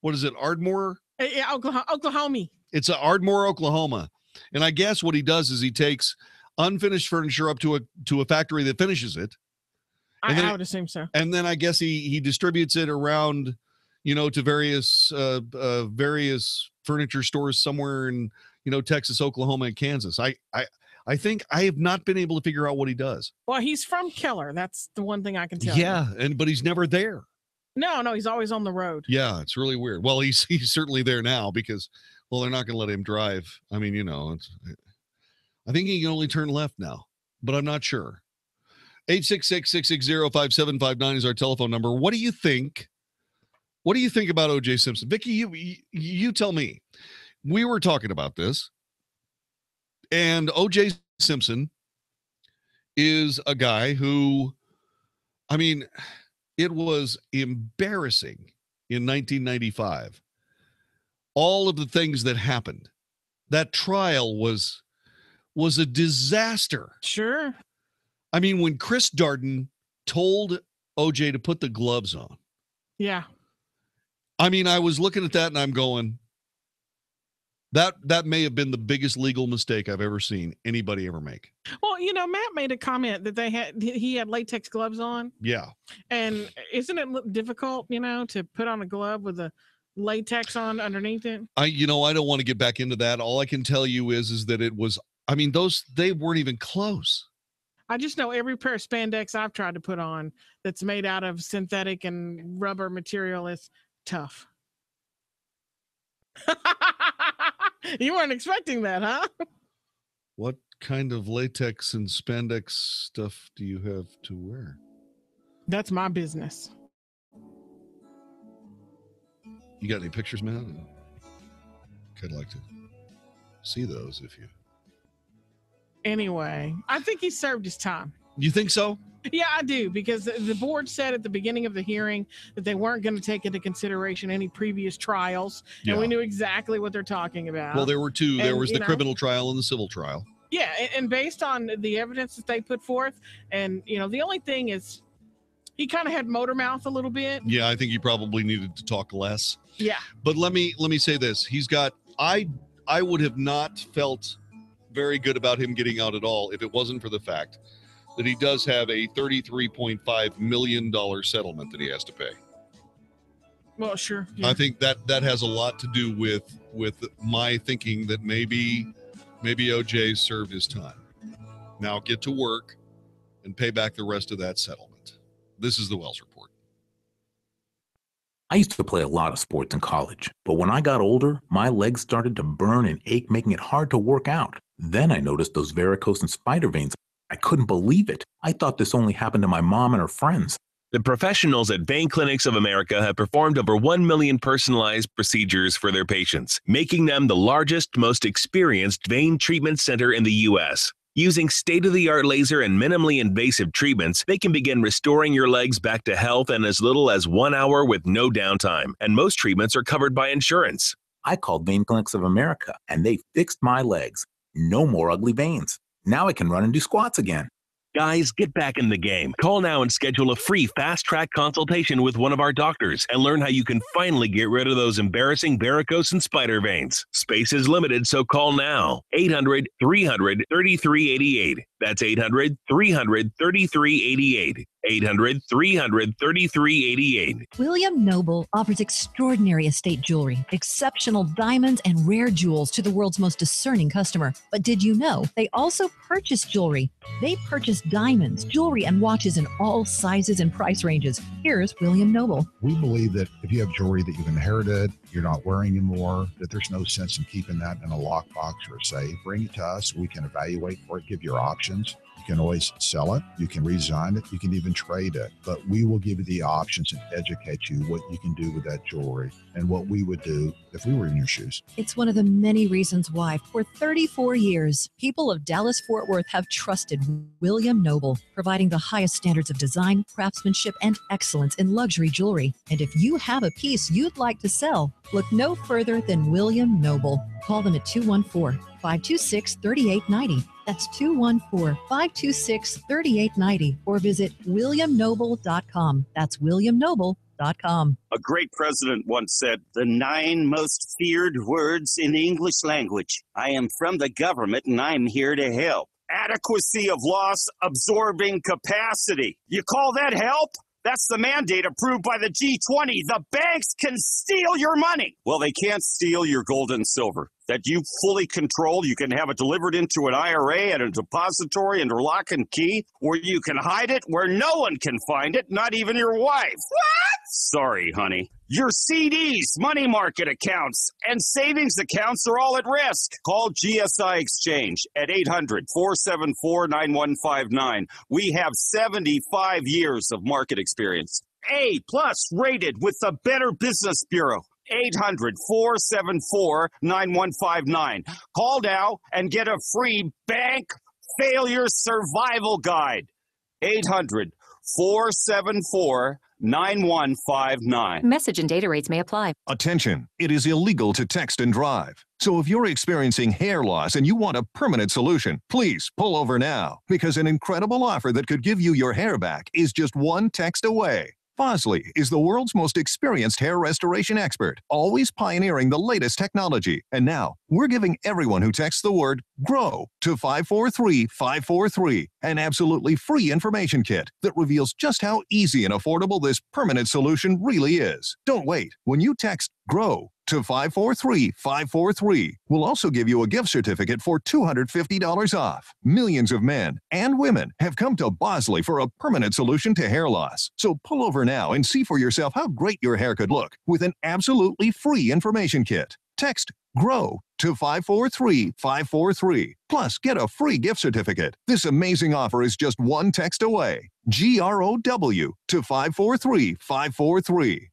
what is it? Ardmore? Yeah. Oklahoma. It's Ardmore, Oklahoma. And I guess what he does is he takes unfinished furniture up to a factory that finishes it. I would assume so. And then I guess he distributes it around, to various furniture stores somewhere in, Texas, Oklahoma, and Kansas. I think I have not been able to figure out what he does. Well, he's from Keller. That's the one thing I can tell you. Yeah, but he's never there. No, he's always on the road. Yeah, it's really weird. Well, he's certainly there now because, well, they're not going to let him drive. I mean, I think he can only turn left now, but I'm not sure. 866-660-5759 is our telephone number. What do you think? What do you think about O.J. Simpson? Vicky, you tell me. We were talking about this, and O.J. Simpson is a guy who, I mean, it was embarrassing in 1995. All of the things that happened. That trial was a disaster. Sure. I mean, when Chris Darden told OJ to put the gloves on. Yeah. I mean, I was looking at that and I'm going, that may have been the biggest legal mistake I've ever seen anybody ever make. Well, Matt made a comment that he had latex gloves on. Yeah. And isn't it difficult, to put on a glove with a latex on underneath it? I don't want to get back into that. All I can tell you is that it was, I mean, they weren't even close. I just know every pair of spandex I've tried to put on that's made out of synthetic and rubber material is tough. You weren't expecting that, huh? What kind of latex and spandex stuff do you have to wear? That's my business. You got any pictures, man? I'd like to see those if you... Anyway, I think he served his time. You think so? Yeah, I do, because the board said at the beginning of the hearing that they weren't going to take into consideration any previous trials, and we knew exactly what they're talking about. Well, there were two. There And, was the criminal trial and the civil trial. Yeah, and based on the evidence that they put forth, and, the only thing is he kind of had motor mouth a little bit. Yeah, I think he probably needed to talk less. Yeah. But let me say this. I would have not felt very good about him getting out at all if it wasn't for the fact that he does have a $33.5 million settlement that he has to pay. Well, sure. Yeah. I think that has a lot to do with my thinking that maybe OJ served his time. Now get to work and pay back the rest of that settlement. This is the Wells Report. I used to play a lot of sports in college, but when I got older, my legs started to burn and ache, making it hard to work out. Then I noticed those varicose and spider veins. I couldn't believe it. I thought this only happened to my mom and her friends. The professionals at Vein Clinics of America have performed over 1 million personalized procedures for their patients, making them the largest, most experienced vein treatment center in the U.S. Using state-of-the-art laser and minimally invasive treatments, they can begin restoring your legs back to health in as little as 1 hour with no downtime, and most treatments are covered by insurance. I called Vein Clinics of America, and they fixed my legs. No more ugly veins. Now I can run and do squats again. Guys, get back in the game. Call now and schedule a free fast-track consultation with one of our doctors and learn how you can finally get rid of those embarrassing varicose and spider veins. Space is limited, so call now. 800-300-3388. That's 800-300-3388. 800-300-3388. William Noble offers extraordinary estate jewelry, exceptional diamonds, and rare jewels to the world's most discerning customer. But did you know they also purchase jewelry? They purchase diamonds, jewelry, and watches in all sizes and price ranges. Here's William Noble. We believe that if you have jewelry that you've inherited, you're not wearing anymore, that there's no sense in keeping that in a lockbox or a safe. Bring it to us. We can evaluate for it, give you your options. You can always sell it. You can redesign it. You can even trade it. But we will give you the options and educate you what you can do with that jewelry and what we would do if we were in your shoes. It's one of the many reasons why, for 34 years, people of Dallas-Fort Worth have trusted William Noble, providing the highest standards of design, craftsmanship, and excellence in luxury jewelry. And if you have a piece you'd like to sell, look no further than William Noble. Call them at 214-526-3890. That's 214-526-3890, or visit williamnoble.com. That's williamnoble.com. A great president once said, "The 9 most feared words in the English language. I am from the government and I'm here to help. Adequacy of loss absorbing capacity. You call that help? That's the mandate approved by the G20. The banks can steal your money. Well, they can't steal your gold and silver that you fully control. You can have it delivered into an IRA at a depository under lock and key, or you can hide it where no one can find it, not even your wife. What? Sorry, honey. Your CDs, money market accounts, and savings accounts are all at risk. Call GSI Exchange at 800-474-9159. We have 75 years of market experience. A+ rated with the Better Business Bureau. 800-474-9159. Call now and get a free bank failure survival guide. 800-474-9159. Message and data rates may apply. Attention, it is illegal to text and drive. So if you're experiencing hair loss and you want a permanent solution, please pull over now, because an incredible offer that could give you your hair back is just one text away. Bosley is the world's most experienced hair restoration expert, always pioneering the latest technology. And now, we're giving everyone who texts the word GROW to 543-543 an absolutely free information kit that reveals just how easy and affordable this permanent solution really is. Don't wait. When you text GROW to 543-543, we'll also give you a gift certificate for $250 off. Millions of men and women have come to Bosley for a permanent solution to hair loss. So pull over now and see for yourself how great your hair could look with an absolutely free information kit. Text GROW to 543-543. Plus, get a free gift certificate. This amazing offer is just one text away. GROW to 543-543.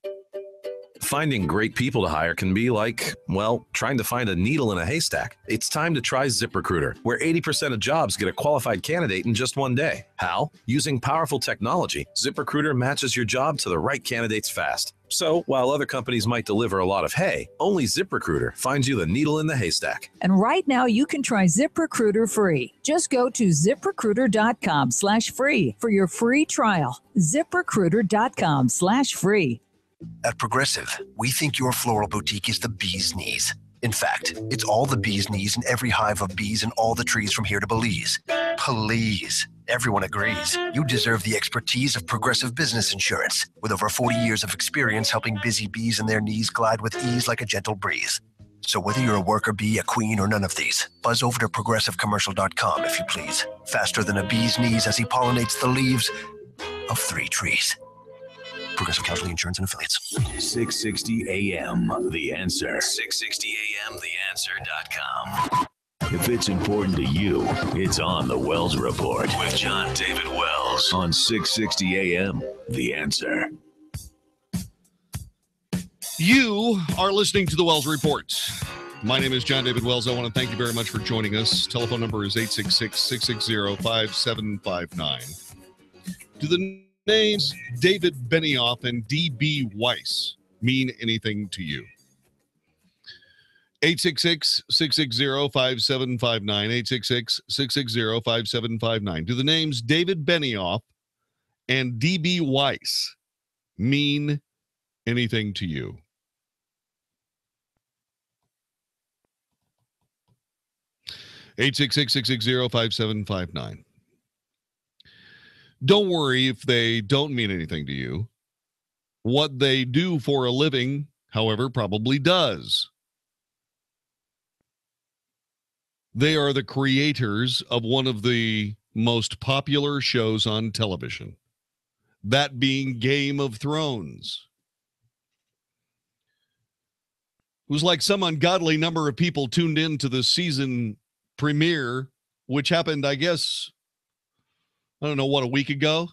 Finding great people to hire can be like, well, trying to find a needle in a haystack. It's time to try ZipRecruiter, where 80% of jobs get a qualified candidate in just one day. How? Using powerful technology, ZipRecruiter matches your job to the right candidates fast. So, while other companies might deliver a lot of hay, only ZipRecruiter finds you the needle in the haystack. And right now, you can try ZipRecruiter free. Just go to ZipRecruiter.com/free for your free trial. ZipRecruiter.com/free. At Progressive, we think your floral boutique is the bee's knees. In fact, it's all the bee's knees in every hive of bees and all the trees from here to Belize. Please. Everyone agrees. You deserve the expertise of Progressive Business Insurance, with over 40 years of experience helping busy bees and their knees glide with ease like a gentle breeze. So whether you're a worker bee, a queen, or none of these, buzz over to progressivecommercial.com if you please. Faster than a bee's knees as he pollinates the leaves of 3 trees. Progressive Casualty Insurance and Affiliates. 660 AM, The Answer. 660 AM, TheAnswer.com. If it's important to you, it's on The Wells Report with John David Wells on 660 AM, The Answer. You are listening to The Wells Report. My name is John David Wells. I want to thank you very much for joining us. Telephone number is 866-660-5759. Do the names David Benioff and D.B. Weiss mean anything to you? 866-660-5759. 866-660-5759. Do the names David Benioff and D.B. Weiss mean anything to you? Eight 660-5759. Don't worry if they don't mean anything to you. What they do for a living, however, probably does. They are the creators of one of the most popular shows on television, that being Game of Thrones. It was like some ungodly number of people tuned in to the season premiere, which happened, I guess, I don't know, what, a week ago?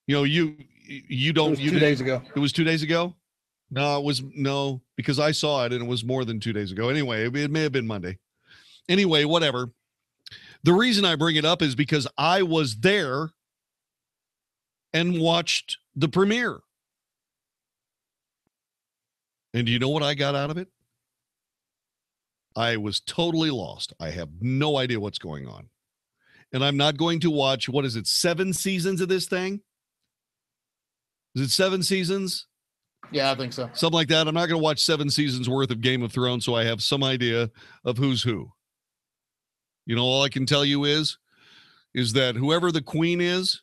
You know, you don't. It was 2 days ago. It was 2 days ago? No, because I saw it and it was more than 2 days ago. Anyway, it may have been Monday. Anyway, whatever. The reason I bring it up is because I was there and watched the premiere. And do you know what I got out of it? I was totally lost. I have no idea what's going on. And I'm not going to watch, 7 seasons of this thing? Is it 7 seasons? Yeah, I think so. Something like that. I'm not going to watch 7 seasons worth of Game of Thrones, so I have some idea of who's who. You know, all I can tell you is that whoever the queen is,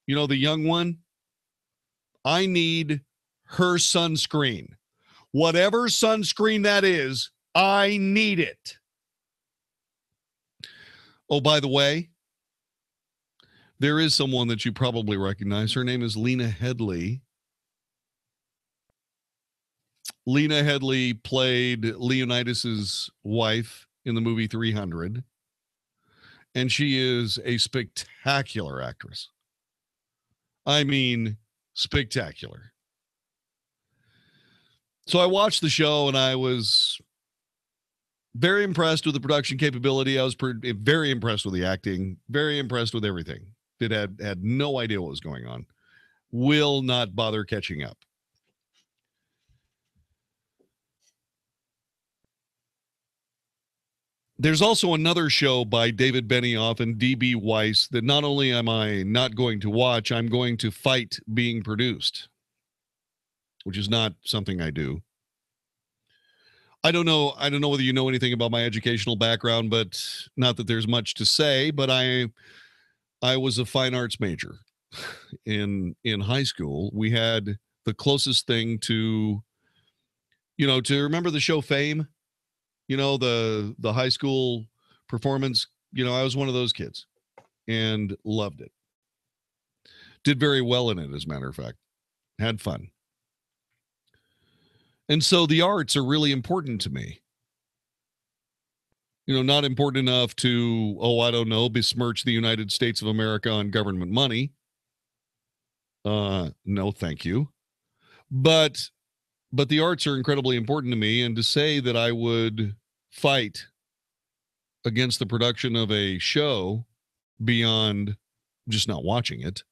you know, the young one, I need her sunscreen. Whatever sunscreen that is, I need it. Oh, by the way, there is someone that you probably recognize. Her name is Lena Headey. Lena Headey played Leonidas's wife in the movie 300. And she is a spectacular actress. I mean, spectacular. So I watched the show and I was very impressed with the production capability. I was very impressed with the acting, very impressed with everything. It had no idea what was going on. Will not bother catching up. There's also another show by David Benioff and D.B. Weiss that not only am I not going to watch, I'm going to fight being produced, which is not something I do. I don't know whether you know anything about my educational background, but not that there's much to say, but I was a fine arts major. In high school, we had the closest thing to remember the show Fame? You know, the high school performance, you know, I was one of those kids and loved it. Did very well in it, as a matter of fact. Had fun. And so the arts are really important to me. You know, not important enough to, besmirch the United States of America on government money. No, thank you. But the arts are incredibly important to me, and to say that I would fight against the production of a show beyond just not watching it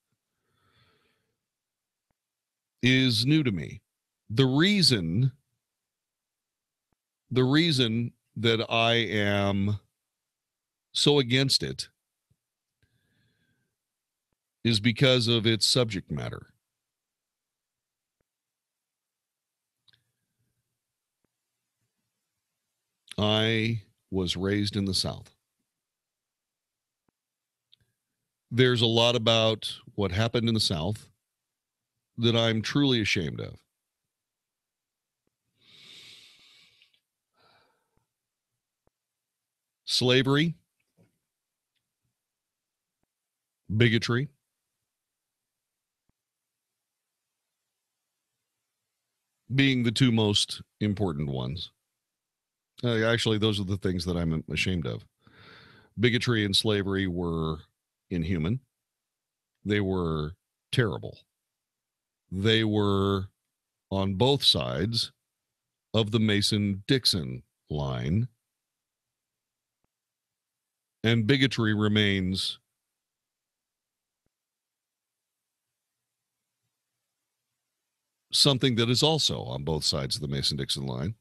is new to me. The reason that I am so against it is because of its subject matter. I was raised in the South. There's a lot about what happened in the South that I'm truly ashamed of. Slavery, bigotry, being the two most important ones. Actually, those are the things that I'm ashamed of. Bigotry and slavery were inhuman. They were terrible. They were on both sides of the Mason-Dixon line. And bigotry remains something that is also on both sides of the Mason-Dixon line.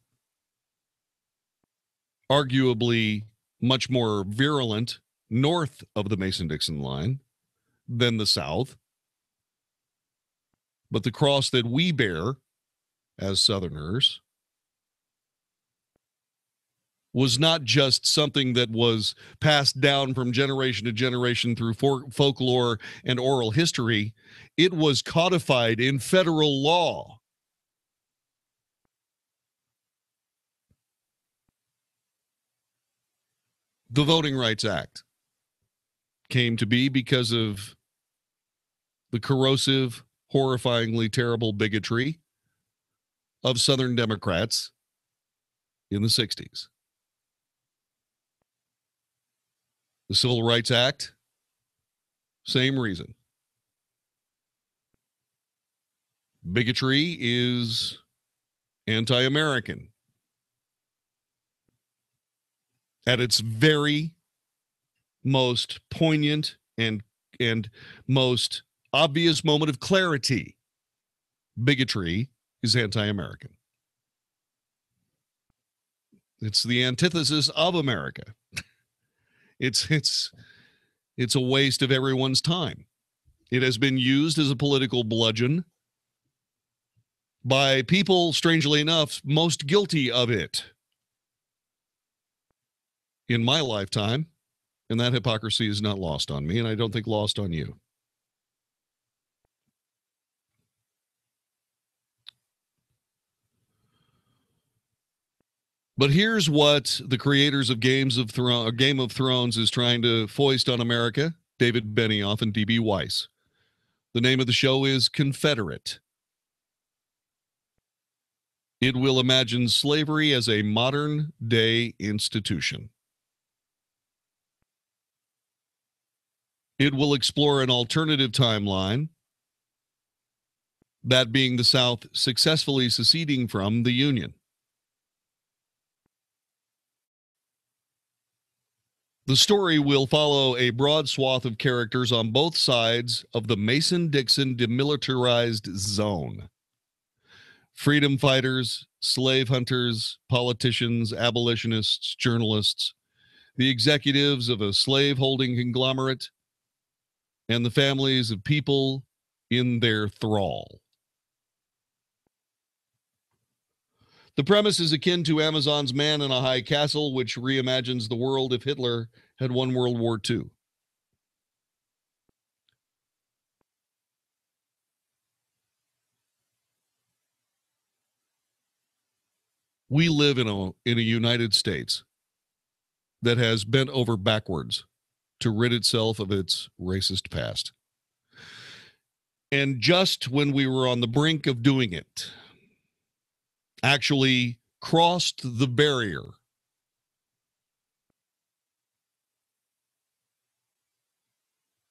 Arguably much more virulent north of the Mason-Dixon line than the South. But the cross that we bear as Southerners was not just something that was passed down from generation to generation through folklore and oral history. It was codified in federal law. The Voting Rights Act came to be because of the corrosive, horrifyingly terrible bigotry of Southern Democrats in the 60s. The Civil Rights Act, same reason. Bigotry is anti-American at its very most poignant and most obvious moment of clarity. Bigotry is anti-American. It's the antithesis of America. It's a waste of everyone's time. It has been used as a political bludgeon by people, strangely enough, most guilty of it in my lifetime, and that hypocrisy is not lost on me, and I don't think lost on you. But here's what the creators of Game of Thrones is trying to foist on America, David Benioff and D.B. Weiss. The name of the show is Confederate. It will imagine slavery as a modern-day institution. It will explore an alternative timeline, that being the South successfully seceding from the Union. The story will follow a broad swath of characters on both sides of the Mason-Dixon demilitarized zone. Freedom fighters, slave hunters, politicians, abolitionists, journalists, the executives of a slave-holding conglomerate, and the families of people in their thrall. The premise is akin to Amazon's Man in a High Castle, which reimagines the world if Hitler had won World War II. We live in a United States that has bent over backwards to rid itself of its racist past. And just when we were on the brink of doing it, actually crossed the barrier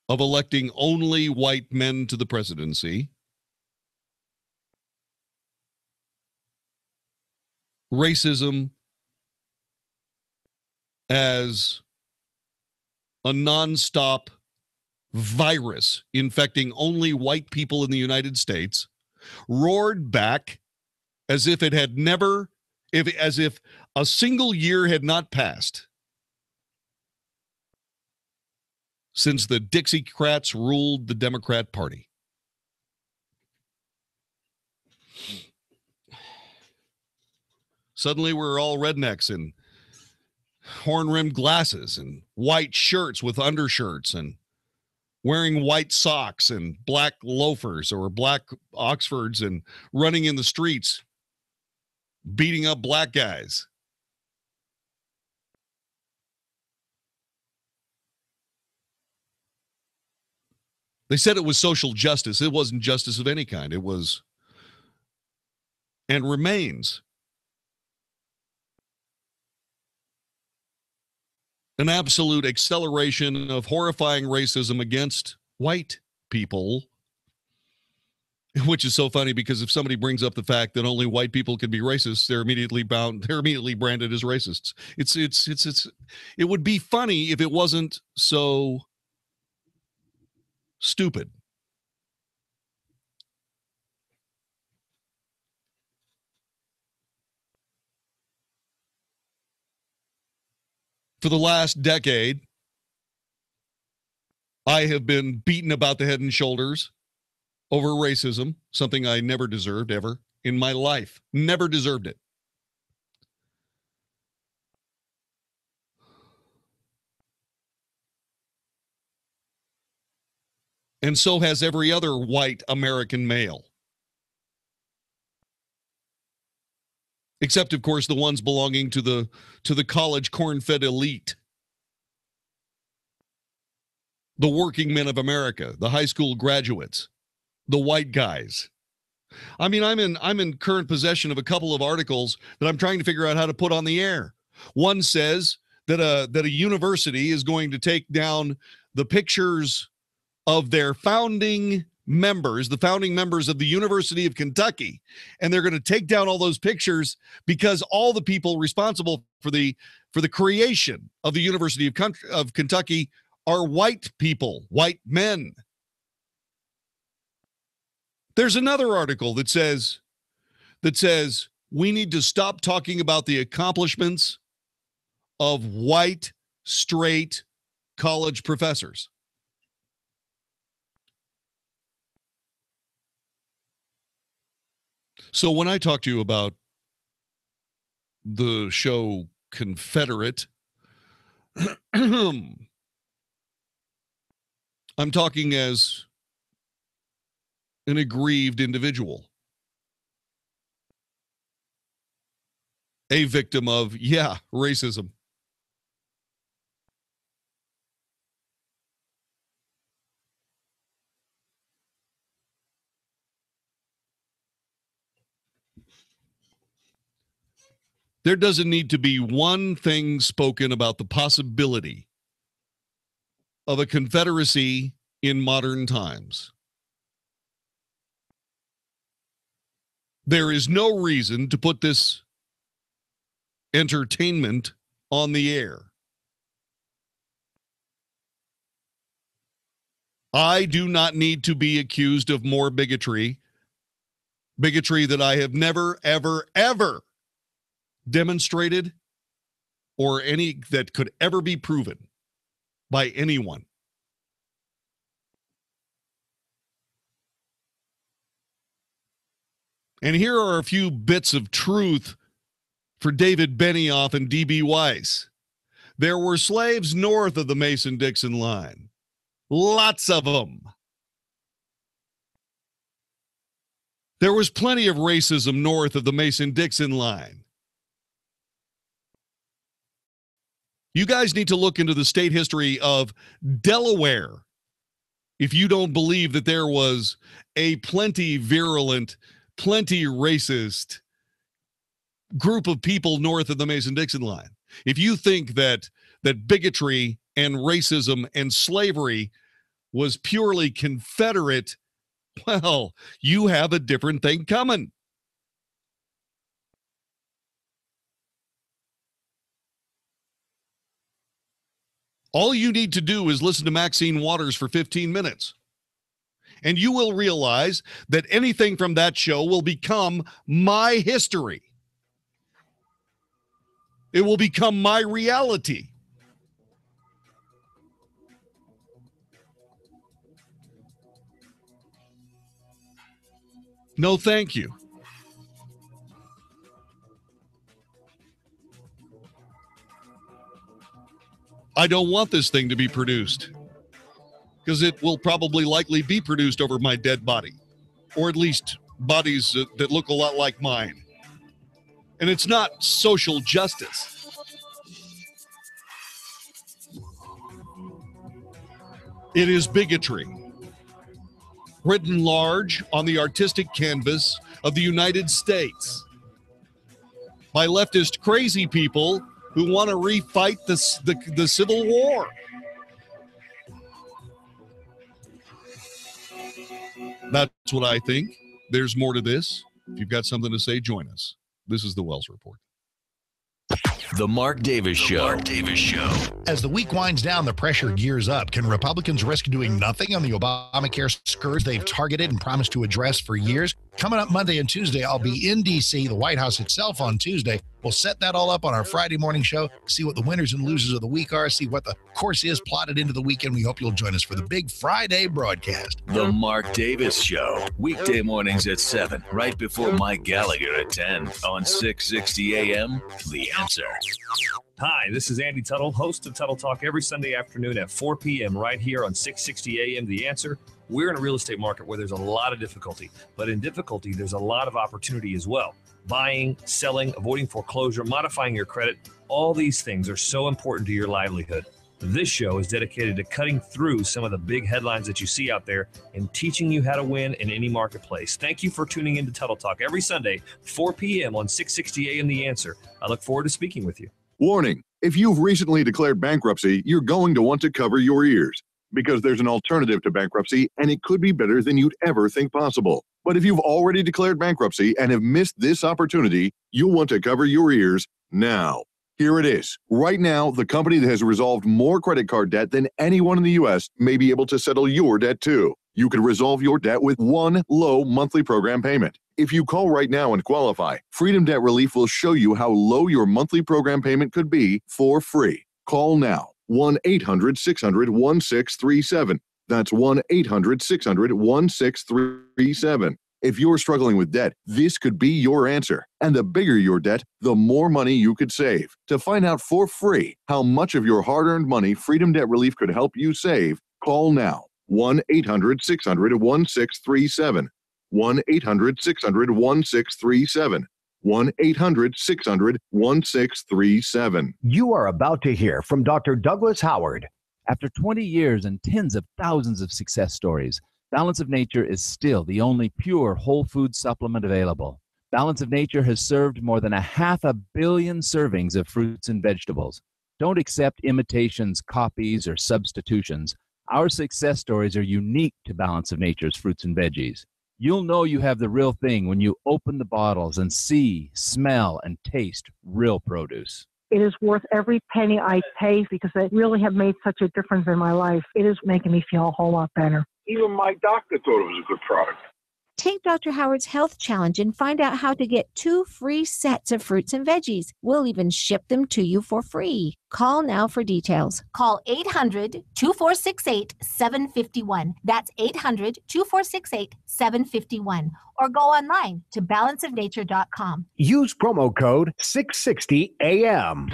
of electing only white men to the presidency, racism as a nonstop virus infecting only white people in the United States, roared back as if it had never, as if a single year had not passed since the Dixiecrats ruled the Democrat Party. Suddenly we're all rednecks and horn-rimmed glasses and white shirts with undershirts and wearing white socks and black loafers or black Oxfords and running in the streets, beating up black guys. They said it was social justice. It wasn't justice of any kind. It was and remains an absolute acceleration of horrifying racism against white people, which is so funny because if somebody brings up the fact that only white people can be racist, they're immediately branded as racists. It would be funny if it wasn't so stupid. For the last decade, I have been beaten about the head and shoulders over racism, something I never deserved ever in my life. Never deserved it. And so has every other white American male. Except, of course, the ones belonging to the college corn-fed elite. The working men of America, the high school graduates, the white guys. I mean, I'm in current possession of a couple of articles that I'm trying to figure out how to put on the air. One says that a university is going to take down the pictures of their founding members, the founding members of the University of Kentucky, and they're going to take down all those pictures because all the people responsible for the creation of the University of Kentucky are white people, white men. There's another article that says we need to stop talking about the accomplishments of white, straight college professors. So when I talk to you about the show Confederate, I'm talking as an aggrieved individual, a victim of, racism. There doesn't need to be one thing spoken about the possibility of a confederacy in modern times. There is no reason to put this entertainment on the air. I do not need to be accused of more bigotry that I have never, ever, ever demonstrated or any that could ever be proven by anyone. And here are a few bits of truth for David Benioff and D.B. Weiss. There were slaves north of the Mason-Dixon line. Lots of them. There was plenty of racism north of the Mason-Dixon line. You guys need to look into the state history of Delaware if you don't believe that there was a plenty virulent, plenty racist group of people north of the Mason-Dixon line. If you think that bigotry and racism and slavery was purely Confederate, well, you have a different thing coming. All you need to do is listen to Maxine Waters for 15 minutes. And you will realize that anything from that show will become my history. It will become my reality. No, thank you. I don't want this thing to be produced, because it will probably likely be produced over my dead body, or at least bodies that look a lot like mine. And it's not social justice. It is bigotry, written large on the artistic canvas of the United States by leftist crazy people who want to refight the Civil War. That's what I think. There's more to this. If you've got something to say, join us. This is the Wells Report. The Mark Davis Show. As the week winds down, the pressure gears up. Can Republicans risk doing nothing on the Obamacare scourge they've targeted and promised to address for years? Coming up Monday and Tuesday, I'll be in D.C., the White House itself on Tuesday. We'll set that all up on our Friday morning show, see what the winners and losers of the week are, see what the course is plotted into the weekend. We hope you'll join us for the big Friday broadcast. The Mark Davis Show. Weekday mornings at 7, right before Mike Gallagher at 10 on 660 AM. The Answer. Hi, this is Andy Tuttle, host of Tuttle Talk every Sunday afternoon at 4 p.m. right here on 660 AM. The Answer. We're in a real estate market where there's a lot of difficulty, but in difficulty, there's a lot of opportunity as well. Buying, selling, avoiding foreclosure, modifying your credit, all these things are so important to your livelihood. This show is dedicated to cutting through some of the big headlines that you see out there and teaching you how to win in any marketplace. Thank you for tuning in to Tuttle Talk every Sunday, 4 p.m. on 660 AM. The Answer. I look forward to speaking with you. Warning, if you've recently declared bankruptcy, you're going to want to cover your ears, because there's an alternative to bankruptcy, and it could be better than you'd ever think possible. But if you've already declared bankruptcy and have missed this opportunity, you'll want to cover your ears now. Here it is. Right now, the company that has resolved more credit card debt than anyone in the U.S. may be able to settle your debt too. You could resolve your debt with one low monthly program payment. If you call right now and qualify, Freedom Debt Relief will show you how low your monthly program payment could be for free. Call now. 1-800-600-1637. That's 1-800-600-1637. If you're struggling with debt, this could be your answer. And the bigger your debt, the more money you could save. To find out for free how much of your hard-earned money Freedom Debt Relief could help you save, call now. 1-800-600-1637. 1-800-600-1637. 1-800-600-1637. You are about to hear from Dr. Douglas Howard. After 20 years and tens of thousands of success stories, Balance of Nature is still the only pure whole food supplement available. Balance of Nature has served more than 500 million servings of fruits and vegetables. Don't accept imitations, copies, or substitutions. Our success stories are unique to Balance of Nature's fruits and veggies. You'll know you have the real thing when you open the bottles and see, smell, and taste real produce. It is worth every penny I pay because they really have made such a difference in my life. It is making me feel a whole lot better. Even my doctor thought it was a good product. Take Dr. Howard's Health Challenge and find out how to get 2 free sets of fruits and veggies. We'll even ship them to you for free. Call now for details. Call 800-2468-751. That's 800-2468-751. Or go online to balanceofnature.com. Use promo code 660AM.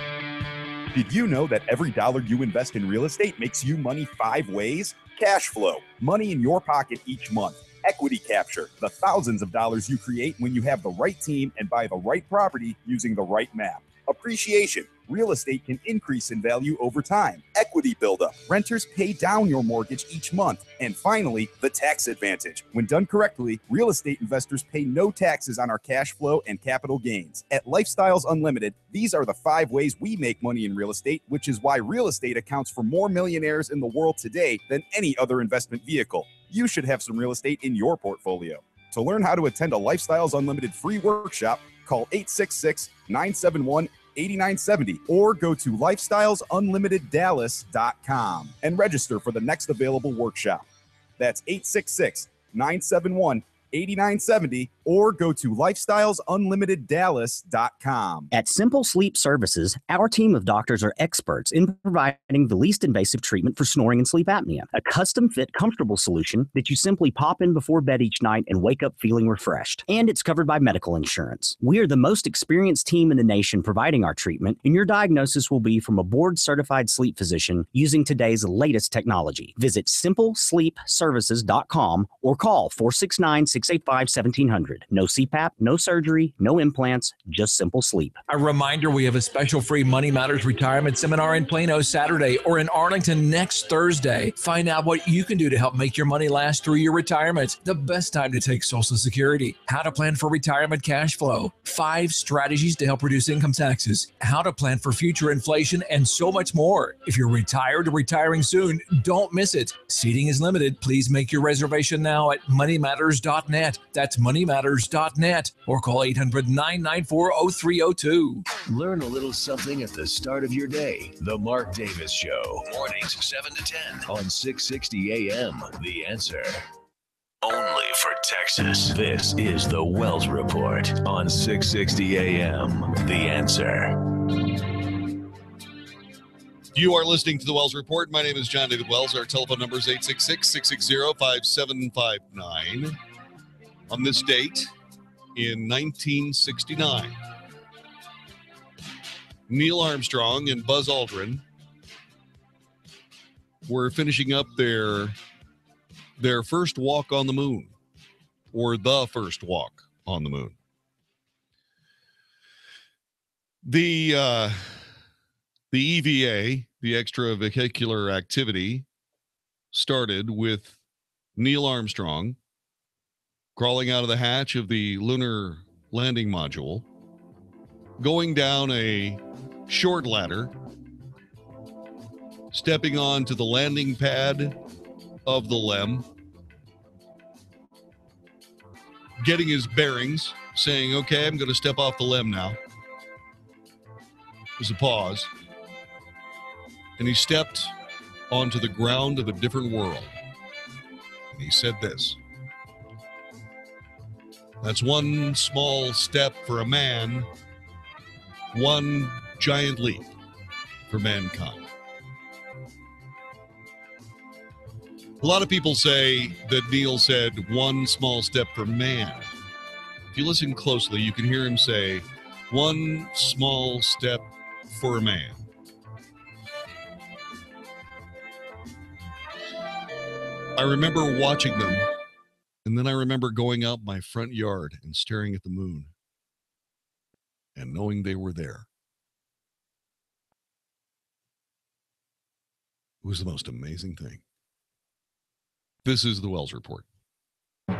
Did you know that every dollar you invest in real estate makes you money 5 ways? Cash flow, money in your pocket each month. Equity capture, the thousands of dollars you create when you have the right team and buy the right property using the right map. Appreciation, real estate can increase in value over time. Equity buildup, renters pay down your mortgage each month. And finally, the tax advantage. When done correctly, real estate investors pay no taxes on our cash flow and capital gains. At Lifestyles Unlimited, these are the 5 ways we make money in real estate, which is why real estate accounts for more millionaires in the world today than any other investment vehicle. You should have some real estate in your portfolio. To learn how to attend a Lifestyles Unlimited free workshop, call 866-971-8888 8970 or go to lifestylesunlimitedDallas.com and register for the next available workshop. That's 866-971-8970 or go to lifestylesunlimitedDallas.com. At Simple Sleep Services, our team of doctors are experts in providing the least invasive treatment for snoring and sleep apnea. A custom-fit, comfortable solution that you simply pop in before bed each night and wake up feeling refreshed. And it's covered by medical insurance. We are the most experienced team in the nation providing our treatment, and your diagnosis will be from a board-certified sleep physician using today's latest technology. Visit simplesleepservices.com or call 469-685-1700. No CPAP, no surgery, no implants, just simple sleep. A reminder, we have a special free Money Matters retirement seminar in Plano Saturday or in Arlington next Thursday. Find out what you can do to help make your money last through your retirement. The best time to take Social Security. How to plan for retirement cash flow. 5 strategies to help reduce income taxes. How to plan for future inflation and so much more. If you're retired or retiring soon, don't miss it. Seating is limited. Please make your reservation now at moneymatters.net. That's moneymatters.net or call 800-994-0302. Learn a little something at the start of your day. The Mark Davis Show. Mornings 7 to 10 on 660 AM. The Answer. Only for Texas. This is the Wells Report on 660 AM. The Answer. You are listening to the Wells Report. My name is John David Wells. Our telephone number is 866-660-5759. On this date in 1969, Neil Armstrong and Buzz Aldrin were finishing up their first walk on the moon, or the first walk on the moon. The EVA, the extravehicular activity, started with Neil Armstrong crawling out of the hatch of the lunar landing module, going down a short ladder, stepping onto the landing pad of the LEM, getting his bearings, saying, okay, I'm going to step off the LEM now. There's a pause. And he stepped onto the ground of a different world. And he said this: that's one small step for a man, one giant leap for mankind. A lot of people say that Neil said one small step for man. If you listen closely, you can hear him say one small step for a man. I remember watching them, and then I remember going out my front yard and staring at the moon and knowing they were there. It was the most amazing thing. This is the Wells Report.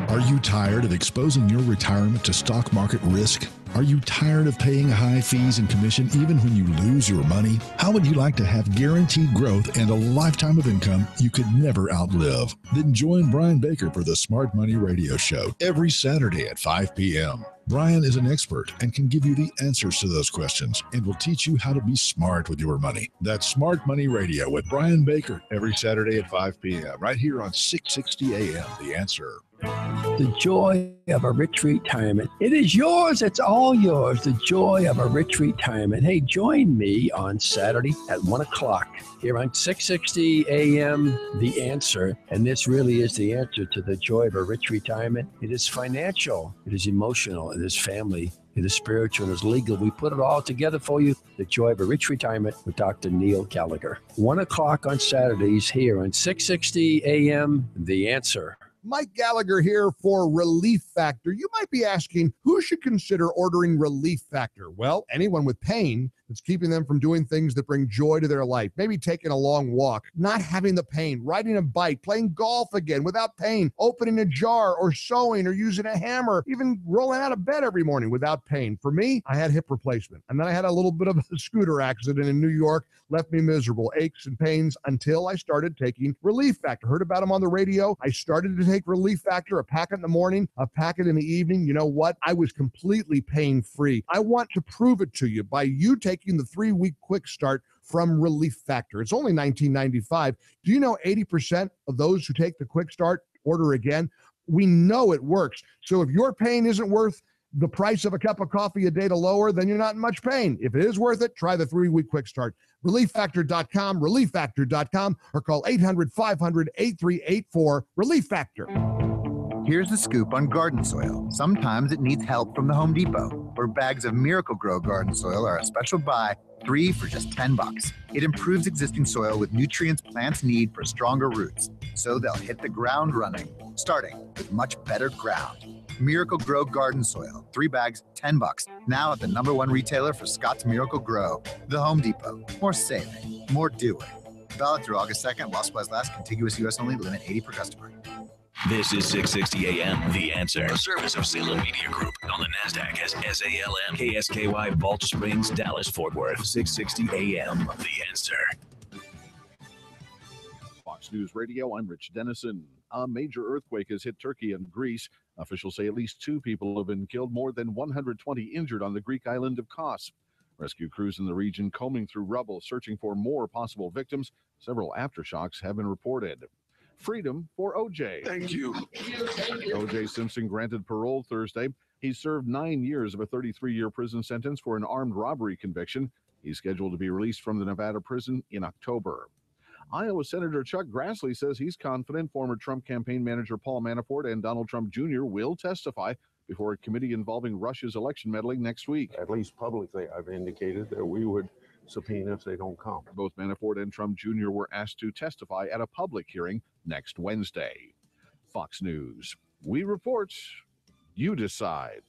Are you tired of exposing your retirement to stock market risk? Are you tired of paying high fees and commission even when you lose your money? How would you like to have guaranteed growth and a lifetime of income you could never outlive? Then join Brian Baker for the Smart Money Radio Show every Saturday at 5 p.m. Brian is an expert and can give you the answers to those questions and will teach you how to be smart with your money. That's Smart Money Radio with Brian Baker every Saturday at 5 p.m. right here on 660 AM. The Answer. The joy of a rich retirement. It is yours. It's all yours. The joy of a rich retirement. Hey, join me on Saturday at 1 o'clock here on 660 AM, The Answer. And this really is the answer to the joy of a rich retirement. It is financial. It is emotional. It is family. It is spiritual. It is legal. We put it all together for you. The Joy of a Rich Retirement with Dr. Neil Gallagher. 1 o'clock on Saturdays here on 660 AM, The Answer. Mike Gallagher here for Relief Factor. You might be asking, who should consider ordering Relief Factor? Well, anyone with pain that's keeping them from doing things that bring joy to their life. Maybe taking a long walk, not having the pain, riding a bike, playing golf again without pain, opening a jar or sewing or using a hammer, even rolling out of bed every morning without pain. For me, I had hip replacement. And then I had a little bit of a scooter accident in New York, left me miserable, aches and pains until I started taking Relief Factor. Heard about them on the radio. I started to take Relief Factor, a packet in the morning, a packet in the evening. You know what? I was completely pain-free. I want to prove it to you by you taking the 3-week quick start from Relief Factor. It's only $19.95. Do you know 80% of those who take the quick start order again? We know it works. So if your pain isn't worth the price of a cup of coffee a day to lower, then you're not in much pain. If it is worth it, try the 3-week quick start. ReliefFactor.com, ReliefFactor.com, or call 800-500-8384, Relief Factor. Here's the scoop on garden soil. Sometimes it needs help from the Home Depot, where bags of Miracle-Gro garden soil are a special buy, 3 for just $10. It improves existing soil with nutrients plants need for stronger roots, so they'll hit the ground running, starting with much better ground. Miracle-Gro garden soil, 3 bags, $10. Now at the #1 retailer for Scott's Miracle-Gro, the Home Depot. More saving, more doing. Valid through August 2nd while supplies last. Contiguous U.S. only. Limit 80 per customer. This is 660 AM, The Answer. A service of Salem Media Group on the NASDAQ as SALM, KSKY, Balch Springs, Dallas, Fort Worth. 660 AM, The Answer. Fox News Radio, I'm Rich Dennison. A major earthquake has hit Turkey and Greece. Officials say at least 2 people have been killed, more than 120 injured on the Greek island of Kos. Rescue crews in the region combing through rubble, searching for more possible victims. Several aftershocks have been reported. Freedom for O.J. Thank you. O.J. Simpson granted parole Thursday. He served 9 years of a 33-year prison sentence for an armed robbery conviction. He's scheduled to be released from the Nevada prison in October. Iowa Senator Chuck Grassley says he's confident former Trump campaign manager Paul Manafort and Donald Trump Jr. will testify before a committee involving Russia's election meddling next week. At least publicly, I've indicated that we would subpoena if they don't come. Both Manafort and Trump Jr. were asked to testify at a public hearing next Wednesday. Fox News. We report, you decide.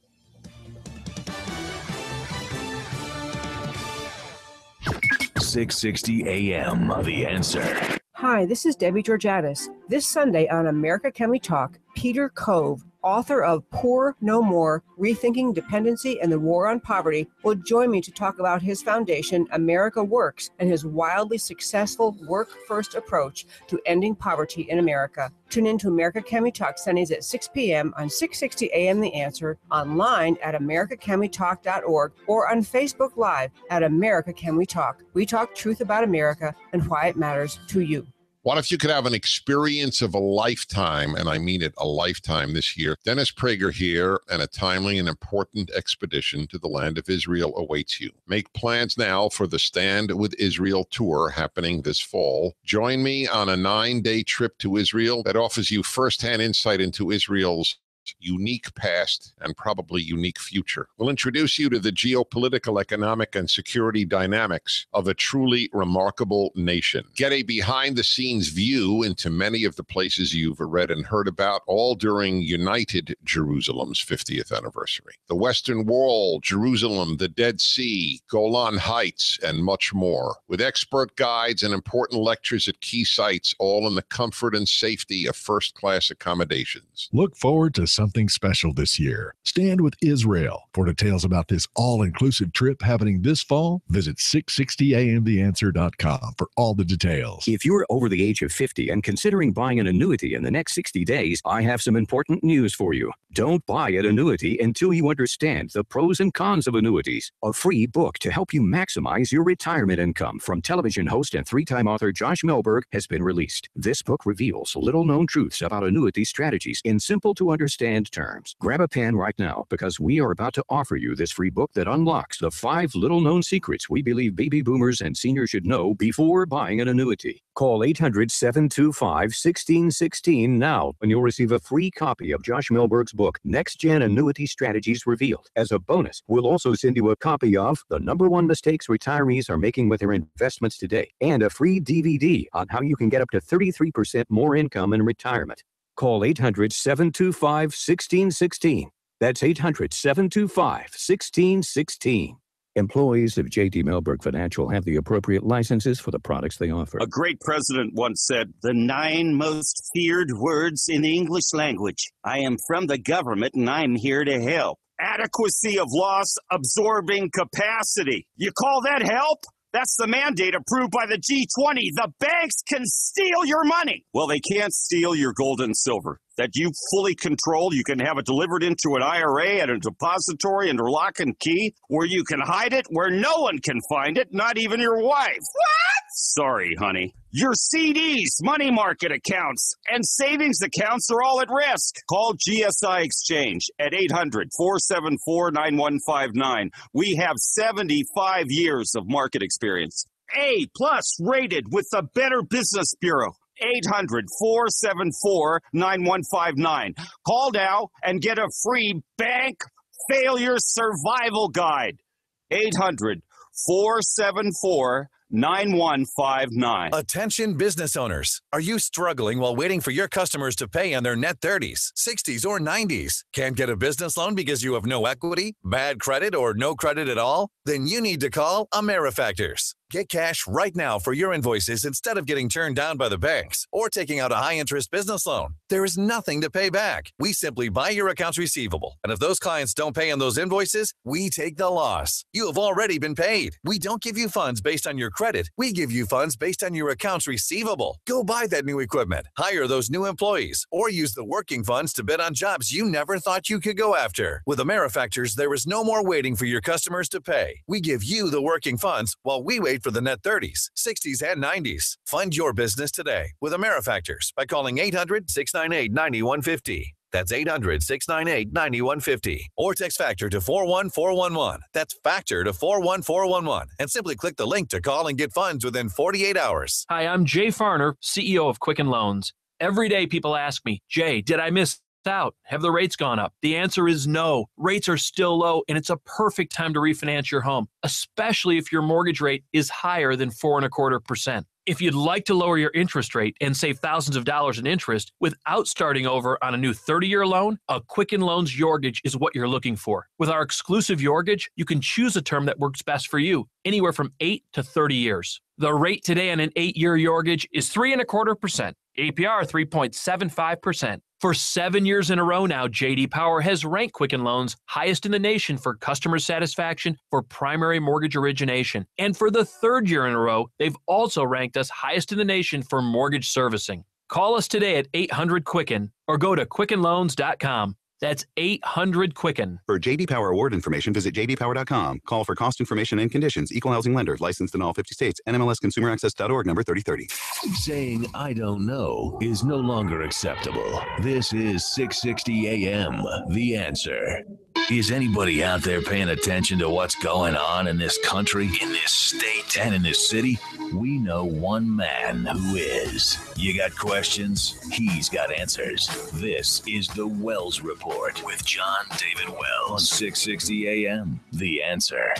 .660 AM, The Answer. Hi, this is Debbie Georgatos. This Sunday on America Can We Talk, Peter Cove, author of Poor No More, Rethinking Dependency and the War on Poverty, will join me to talk about his foundation, America Works, and his wildly successful work-first approach to ending poverty in America. Tune in to America Can We Talk Sundays at 6 p.m. on 660 AM The Answer, online at americacanwetalk.org, or on Facebook Live at America Can We Talk. We talk truth about America and why it matters to you. What if you could have an experience of a lifetime, and I mean it, a lifetime this year? Dennis Prager here, and a timely and important expedition to the land of Israel awaits you. Make plans now for the Stand with Israel tour happening this fall. Join me on a 9-day trip to Israel that offers you firsthand insight into Israel's unique past and probably unique future. We'll introduce you to the geopolitical, economic, and security dynamics of a truly remarkable nation. Get a behind-the-scenes view into many of the places you've read and heard about, all during United Jerusalem's 50th anniversary. The Western Wall, Jerusalem, the Dead Sea, Golan Heights, and much more. With expert guides and important lectures at key sites, all in the comfort and safety of first-class accommodations. Look forward to something special this year. Stand with Israel. For details about this all-inclusive trip happening this fall, visit 660amtheanswer.com for all the details. If you're over the age of 50 and considering buying an annuity in the next 60 days, I have some important news for you. Don't buy an annuity until you understand the pros and cons of annuities. A free book to help you maximize your retirement income from television host and 3-time author Josh Melberg has been released. This book reveals little-known truths about annuity strategies in simple-to-understand terms. Grab a pen right now, because we are about to offer you this free book that unlocks the 5 little-known secrets we believe baby boomers and seniors should know before buying an annuity. Call 800-725-1616 now, and you'll receive a free copy of Josh Melberg's book, Next Gen Annuity Strategies Revealed. As a bonus, we'll also send you a copy of The #1 Mistakes Retirees Are Making with Their Investments Today, and a free DVD on how you can get up to 33% more income in retirement. Call 800-725-1616. That's 800-725-1616. Employees of J.D. Melberg Financial have the appropriate licenses for the products they offer. A great president once said, "The 9 most feared words in the English language. I am from the government and I'm here to help. Adequacy of loss absorbing capacity. You call that help? That's the mandate approved by the G20. The banks can steal your money. Well, they can't steal your gold and silver that you fully control. You can have it delivered into an IRA at a depository under lock and key, where you can hide it where no one can find it, not even your wife. What? Sorry, honey. Your CDs, money market accounts, and savings accounts are all at risk. Call GSI Exchange at 800-474-9159. We have 75 years of market experience. A+ rated with the Better Business Bureau. 800-474-9159. Call now and get a free bank failure survival guide. 800-474-9159. Attention business owners. Are you struggling while waiting for your customers to pay on their net 30s, 60s, or 90s? Can't get a business loan because you have no equity, bad credit, or no credit at all? Then you need to call AmeriFactors. Get cash right now for your invoices instead of getting turned down by the banks or taking out a high-interest business loan. There is nothing to pay back. We simply buy your accounts receivable, and if those clients don't pay on those invoices, we take the loss. You have already been paid. We don't give you funds based on your credit. We give you funds based on your accounts receivable. Go buy that new equipment, hire those new employees, or use the working funds to bid on jobs you never thought you could go after. With AmeriFactors, there is no more waiting for your customers to pay. We give you the working funds while we wait for the net 30s, 60s, and 90s. Fund your business today with AmeriFactors by calling 800-698-9150. That's 800-698-9150. Or text FACTOR to 41411. That's FACTOR to 41411. And simply click the link to call and get funds within 48 hours. Hi, I'm Jay Farner, CEO of Quicken Loans. Every day people ask me, Jay, did I miss out? Have the rates gone up? The answer is no. Rates are still low, and it's a perfect time to refinance your home, especially if your mortgage rate is higher than 4.25%. If you'd like to lower your interest rate and save thousands of dollars in interest without starting over on a new 30-year loan, a Quicken Loans Yorgage is what you're looking for. With our exclusive Yorgage, you can choose a term that works best for you, anywhere from 8 to 30 years. The rate today on an 8-year Yorgage is 3.25%, APR 3.75%. For 7 years in a row now, J.D. Power has ranked Quicken Loans highest in the nation for customer satisfaction for primary mortgage origination. And for the 3rd year in a row, they've also ranked us highest in the nation for mortgage servicing. Call us today at 800-QUICKEN or go to quickenloans.com. That's 800-QUICKEN. For J.D. Power award information, visit jdpower.com. Call for cost information and conditions. Equal housing lender. Licensed in all 50 states. NMLSConsumerAccess.org number 3030. Saying I don't know is no longer acceptable. This is 660 AM, The Answer. Is anybody out there paying attention to what's going on in this country, in this state, and in this city? We know one man who is. You got questions? He's got answers. This is The Wells Report with John David Wells on 660 AM, The Answer.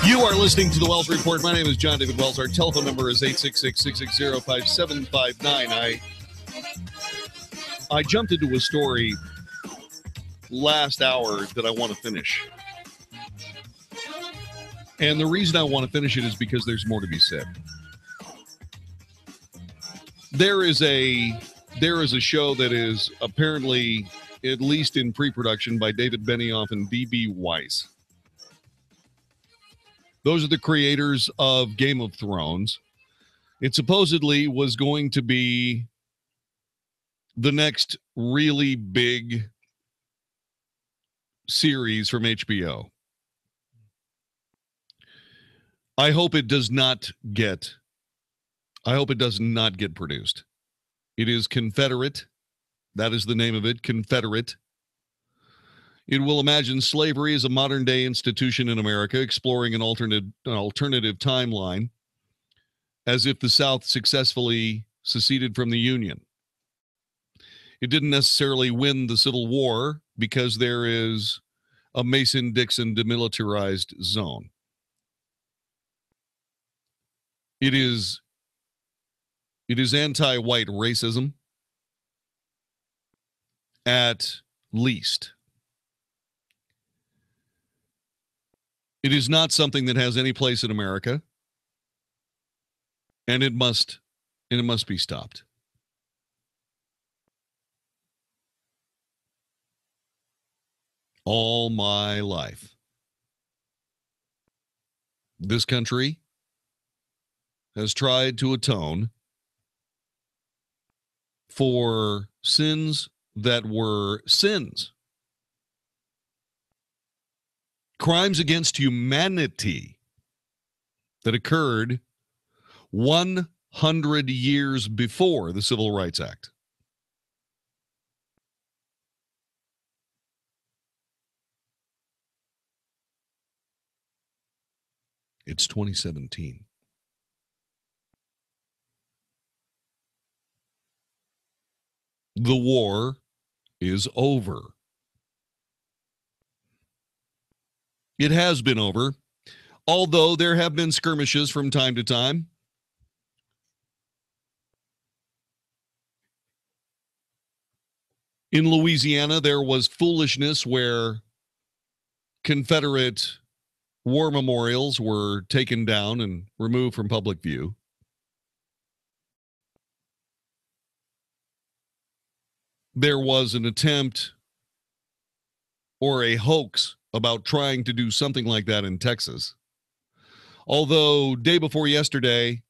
You are listening to The Wells Report. My name is John David Wells. Our telephone number is 866-660-5759. I jumped into a story last hour that I want to finish. And the reason I want to finish it is because there's more to be said. There is a show that is apparently, at least in pre-production, by David Benioff and D.B. Weiss. Those are the creators of Game of Thrones. It supposedly was going to be the next really big series from HBO. I hope it does not get produced. It is Confederate. That is the name of it, Confederate. It will imagine slavery as a modern-day institution in America, exploring an alternative timeline, as if the South successfully seceded from the Union. It didn't necessarily win the Civil War because there is a Mason-Dixon demilitarized zone. It is anti-white racism, at least. It is not something that has any place in America, and it must be stopped. all my life. This country has tried to atone for sins that were sins. Crimes against humanity that occurred 100 years before the Civil Rights Act. It's 2017. The war is over. It has been over, although there have been skirmishes from time to time. In Louisiana, there was foolishness where Confederate war memorials were taken down and removed from public view. There was an attempt or a hoax about trying to do something like that in Texas. Although, day before yesterday,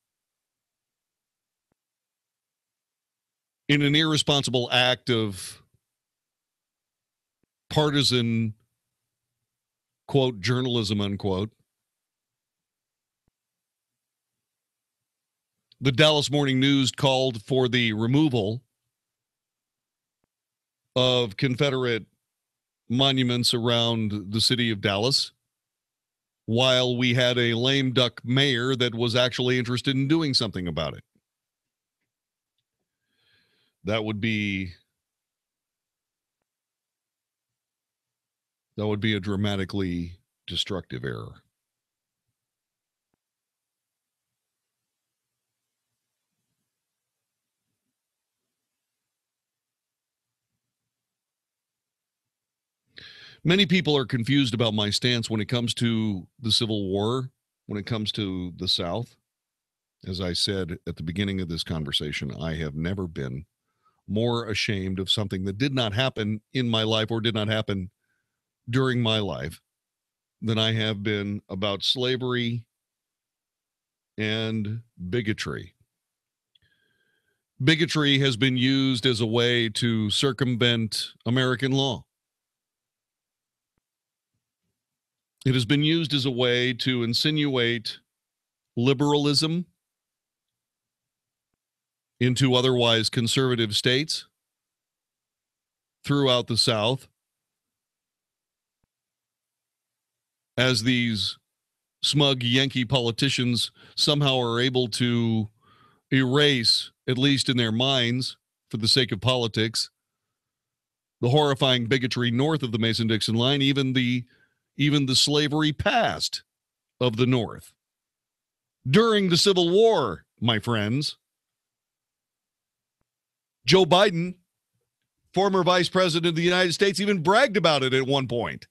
in an irresponsible act of partisan, quote, journalism, unquote, the Dallas Morning News called for the removal of Confederate monuments around the city of Dallas, while we had a lame duck mayor that was actually interested in doing something about it. That would be a dramatically destructive error. Many people are confused about my stance when it comes to the Civil War, when it comes to the South. As I said at the beginning of this conversation, I have never been more ashamed of something that did not happen in my life or did not happen during my life than I have been about slavery and bigotry. Bigotry has been used as a way to circumvent American law. It has been used as a way to insinuate liberalism into otherwise conservative states throughout the South, as these smug Yankee politicians somehow are able to erase, at least in their minds, for the sake of politics, the horrifying bigotry north of the Mason-Dixon line, even the slavery past of the North. During the Civil War, my friends, Joe Biden, former vice president of the United States, even bragged about it at one point.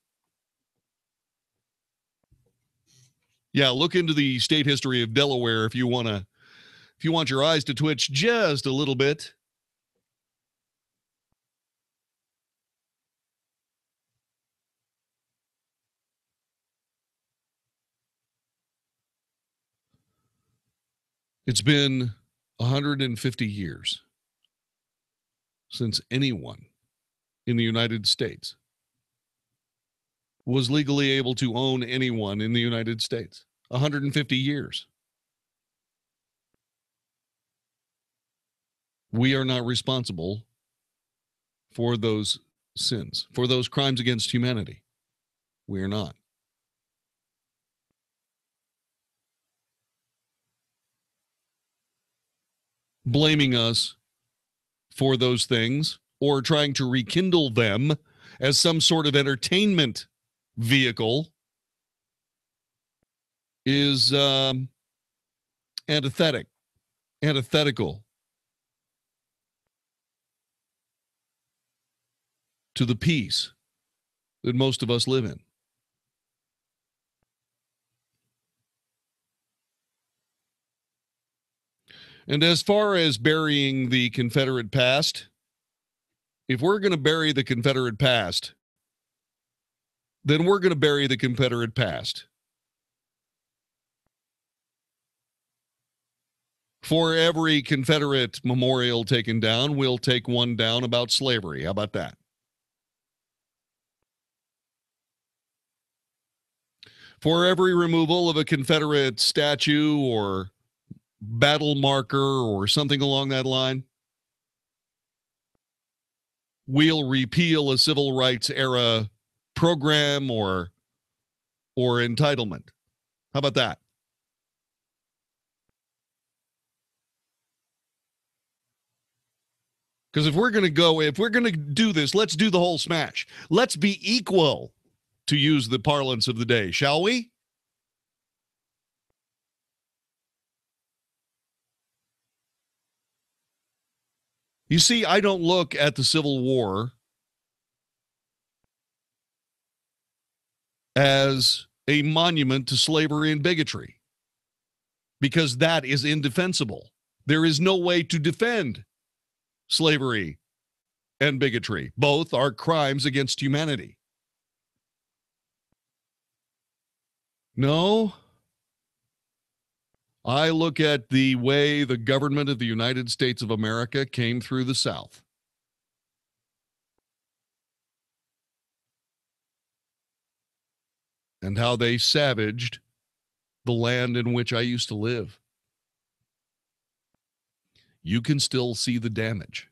Yeah, look into the state history of Delaware if you want your eyes to twitch just a little bit. It's been 150 years since anyone in the United States was legally able to own anyone in the United States. 150 years. We are not responsible for those sins, for those crimes against humanity. We are not. Blaming us for those things or trying to rekindle them as some sort of entertainment vehicle is antithetical to the peace that most of us live in. And as far as burying the Confederate past, if we're going to bury the Confederate past, then we're going to bury the Confederate past. For every Confederate memorial taken down, we'll take one down about slavery. How about that? For every removal of a Confederate statue or battle marker or something along that line, we'll repeal a civil rights era program or entitlement. How about that? Because if we're going to do this, let's do the whole smash. Let's be equal, to use the parlance of the day, shall we? You see, I don't look at the Civil War as a monument to slavery and bigotry, because that is indefensible. There is no way to defend slavery and bigotry. Both are crimes against humanity. No, I look at the way the government of the United States of America came through the South. And how they savaged the land in which I used to live. You can still see the damage.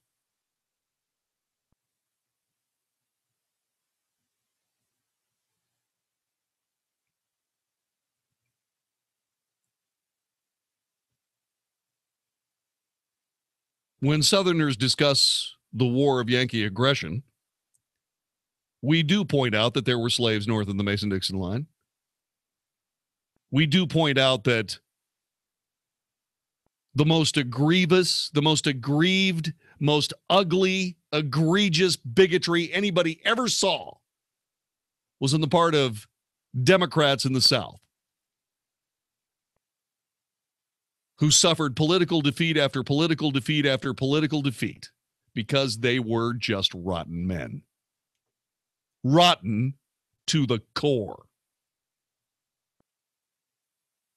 When Southerners discuss the war of Yankee aggression, we do point out that there were slaves north of the Mason-Dixon line. We do point out that the most grievous, the most aggrieved, most ugly, egregious bigotry anybody ever saw was on the part of Democrats in the South, who suffered political defeat after political defeat after political defeat because they were just rotten men. Rotten to the core.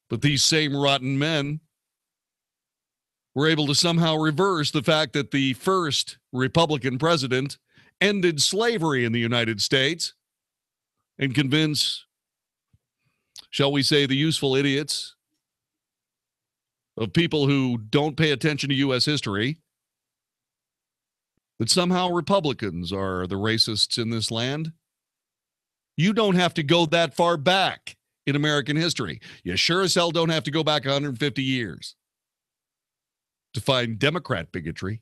But these same rotten men were able to somehow reverse the fact that the first Republican president ended slavery in the United States and convince, shall we say, the useful idiots of people who don't pay attention to U.S. history that somehow Republicans are the racists in this land. You don't have to go that far back in American history. You sure as hell don't have to go back 150 years to find Democrat bigotry.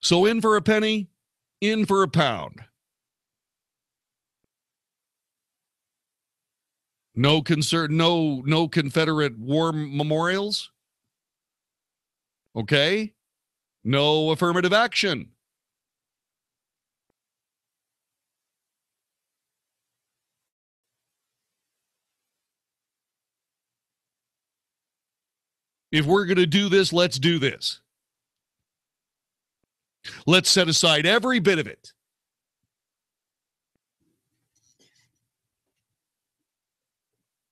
So in for a penny, in for a pound. No Confederate war memorials. Okay. No affirmative action. If we're going to do this, let's do this. Let's set aside every bit of it.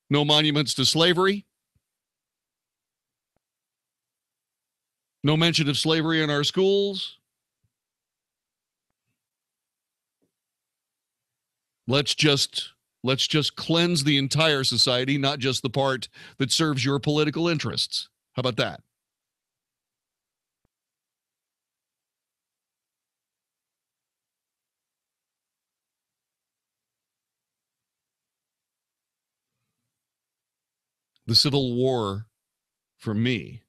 No monuments to slavery. No mention of slavery in our schools. Let's just cleanse the entire society, not just the part that serves your political interests. How about that? The Civil War, for me,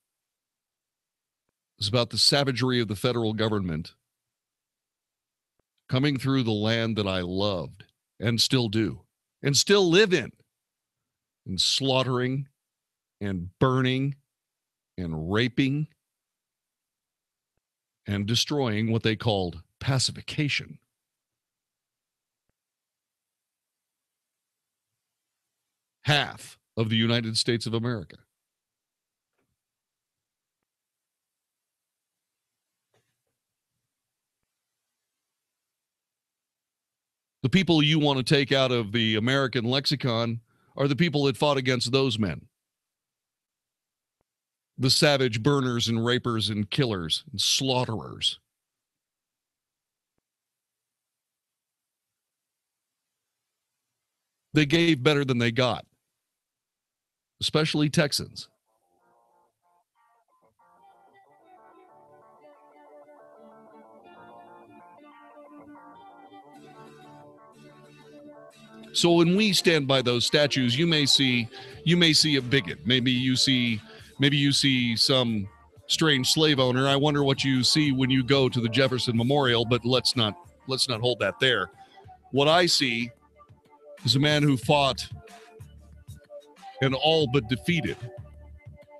is about the savagery of the federal government coming through the land that I loved and still do and still live in, and slaughtering and burning and raping and destroying what they called pacification. Half of the United States of America. The people you want to take out of the American lexicon are the people that fought against those men. The savage burners and rapers and killers and slaughterers. They gave better than they got, especially Texans. So when we stand by those statues, you may see a bigot. Maybe you see some strange slave owner. I wonder what you see when you go to the Jefferson Memorial, but let's not hold that there. What I see is a man who fought and all but defeated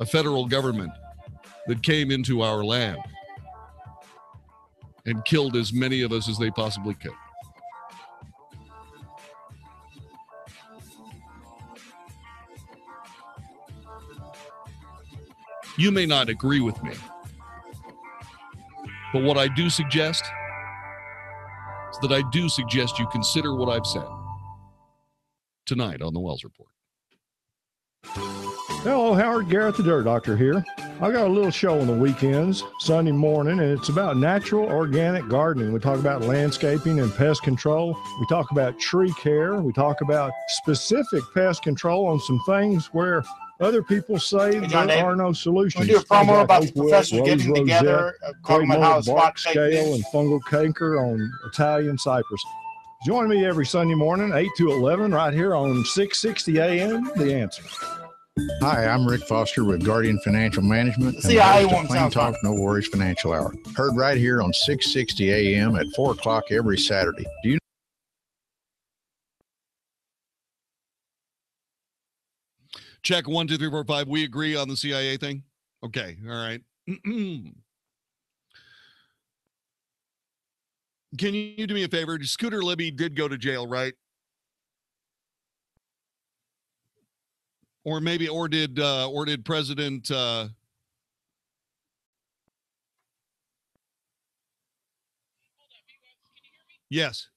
a federal government that came into our land and killed as many of us as they possibly could. You may not agree with me, but what I do suggest is that I do suggest you consider what I've said tonight on the Wells Report. Hello, Howard. Garrett the Dirt Doctor here. I got a little show on the weekends, Sunday morning, and it's about natural organic gardening. We talk about landscaping and pest control. We talk about tree care. We talk about specific pest control on some things where other people say there are no solutions. We do a promo about the professors Rose getting together, talking about how spot bark scale and fungal canker on Italian cypress. Join me every Sunday morning, 8 to 11, right here on 660 AM, The Answer. Hi, I'm Rick Foster with Guardian Financial Management. See, I host of won't Plain sound Talk, No Worries Financial Hour. Heard right here on 660 AM at 4 o'clock every Saturday. Do you Check 1, 2, 3, 4, 5. We agree on the CIA thing? Okay. All right. Can you do me a favor? Scooter Libby did go to jail, right? Or did President Yes.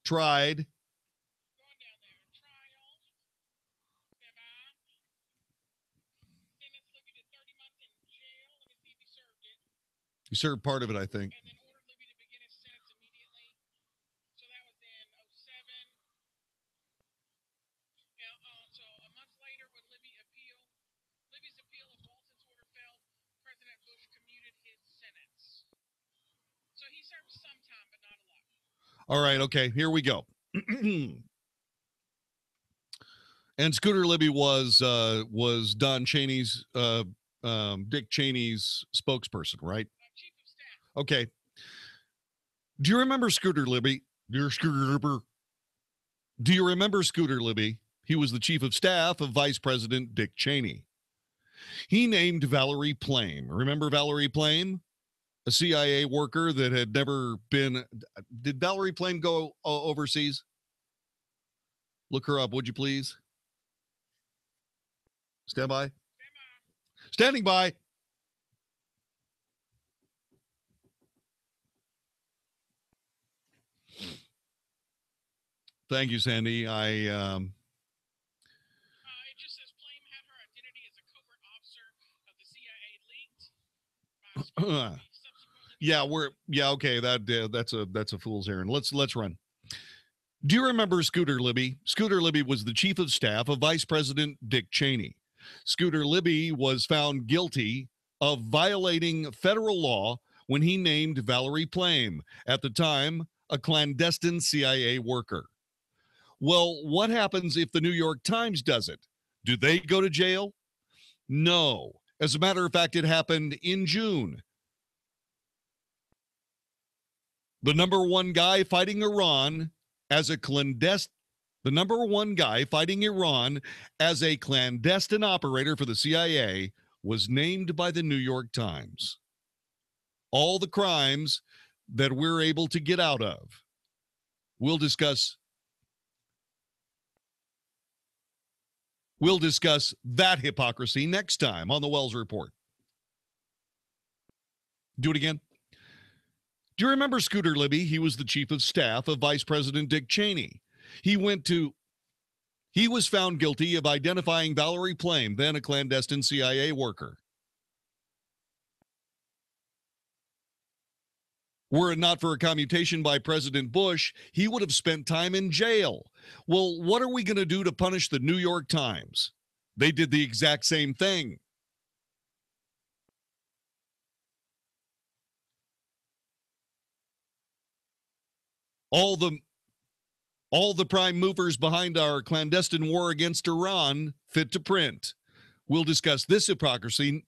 Tried. He served part of it, I think. All right, okay, here we go. And Scooter Libby was Don Cheney's, Dick Cheney's spokesperson, right? Okay. Do you remember Scooter Libby? Do you remember Scooter Libby? He was the chief of staff of Vice President Dick Cheney. He named Valerie Plame. Remember Valerie Plame? A CIA worker that had never been. Did Valerie Plame go overseas? Look her up, would you please? Stand by. Standing by. Thank you, Sandy. It just says Plame had her identity as a covert officer of the CIA leaked. Okay. That's a fool's errand. Let's run. Do you remember Scooter Libby? Scooter Libby was the chief of staff of Vice President Dick Cheney. Scooter Libby was found guilty of violating federal law when he named Valerie Plame, at the time a clandestine CIA worker. Well, what happens if the New York Times does it? Do they go to jail? No. As a matter of fact, it happened in June. The number one guy fighting Iran as a clandestine operator for the CIA was named by the New York Times. All the crimes that we're able to get out of. We'll discuss that hypocrisy next time on the Wells Report. Do it again. Do you remember Scooter Libby? He was the chief of staff of Vice President Dick Cheney. He was found guilty of identifying Valerie Plame, then a clandestine CIA worker. Were it not for a commutation by President Bush, he would have spent time in jail. Well, what are we going to do to punish the New York Times? They did the exact same thing. All the prime movers behind our clandestine war against Iran fit to print. We'll discuss this hypocrisy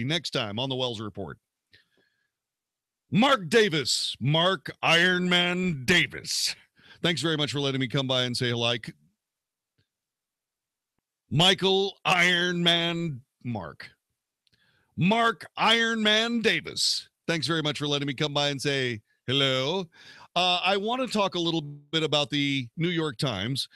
next time on the Wells Report. Mark Davis, Mark Ironman Davis. Thanks very much for letting me come by and say hello. Michael Ironman Mark. Mark Ironman Davis. Thanks very much for letting me come by and say hello. I want to talk a little bit about the New York Times.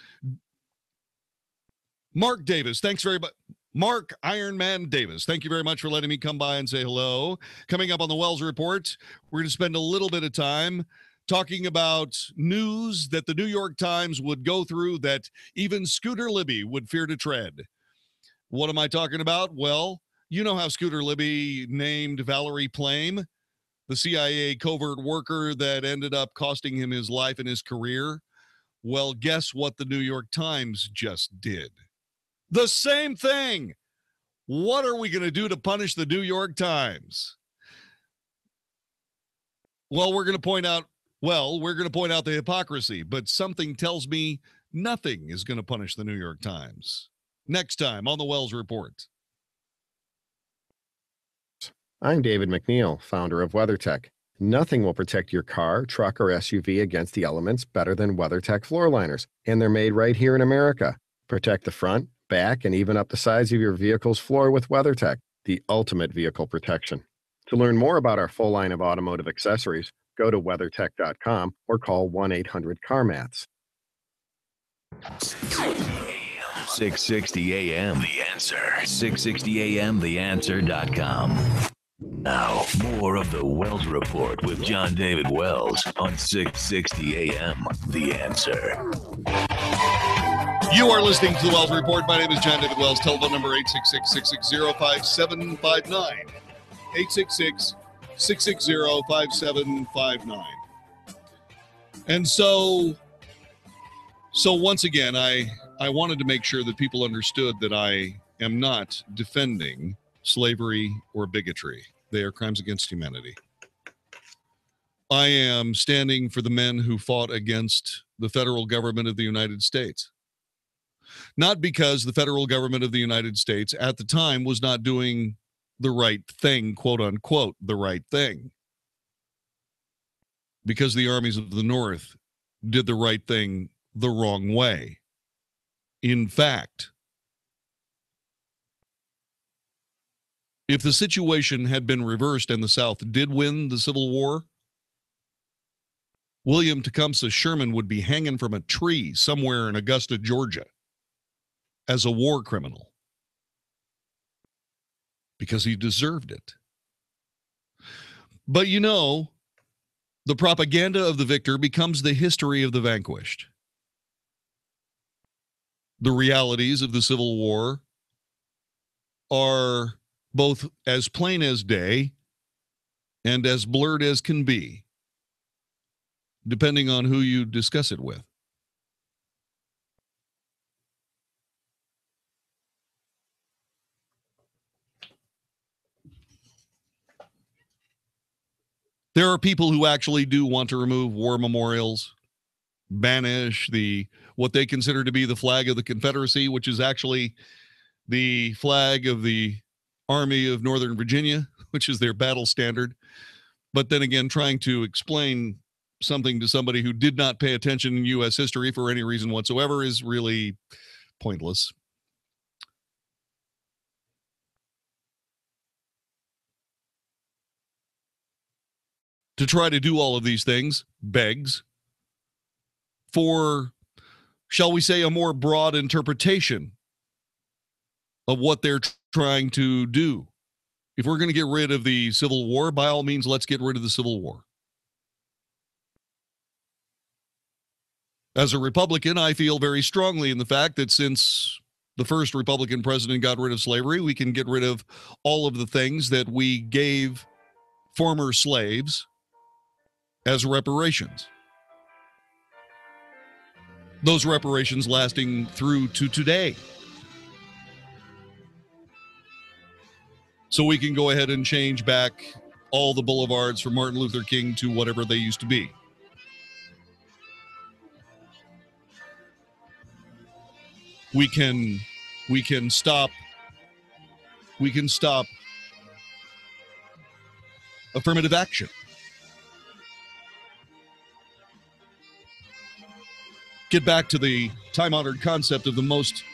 Mark Davis, thanks very much. Mark Ironman Davis, thank you very much for letting me come by and say hello. Coming up on the Wells Report, we're going to spend a little bit of time talking about news that the New York Times would go through that even Scooter Libby would fear to tread. What am I talking about? Well, you know how Scooter Libby named Valerie Plame, the CIA covert worker that ended up costing him his life and his career. Well, guess what the New York Times just did? The same thing. What are we going to do to punish the New York Times? Well, we're going to point out the hypocrisy, but something tells me nothing is going to punish the New York Times. Next time on the Wells Report. I'm David McNeil, founder of WeatherTech. Nothing will protect your car, truck, or SUV against the elements better than WeatherTech floor liners, and they're made right here in America. Protect the front, back, and even up the sides of your vehicle's floor with WeatherTech, the ultimate vehicle protection. To learn more about our full line of automotive accessories, go to WeatherTech.com or call 1-800-CarMats. 660 AM, The Answer. 660 AM, TheAnswer.com. Now, more of the Wells Report with John David Wells on 660 AM, The Answer. You are listening to the Wells Report. My name is John David Wells. Telephone number 866-660-5759. 866-660-5759. And so once again, I wanted to make sure that people understood that I am not defending slavery or bigotry. They are crimes against humanity. I am standing for the men who fought against the federal government of the United States. Not because the federal government of the United States at the time was not doing the right thing, quote unquote, the right thing. Because the armies of the North did the right thing the wrong way. In fact, if the situation had been reversed and the South did win the Civil War, William Tecumseh Sherman would be hanging from a tree somewhere in Augusta, Georgia, as a war criminal. Because he deserved it. But you know, the propaganda of the victor becomes the history of the vanquished. The realities of the Civil War are both as plain as day and as blurred as can be, depending on who you discuss it with. There are people who actually do want to remove war memorials, banish what they consider to be the flag of the Confederacy, which is actually the flag of the Army of Northern Virginia, which is their battle standard. But then again, trying to explain something to somebody who did not pay attention in U.S. history for any reason whatsoever is really pointless. To try to do all of these things begs for, shall we say, a more broad interpretation of what they're trying to do. If we're going to get rid of the Civil War, by all means, let's get rid of the Civil War. As a Republican, I feel very strongly in the fact that since the first Republican president got rid of slavery, we can get rid of all of the things that we gave former slaves as reparations. Those reparations lasting through to today. So we can go ahead and change back all the boulevards from Martin Luther King to whatever they used to be. We can stop affirmative action. Get back to the time-honored concept of the most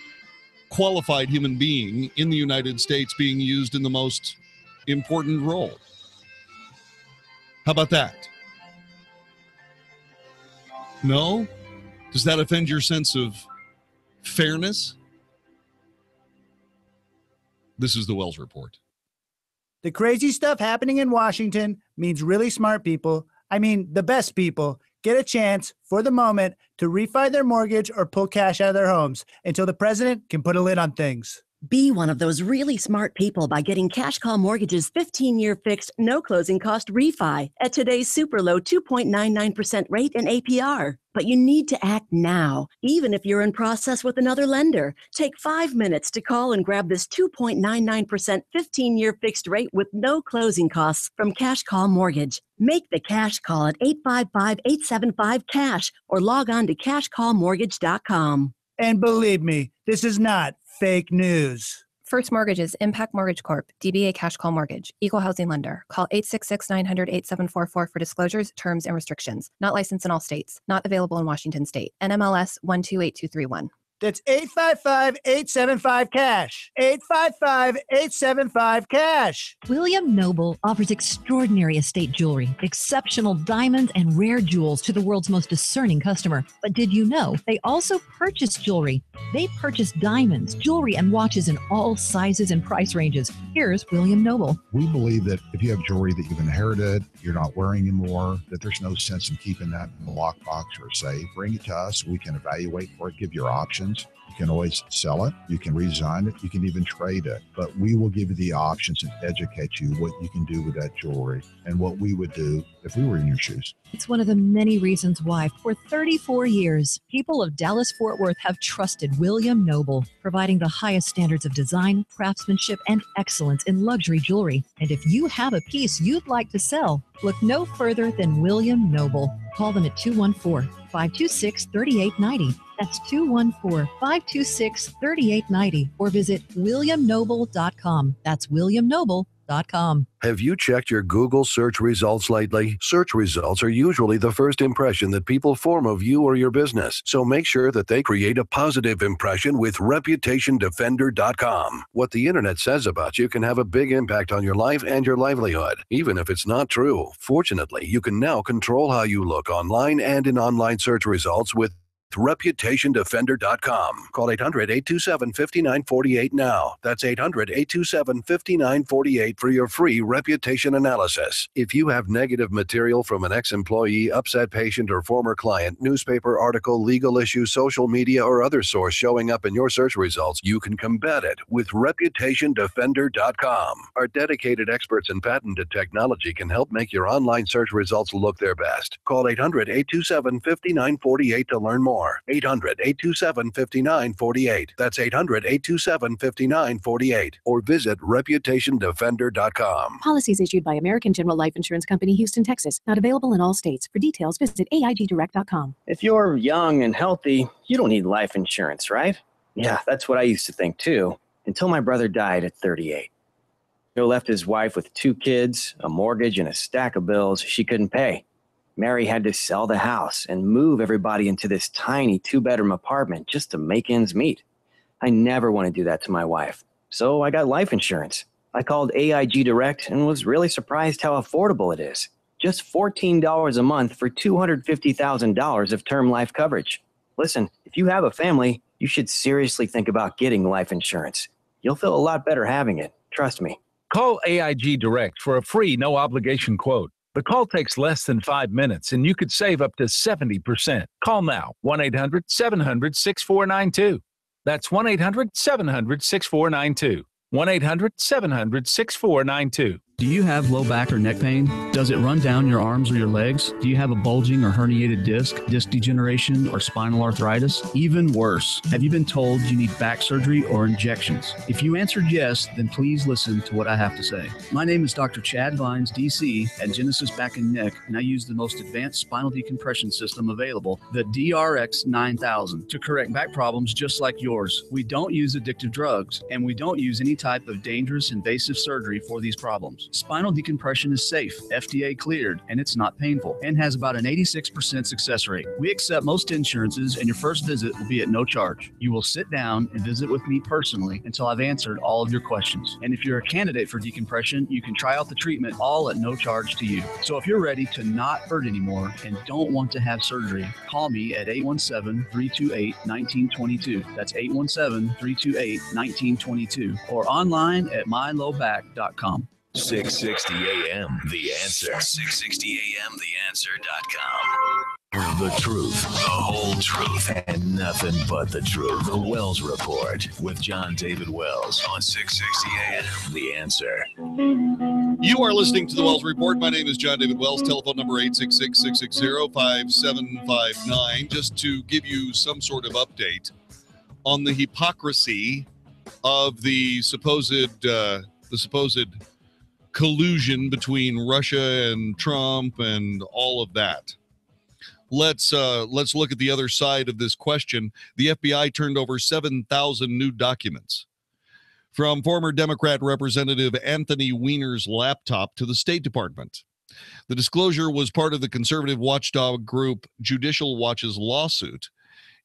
qualified human being in the United States being used in the most important role. How about that? No? Does that offend your sense of fairness? This is the Wells Report. The crazy stuff happening in Washington means really smart people, I mean the best people, get a chance for the moment to refi their mortgage or pull cash out of their homes until the president can put a lid on things. Be one of those really smart people by getting Cash Call Mortgage's 15-year fixed, no closing cost refi at today's super low 2.99% rate and APR. But you need to act now, even if you're in process with another lender. Take 5 minutes to call and grab this 2.99% 15-year fixed rate with no closing costs from Cash Call Mortgage. Make the cash call at 855-875-CASH or log on to cashcallmortgage.com. And believe me, this is not fake news. First Mortgages, Impact Mortgage Corp., DBA Cash Call Mortgage, Equal Housing Lender. Call 866-900-8744 for disclosures, terms, and restrictions. Not licensed in all states. Not available in Washington State. NMLS 128231. That's 855-875-CASH. 855-875-CASH. William Noble offers extraordinary estate jewelry, exceptional diamonds, and rare jewels to the world's most discerning customer. But did you know they also purchase jewelry? They purchase diamonds, jewelry, and watches in all sizes and price ranges. Here's William Noble. We believe that if you have jewelry that you've inherited, you're not wearing anymore, that there's no sense in keeping that in a lockbox or a safe. Bring it to us. We can evaluate for it, give you options. You can always sell it. You can redesign it. You can even trade it. But we will give you the options and educate you what you can do with that jewelry and what we would do if we were in your shoes. It's one of the many reasons why, for 34 years, people of Dallas-Fort Worth have trusted William Noble, providing the highest standards of design, craftsmanship, and excellence in luxury jewelry. And if you have a piece you'd like to sell, look no further than William Noble. Call them at 214-526-3890. That's 214-526-3890. Or visit WilliamNoble.com. That's WilliamNoble.com. Have you checked your Google search results lately? Search results are usually the first impression that people form of you or your business. So make sure that they create a positive impression with ReputationDefender.com. What the internet says about you can have a big impact on your life and your livelihood, even if it's not true. Fortunately, you can now control how you look online and in online search results with ReputationDefender.com. Call 800-827-5948 now. That's 800-827-5948 for your free reputation analysis. If you have negative material from an ex-employee, upset patient, or former client, newspaper article, legal issue, social media, or other source showing up in your search results, you can combat it with ReputationDefender.com. Our dedicated experts in patented technology can help make your online search results look their best. Call 800-827-5948 to learn more. 800-827-5948. That's 800-827-5948. Or visit ReputationDefender.com. Policies issued by American General Life Insurance Company, Houston, Texas. Not available in all states. For details, visit AIGdirect.com. If you're young and healthy, you don't need life insurance, right? Yeah, that's what I used to think too, until my brother died at 38. Joe left his wife with 2 kids, a mortgage, and a stack of bills she couldn't pay. Mary had to sell the house and move everybody into this tiny 2-bedroom apartment just to make ends meet. I never want to do that to my wife, so I got life insurance. I called AIG Direct and was really surprised how affordable it is. Just $14 a month for $250,000 of term life coverage. Listen, if you have a family, you should seriously think about getting life insurance. You'll feel a lot better having it, trust me. Call AIG Direct for a free no-obligation quote. The call takes less than 5 minutes, and you could save up to 70%. Call now, 1-800-700-6492. That's 1-800-700-6492. 1-800-700-6492. Do you have low back or neck pain? Does it run down your arms or your legs? Do you have a bulging or herniated disc degeneration, or spinal arthritis? Even worse, have you been told you need back surgery or injections? If you answered yes, then please listen to what I have to say. My name is Dr. Chad Vines, DC, at Genesis Back and Neck, and I use the most advanced spinal decompression system available, the DRX 9000, to correct back problems just like yours. We don't use addictive drugs, and we don't use any type of dangerous invasive surgery for these problems. Spinal decompression is safe, FDA cleared, and it's not painful, and has about an 86% success rate. We accept most insurances, and your first visit will be at no charge. You will sit down and visit with me personally until I've answered all of your questions. And if you're a candidate for decompression, you can try out the treatment all at no charge to you. So if you're ready to not hurt anymore and don't want to have surgery, call me at 817-328-1922. That's 817-328-1922, or online at mylowback.com. 660 AM, The Answer. 660 AM, TheAnswer.com. The truth, the whole truth, and nothing but the truth. The Wells Report with John David Wells on 660 AM, The Answer. You are listening to the Wells Report. My name is John David Wells. Telephone number 866-660-5759. Just to give you some sort of update on the hypocrisy of the supposed collusion between Russia and Trump and all of that. Let's look at the other side of this question. The FBI turned over 7,000 new documents from former Democrat Representative Anthony Weiner's laptop to the State Department. The disclosure was part of the conservative watchdog group Judicial Watch's lawsuit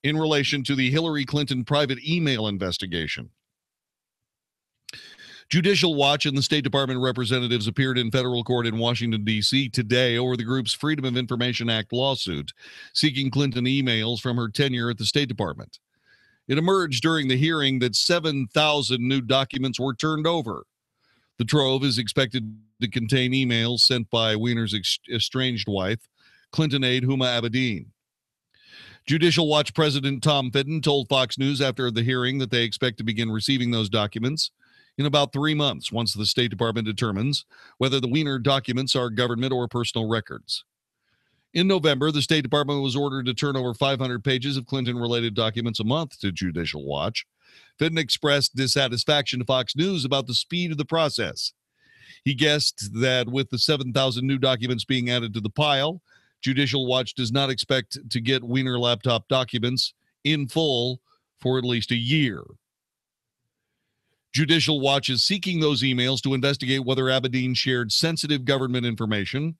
in relation to the Hillary Clinton private email investigation. Judicial Watch and the State Department representatives appeared in federal court in Washington, D.C. today over the group's Freedom of Information Act lawsuit seeking Clinton emails from her tenure at the State Department. It emerged during the hearing that 7,000 new documents were turned over. The trove is expected to contain emails sent by Weiner's estranged wife, Clinton aide Huma Abedin. Judicial Watch President Tom Fitton told Fox News after the hearing that they expect to begin receiving those documents in about 3 months once the State Department determines whether the Weiner documents are government or personal records. In November, the State Department was ordered to turn over 500 pages of Clinton-related documents a month to Judicial Watch. Fitton expressed dissatisfaction to Fox News about the speed of the process. He guessed that with the 7,000 new documents being added to the pile, Judicial Watch does not expect to get Weiner laptop documents in full for at least a year. Judicial Watch is seeking those emails to investigate whether Abedin shared sensitive government information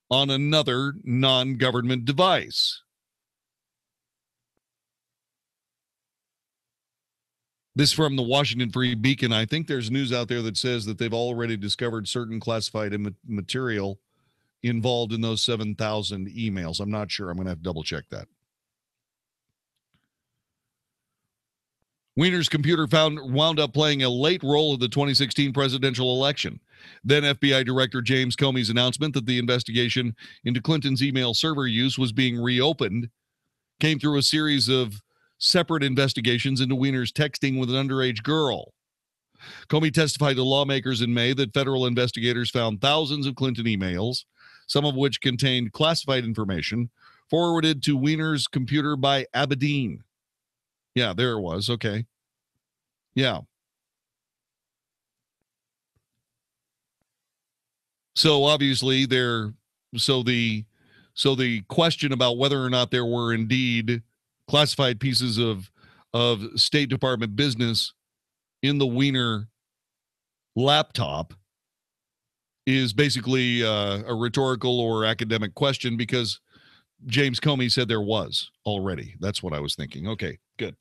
on another non-government device. This from the Washington Free Beacon. I think there's news out there that says that they've already discovered certain classified material involved in those 7,000 emails. I'm not sure. I'm going to have to double check that. Weiner's computer wound up playing a late role in the 2016 presidential election. Then FBI Director James Comey's announcement that the investigation into Clinton's email server use was being reopened came through a series of separate investigations into Weiner's texting with an underage girl. Comey testified to lawmakers in May that federal investigators found thousands of Clinton emails, some of which contained classified information, forwarded to Weiner's computer by Abedin. Yeah, there it was. Okay. Yeah. So obviously the question about whether or not there were indeed classified pieces of State Department business in the Weiner laptop is basically a rhetorical or academic question, because James Comey said there was already. That's what I was thinking. Okay, good.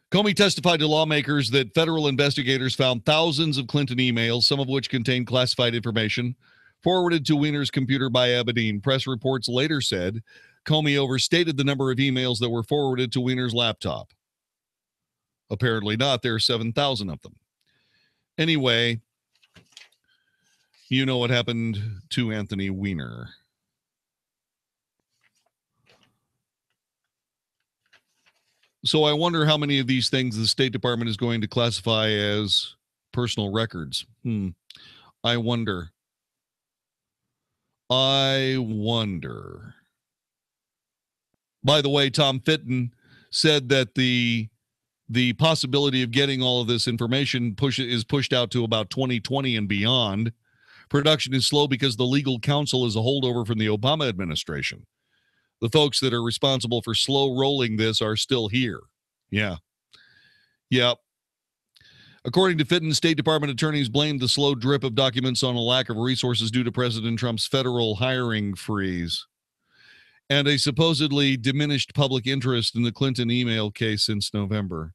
Comey testified to lawmakers that federal investigators found thousands of Clinton emails, some of which contained classified information, forwarded to Weiner's computer by Abedin. Press reports later said Comey overstated the number of emails that were forwarded to Weiner's laptop. Apparently not. There are 7,000 of them. Anyway, you know what happened to Anthony Weiner. So I wonder how many of these things the State Department is going to classify as personal records. I wonder. By the way, Tom Fitton said that the possibility of getting all of this information is pushed out to about 2020 and beyond. Production is slow because the legal counsel is a holdover from the Obama administration. The folks that are responsible for slow rolling this are still here. Yeah. Yep. According to Fitton, State Department attorneys blamed the slow drip of documents on a lack of resources due to President Trump's federal hiring freeze and a supposedly diminished public interest in the Clinton email case since November.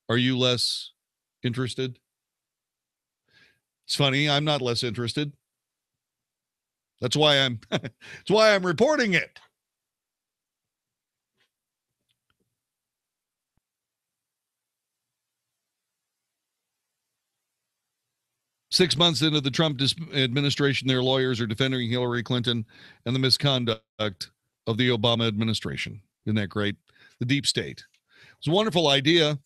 Are you less interested? It's funny, I'm not less interested. That's why I'm reporting it. Six months into the Trump administration, their lawyers are defending Hillary Clinton and the misconduct of the Obama administration. Isn't that great? The deep state. It's a wonderful idea.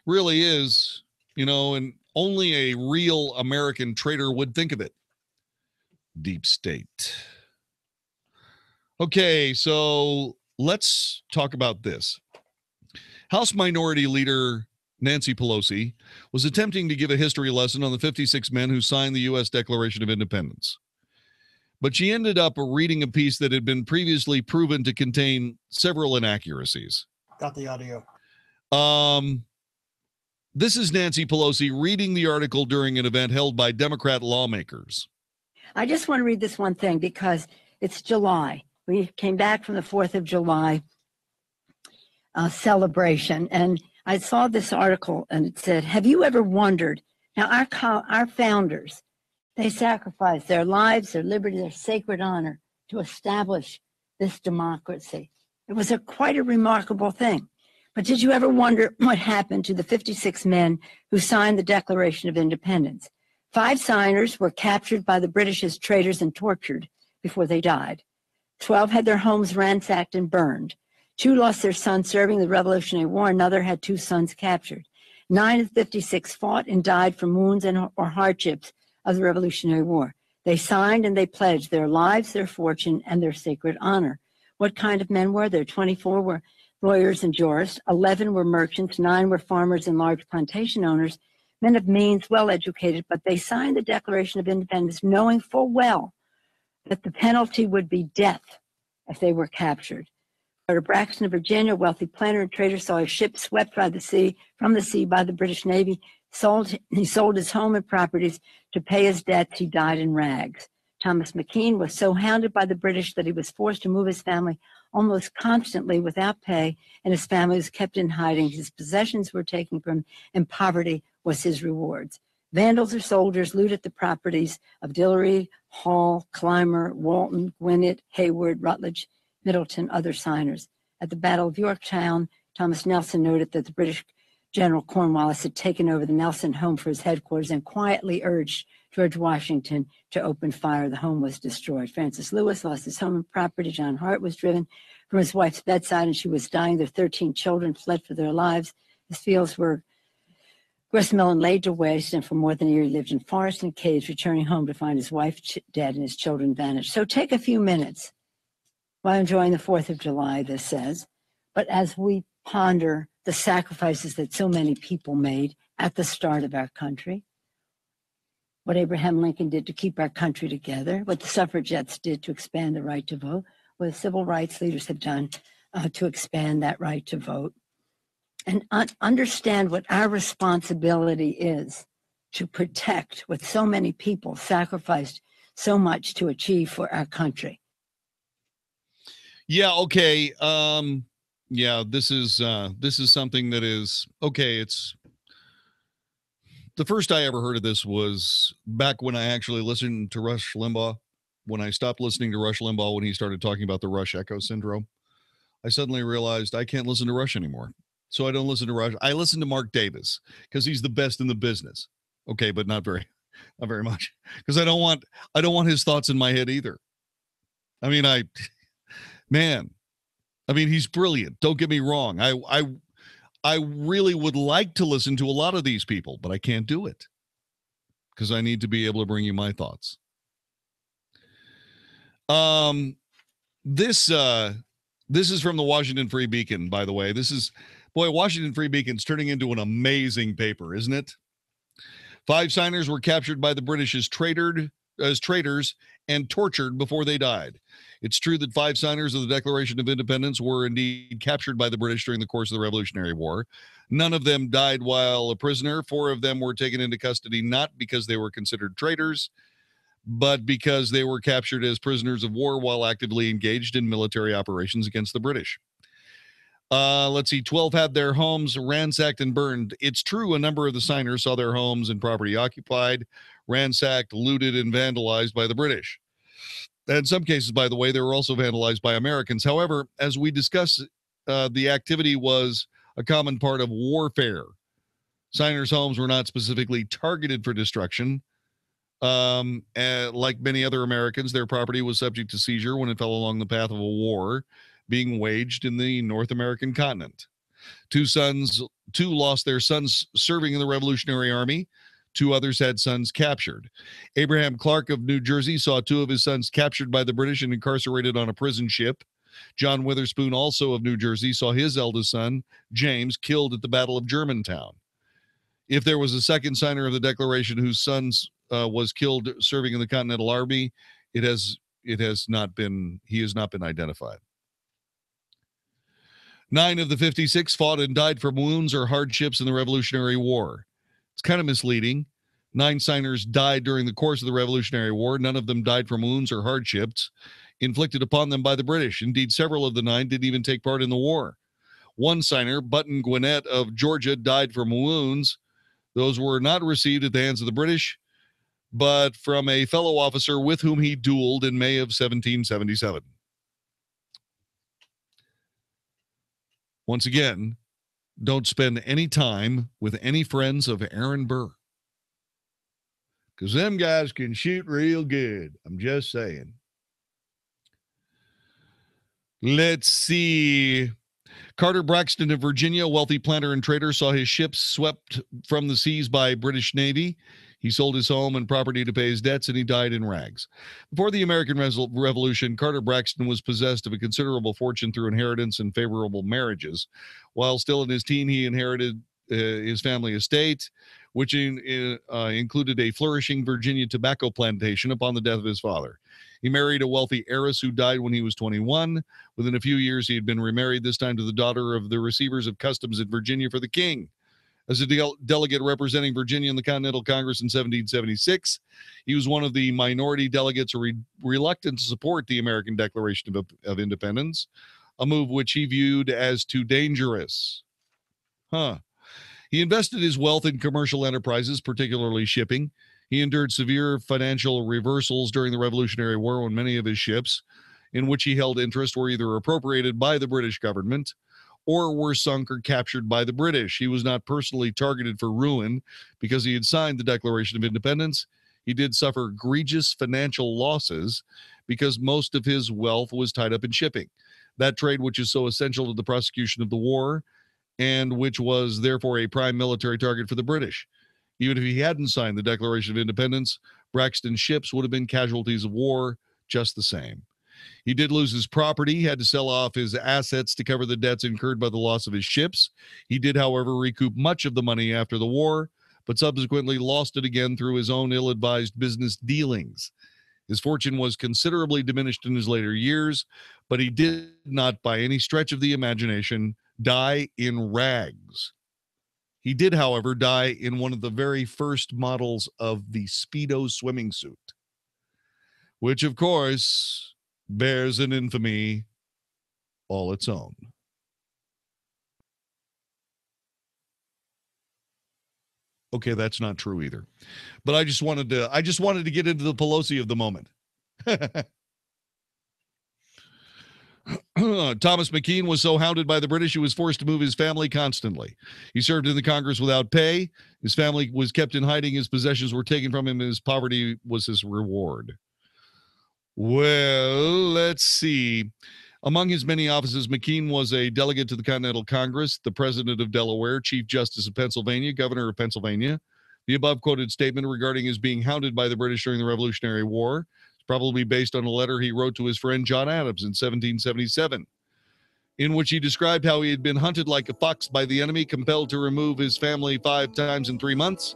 Really is, and only a real American traitor would think of it. Deep state. Okay, so let's talk about this. House Minority Leader Nancy Pelosi was attempting to give a history lesson on the 56 men who signed the U.S. Declaration of Independence. But she ended up reading a piece that had been previously proven to contain several inaccuracies. Got the audio. This is Nancy Pelosi reading the article during an event held by Democrat lawmakers. I just want to read this one thing because it's July. We came back from the 4th of July celebration, and I saw this article, and it said, have you ever wondered, now our founders, they sacrificed their lives, their liberty, their sacred honor to establish this democracy. It was quite a remarkable thing. But did you ever wonder what happened to the 56 men who signed the Declaration of Independence? 5 signers were captured by the British as traitors and tortured before they died. 12 had their homes ransacked and burned. 2 lost their sons serving the Revolutionary War. Another had 2 sons captured. 9 of the 56 fought and died from wounds or hardships of the Revolutionary War. They signed and they pledged their lives, their fortune, and their sacred honor. What kind of men were there? 24 were lawyers and jurists. 11 were merchants. 9 were farmers and large plantation owners, men of means, well-educated, but they signed the Declaration of Independence knowing full well that the penalty would be death if they were captured. At Braxton, Virginia, a wealthy planter and trader saw his ship swept from the sea by the British Navy. He sold his home and properties to pay his debts. He died in rags. Thomas McKean was so hounded by the British that he was forced to move his family almost constantly without pay, and his family was kept in hiding. His possessions were taken from him, and poverty was his rewards. Vandals or soldiers looted the properties of Dillery, Hall, Clymer, Walton, Gwinnett, Hayward, Rutledge, Middleton, other signers. At the Battle of Yorktown, Thomas Nelson noted that the British General Cornwallis had taken over the Nelson home for his headquarters and quietly urged George Washington to open fire. The home was destroyed. Francis Lewis lost his home and property. John Hart was driven from his wife's bedside and she was dying. Their 13 children fled for their lives. His fields were gristmill and laid to waste, and for more than a year he lived in forests and caves, returning home to find his wife dead and his children vanished. So take a few minutes while enjoying the 4th of July, this says, but as we ponder the sacrifices that so many people made at the start of our country, what Abraham Lincoln did to keep our country together, what the suffragettes did to expand the right to vote, what civil rights leaders have done to expand that right to vote, and understand what our responsibility is to protect what so many people sacrificed so much to achieve for our country. Yeah, okay. Yeah, this is something that is okay. It's the first I ever heard of this was back when I actually listened to Rush Limbaugh. When I stopped listening to Rush Limbaugh when he started talking about the Rush Echo syndrome, I suddenly realized I can't listen to Rush anymore. So I don't listen to Rush. I listen to Mark Davis because he's the best in the business. Okay, but not very much, because I don't want his thoughts in my head either. I mean, he's brilliant. Don't get me wrong. I really would like to listen to a lot of these people, but I can't do it because I need to be able to bring you my thoughts. This is from the Washington Free Beacon, by the way. Washington Free Beacon's turning into an amazing paper, isn't it? 5 signers were captured by the British as traitors and tortured before they died. It's true that 5 signers of the Declaration of Independence were indeed captured by the British during the course of the Revolutionary War. None of them died while a prisoner. 4 of them were taken into custody not because they were considered traitors, but because they were captured as prisoners of war while actively engaged in military operations against the British. Let's see, 12 had their homes ransacked and burned. It's true a number of the signers saw their homes and property occupied, ransacked, looted, and vandalized by the British. And in some cases, by the way, they were also vandalized by Americans. However, as we discussed, the activity was a common part of warfare. Signers' homes were not specifically targeted for destruction. Like many other Americans, their property was subject to seizure when it fell along the path of a war being waged in the North American continent. 2 lost their sons serving in the Revolutionary Army. 2 others had sons captured. Abraham Clark of New Jersey saw 2 of his sons captured by the British and incarcerated on a prison ship. John Witherspoon, also of New Jersey, saw his eldest son, James, killed at the Battle of Germantown. If there was a second signer of the Declaration whose sons was killed serving in the Continental Army, he has not been identified. 9 of the 56 fought and died from wounds or hardships in the Revolutionary War. It's kind of misleading. 9 signers died during the course of the Revolutionary War. None of them died from wounds or hardships inflicted upon them by the British. Indeed, several of the 9 didn't even take part in the war. 1 signer, Button Gwinnett of Georgia, died from wounds. Those were not received at the hands of the British, but from a fellow officer with whom he dueled in May of 1777. Once again, don't spend any time with any friends of Aaron Burr, because them guys can shoot real good. I'm just saying. Let's see. Carter Braxton of Virginia, a wealthy planter and trader, saw his ships swept from the seas by British Navy. He sold his home and property to pay his debts, and he died in rags. Before the American Revolution, Carter Braxton was possessed of a considerable fortune through inheritance and favorable marriages. While still in his teen, he inherited his family estate, which included a flourishing Virginia tobacco plantation upon the death of his father. He married a wealthy heiress who died when he was 21. Within a few years, he had been remarried, this time to the daughter of the receivers of customs in Virginia for the king. As a delegate representing Virginia in the Continental Congress in 1776, he was one of the minority delegates reluctant to support the American Declaration of Independence, a move which he viewed as too dangerous. He invested his wealth in commercial enterprises, particularly shipping. He endured severe financial reversals during the Revolutionary War when many of his ships, in which he held interest, were either appropriated by the British government or were sunk or captured by the British. He was not personally targeted for ruin because he had signed the Declaration of Independence. He did suffer egregious financial losses because most of his wealth was tied up in shipping, that trade which is so essential to the prosecution of the war and which was therefore a prime military target for the British. Even if he hadn't signed the Declaration of Independence, Braxton's ships would have been casualties of war just the same. He did lose his property. He had to sell off his assets to cover the debts incurred by the loss of his ships. He did, however, recoup much of the money after the war, but subsequently lost it again through his own ill-advised business dealings. His fortune was considerably diminished in his later years, but he did not, by any stretch of the imagination, die in rags. He did, however, die in one of the very first models of the Speedo swimming suit, which, of course, bears an infamy all its own. Okay, that's not true either. But I just wanted to get into the Pelosi of the moment. Thomas McKean was so hounded by the British, he was forced to move his family constantly. He served in the Congress without pay. His family was kept in hiding. His possessions were taken from him. His poverty was his reward. Well, let's see. Among his many offices, McKean was a delegate to the Continental Congress, the president of Delaware, Chief Justice of Pennsylvania, governor of Pennsylvania. The above quoted statement regarding his being hounded by the British during the Revolutionary War is probably based on a letter he wrote to his friend John Adams in 1777, in which he described how he had been hunted like a fox by the enemy, compelled to remove his family 5 times in 3 months,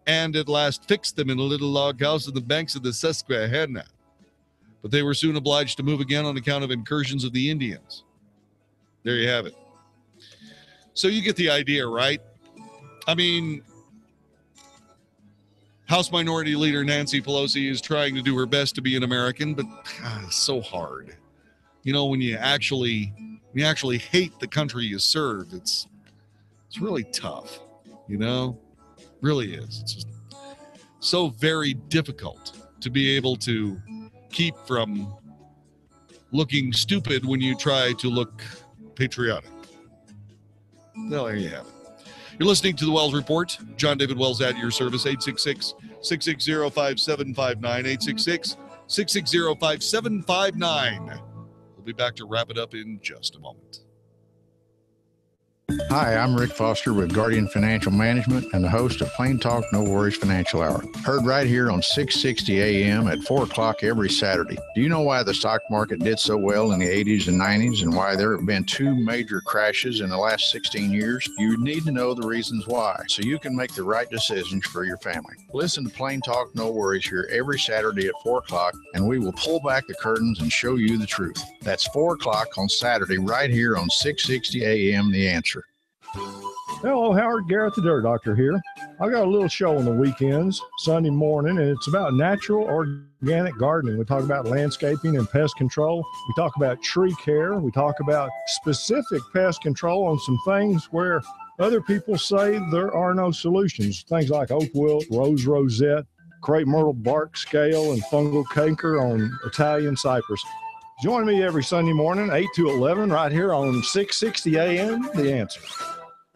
and at last fixed them in a little log house on the banks of the Susquehanna. But they were soon obliged to move again on account of incursions of the Indians. There you have it. So you get the idea, right? I mean, House Minority Leader Nancy Pelosi is trying to do her best to be an American, but it's so hard. You know, when you actually hate the country you serve, it's really tough, you know? Really is. It's just so very difficult to be able to keep from looking stupid when you try to look patriotic. Well, there you have it. You're listening to the Wells Report. John David Wells at your service, 866-660-5759, 866-660-5759. We'll be back to wrap it up in just a moment. Hi, I'm Rick Foster with Guardian Financial Management and the host of Plain Talk No Worries Financial Hour. Heard right here on 660 AM at 4 o'clock every Saturday. Do you know why the stock market did so well in the 80s and 90s and why there have been 2 major crashes in the last 16 years? You need to know the reasons why so you can make the right decisions for your family. Listen to Plain Talk No Worries here every Saturday at 4 o'clock and we will pull back the curtains and show you the truth. That's 4 o'clock on Saturday right here on 660 AM The Answer. Hello, Howard Garrett, the Dirt Doctor here. I got a little show on the weekends, Sunday morning, and it's about natural organic gardening. We talk about landscaping and pest control. We talk about tree care. We talk about specific pest control on some things where other people say there are no solutions. Things like oak wilt, rose rosette, crepe myrtle bark scale, and fungal canker on Italian cypress. Join me every Sunday morning, 8 to 11, right here on 660 AM, The Answer.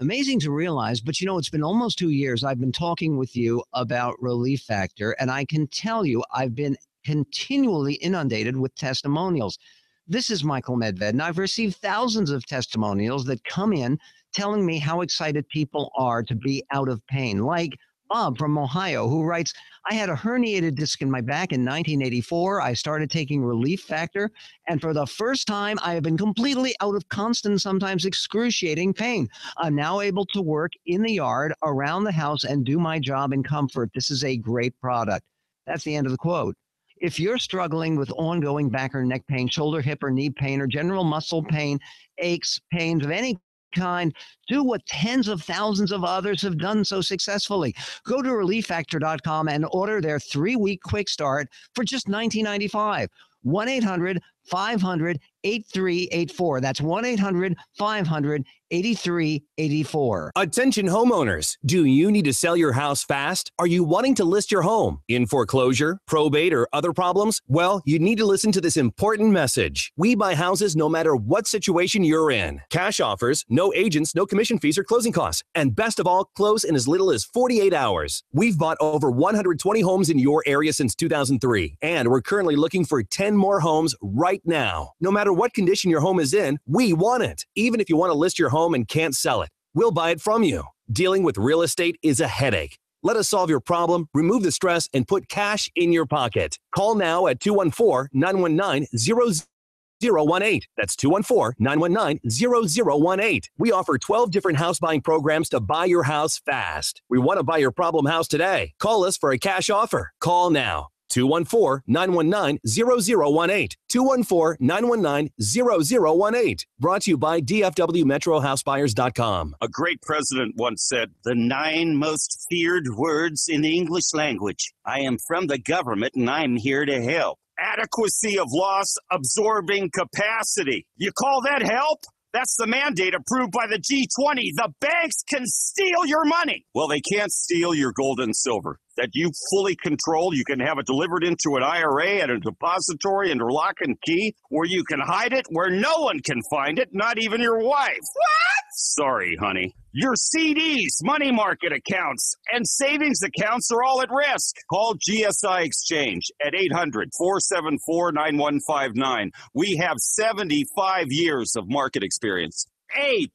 Amazing to realize, but you know, it's been almost 2 years I've been talking with you about Relief Factor, and I can tell you I've been continually inundated with testimonials. This is Michael Medved, and I've received thousands of testimonials that come in telling me how excited people are to be out of pain, like Bob from Ohio, who writes, I had a herniated disc in my back in 1984. I started taking Relief Factor, and for the first time, I have been completely out of constant, sometimes excruciating pain. I'm now able to work in the yard, around the house, and do my job in comfort. This is a great product. That's the end of the quote. If you're struggling with ongoing back or neck pain, shoulder, hip, or knee pain, or general muscle pain, aches, pains of any kind, do what tens of thousands of others have done so successfully. Go to ReliefFactor.com and order their 3-week quick start for just $19.95. 1-800-500-8384. That's 1-800-500-8384. Attention homeowners. Do you need to sell your house fast? Are you wanting to list your home in foreclosure, probate, or other problems? Well, you need to listen to this important message. We buy houses no matter what situation you're in. Cash offers, no agents, no commission fees or closing costs. And best of all, close in as little as 48 hours. We've bought over 120 homes in your area since 2003, and we're currently looking for 10 more homes right now. No matter what condition your home is in, we want it. Even if you want to list your home and can't sell it, we'll buy it from you. Dealing with real estate is a headache. Let us solve your problem, remove the stress, and put cash in your pocket. Call now at 214-919-0018. That's 214-919-0018. We offer 12 different house buying programs to buy your house fast. We want to buy your problem house today. Call us for a cash offer. Call now. 214-919-0018. 214-919-0018. Brought to you by DFWMetroHouseBuyers.com. A great president once said, the 9 most feared words in the English language. I am from the government and I'm here to help. Adequacy of loss absorbing capacity. You call that help? That's the mandate approved by the G20. The banks can steal your money. Well, they can't steal your gold and silver that you fully control. You can have it delivered into an IRA at a depository under lock and key, where you can hide it where no one can find it, not even your wife. What? Sorry, honey. Your CDs, money market accounts, and savings accounts are all at risk. Call GSI Exchange at 800-474-9159. We have 75 years of market experience. A+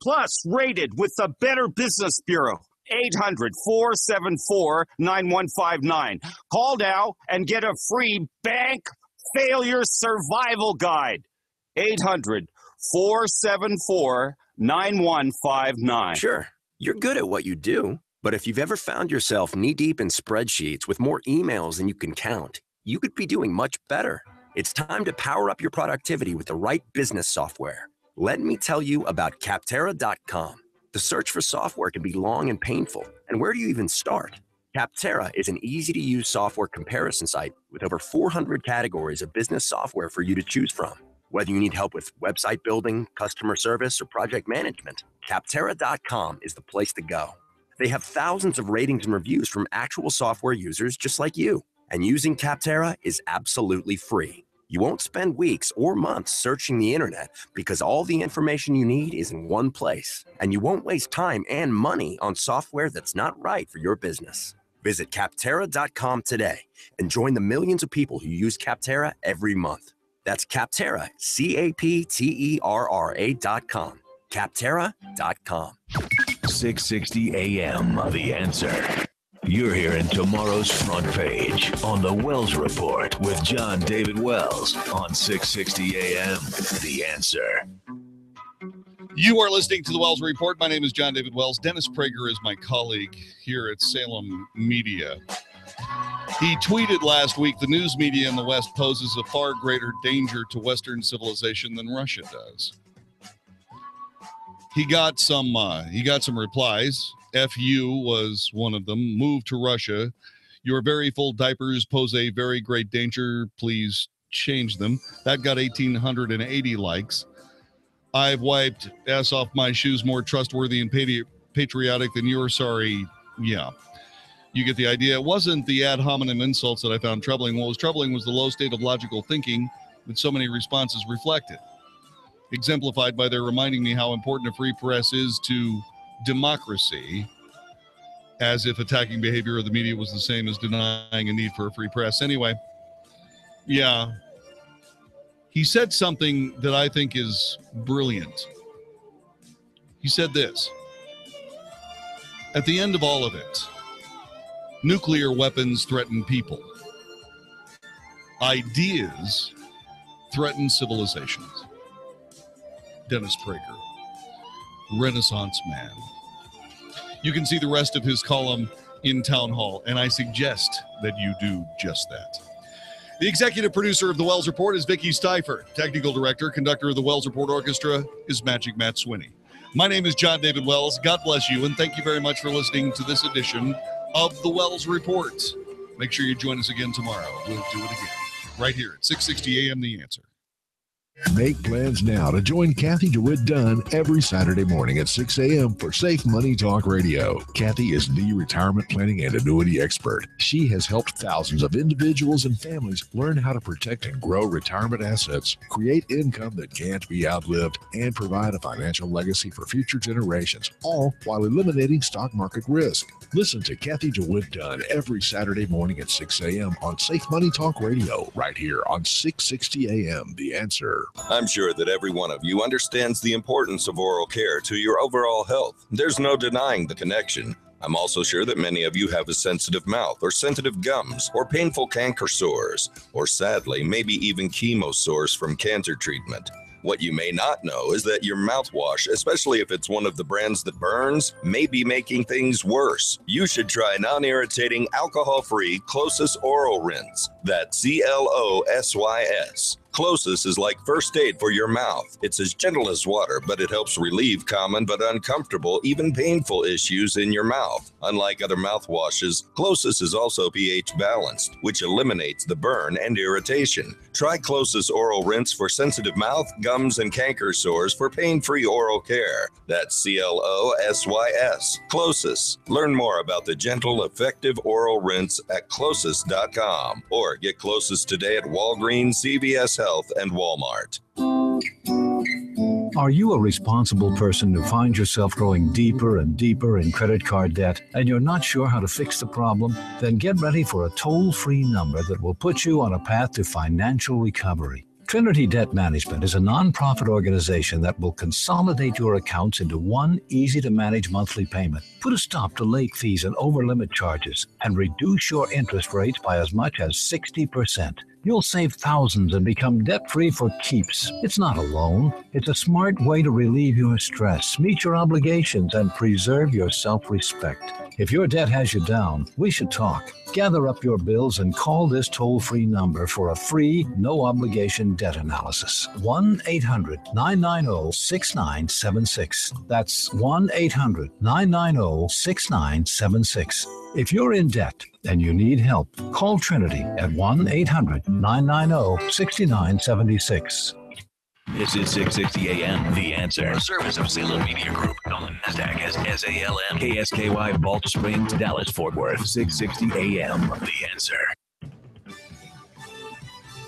rated with the Better Business Bureau. 800-474-9159. Call now and get a free bank failure survival guide. 800-474-9159. Sure, you're good at what you do, but if you've ever found yourself knee-deep in spreadsheets with more emails than you can count, you could be doing much better. It's time to power up your productivity with the right business software. Let me tell you about Capterra.com. The search for software can be long and painful, and where do you even start? Capterra is an easy-to-use software comparison site with over 400 categories of business software for you to choose from. Whether you need help with website building, customer service, or project management, Capterra.com is the place to go. They have thousands of ratings and reviews from actual software users just like you. And using Capterra is absolutely free. You won't spend weeks or months searching the internet because all the information you need is in one place. And you won't waste time and money on software that's not right for your business. Visit Capterra.com today and join the millions of people who use Capterra every month. That's Capterra, Capterra.com. Capterra.com. 660 AM, The Answer. You're hearing tomorrow's front page on the Wells Report with John David Wells on 660 AM, The Answer. You are listening to the Wells Report. My name is John David Wells. Dennis Prager is my colleague here at Salem Media. He tweeted last week, the news media in the West poses a far greater danger to Western civilization than Russia does. He got some replies. FU was one of them. Move to Russia. Your very full diapers pose a very great danger. Please change them. That got 1,880 likes. I've wiped ass off my shoes, more trustworthy and patriotic than you're. Sorry. Yeah. You get the idea. It wasn't the ad hominem insults that I found troubling. What was troubling was the low state of logical thinking that so many responses reflected, exemplified by their reminding me how important a free press is to democracy, as if attacking behavior of the media was the same as denying a need for a free press. Anyway, yeah, he said something that I think is brilliant. He said this: at the end of all of it, nuclear weapons threaten people. Ideas threaten civilizations. Dennis Prager, Renaissance man. You can see the rest of his column in Town Hall, and I suggest that you do just that. The executive producer of the Wells Report is Vicki Stifer. Technical director, conductor of the Wells Report Orchestra is Magic Matt Swinney. My name is John David Wells. God bless you, and thank you very much for listening to this edition of the Wells Report. Make sure you join us again tomorrow. We'll do it again, right here at 660 AM The Answer. Make plans now to join Kathy DeWitt Dunn every Saturday morning at 6 a.m. for Safe Money Talk Radio. Kathy is the retirement planning and annuity expert. She has helped thousands of individuals and families learn how to protect and grow retirement assets, create income that can't be outlived, and provide a financial legacy for future generations, all while eliminating stock market risk. Listen to Kathy DeWitt Dunn every Saturday morning at 6 a.m. on Safe Money Talk Radio, right here on 660 AM The Answer. I'm sure that every one of you understands the importance of oral care to your overall health. There's no denying the connection. I'm also sure that many of you have a sensitive mouth or sensitive gums or painful canker sores, or sadly, maybe even chemo sores from cancer treatment. What you may not know is that your mouthwash, especially if it's one of the brands that burns, may be making things worse. You should try non-irritating, alcohol-free Closest Oral Rinse. That's CLOSYS. Closis is like first aid for your mouth. It's as gentle as water, but it helps relieve common but uncomfortable, even painful issues in your mouth. Unlike other mouthwashes, Closis is also pH balanced, which eliminates the burn and irritation. Try Closis Oral Rinse for sensitive mouth, gums, and canker sores for pain-free oral care. That's Closys. Closis. Learn more about the gentle, effective oral rinse at Closis.com or get Closis today at Walgreens, CVS Health, and Walmart. Are you a responsible person who finds yourself growing deeper and deeper in credit card debt and you're not sure how to fix the problem? Then get ready for a toll-free number that will put you on a path to financial recovery. Trinity Debt Management is a nonprofit organization that will consolidate your accounts into one easy-to-manage monthly payment, put a stop to late fees and over-limit charges, and reduce your interest rates by as much as 60%. You'll save thousands and become debt-free for keeps. It's not a loan. It's a smart way to relieve your stress, meet your obligations, and preserve your self-respect. If your debt has you down, we should talk. Gather up your bills and call this toll-free number for a free, no-obligation debt analysis. 1-800-990-6976. That's 1-800-990-6976. If you're in debt and you need help, call Trinity at 1-800-990-6976. This is 660 AM, The Answer. A service of Salem Media Group. On the NASDAQ as SALM. KSKY, Balch Springs, Dallas, Fort Worth. 660 AM, The Answer.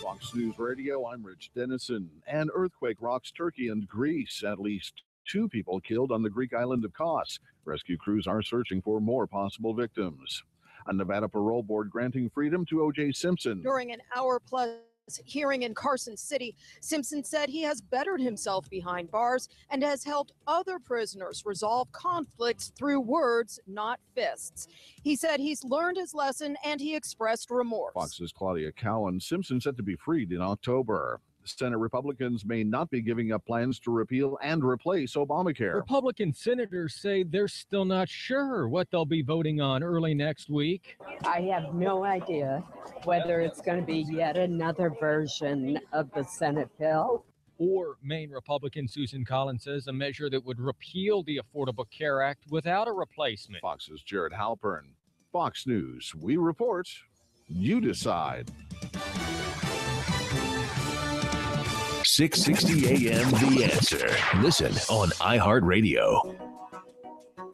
Fox News Radio, I'm Rich Dennison. An earthquake rocks Turkey and Greece. At least 2 people killed on the Greek island of Kos. Rescue crews are searching for more possible victims. A Nevada parole board granting freedom to O.J. Simpson. During an hour-plus hearing in Carson City, Simpson said he has bettered himself behind bars and has helped other prisoners resolve conflicts through words, not fists. He said he's learned his lesson and he expressed remorse. Fox's Claudia Cowan. Simpson set to be freed in October. Senate Republicans may not be giving up plans to repeal and replace Obamacare. Republican senators say they're still not sure what they'll be voting on early next week. I have no idea whether it's going to be yet another version of the Senate bill. Or Maine Republican Susan Collins says a measure that would repeal the Affordable Care Act without a replacement. Fox's Jared Halpern. Fox News. We report. You decide. 660 AM, The Answer. Listen on iHeartRadio.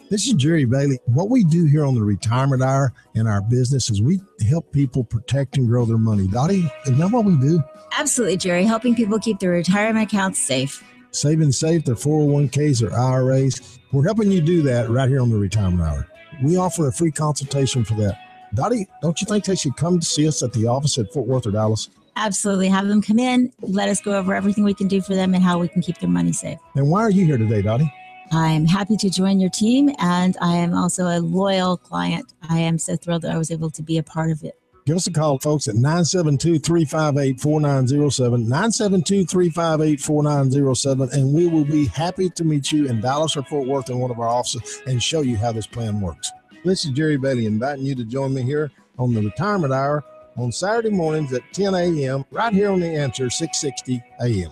This is Jerry Bailey. What we do here on the Retirement Hour in our business is we help people protect and grow their money. Dottie, isn't that what we do? Absolutely, Jerry. Helping people keep their retirement accounts safe. Saving safe, their 401ks or IRAs. We're helping you do that right here on the Retirement Hour. We offer a free consultation for that. Dottie, don't you think they should come to see us at the office at Fort Worth or Dallas? Absolutely. Have them come in, let us go over everything we can do for them and how we can keep their money safe. And why are you here today, Dottie? I'm happy to join your team, and I am also a loyal client. I am so thrilled that I was able to be a part of it. Give us a call, folks, at 972-358-4907, 972-358-4907, and we will be happy to meet you in Dallas or Fort Worth in one of our offices and show you how this plan works. This is Jerry Bailey inviting you to join me here on the Retirement Hour on Saturday mornings at 10 a.m. right here on The Answer, 660 a.m.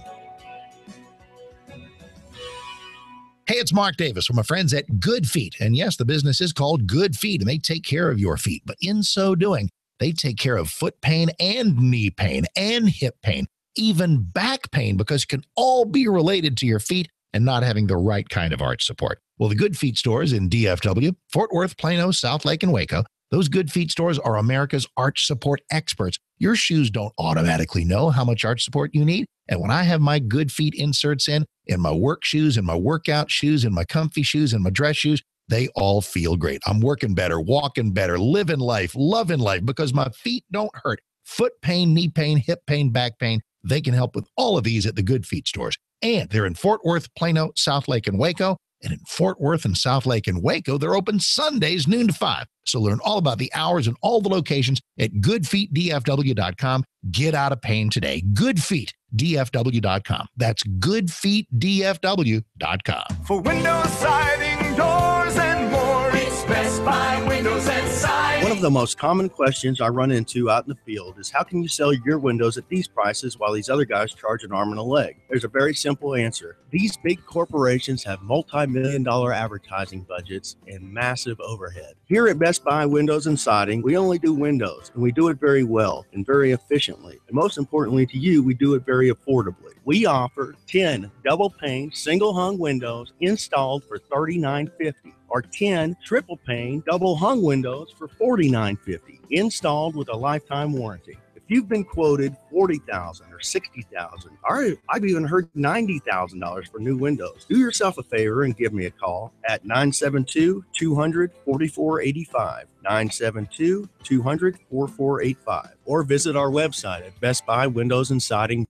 Hey, it's Mark Davis from my friends at Good Feet. And yes, the business is called Good Feet, and they take care of your feet. But in so doing, they take care of foot pain and knee pain and hip pain, even back pain, because it can all be related to your feet and not having the right kind of arch support. Well, the Good Feet stores in DFW, Fort Worth, Plano, South Lake, and Waco, those Good Feet stores are America's arch support experts. Your shoes don't automatically know how much arch support you need. And when I have my Good Feet inserts in my work shoes, in my workout shoes, in my comfy shoes, in my dress shoes, they all feel great. I'm working better, walking better, living life, loving life because my feet don't hurt. Foot pain, knee pain, hip pain, back pain, they can help with all of these at the Good Feet stores. And they're in Fort Worth, Plano, South Lake, and Waco. And in Fort Worth and South Lake and Waco, they're open Sundays, noon to 5. So learn all about the hours and all the locations at goodfeetdfw.com. Get out of pain today. Goodfeetdfw.com. That's goodfeetdfw.com. For windows, siding, doors, and more, it's Best Buy Windows and Siding. One of the most common questions I run into out in the field is how can you sell your windows at these prices while these other guys charge an arm and a leg? There's a very simple answer. These big corporations have multi-million-dollar advertising budgets and massive overhead. Here at Best Buy Windows and Siding, we only do windows, and we do it very well and very efficiently. And most importantly to you, we do it very affordably. We offer 10 double-pane, single-hung windows installed for $39.50. Or 10 triple pane double hung windows for $49.50, installed with a lifetime warranty. If you've been quoted $40,000 or $60,000, or I've even heard $90,000 for new windows, do yourself a favor and give me a call at 972-200-4485, 972-200-4485, or visit our website at Best Buy Windows and Siding.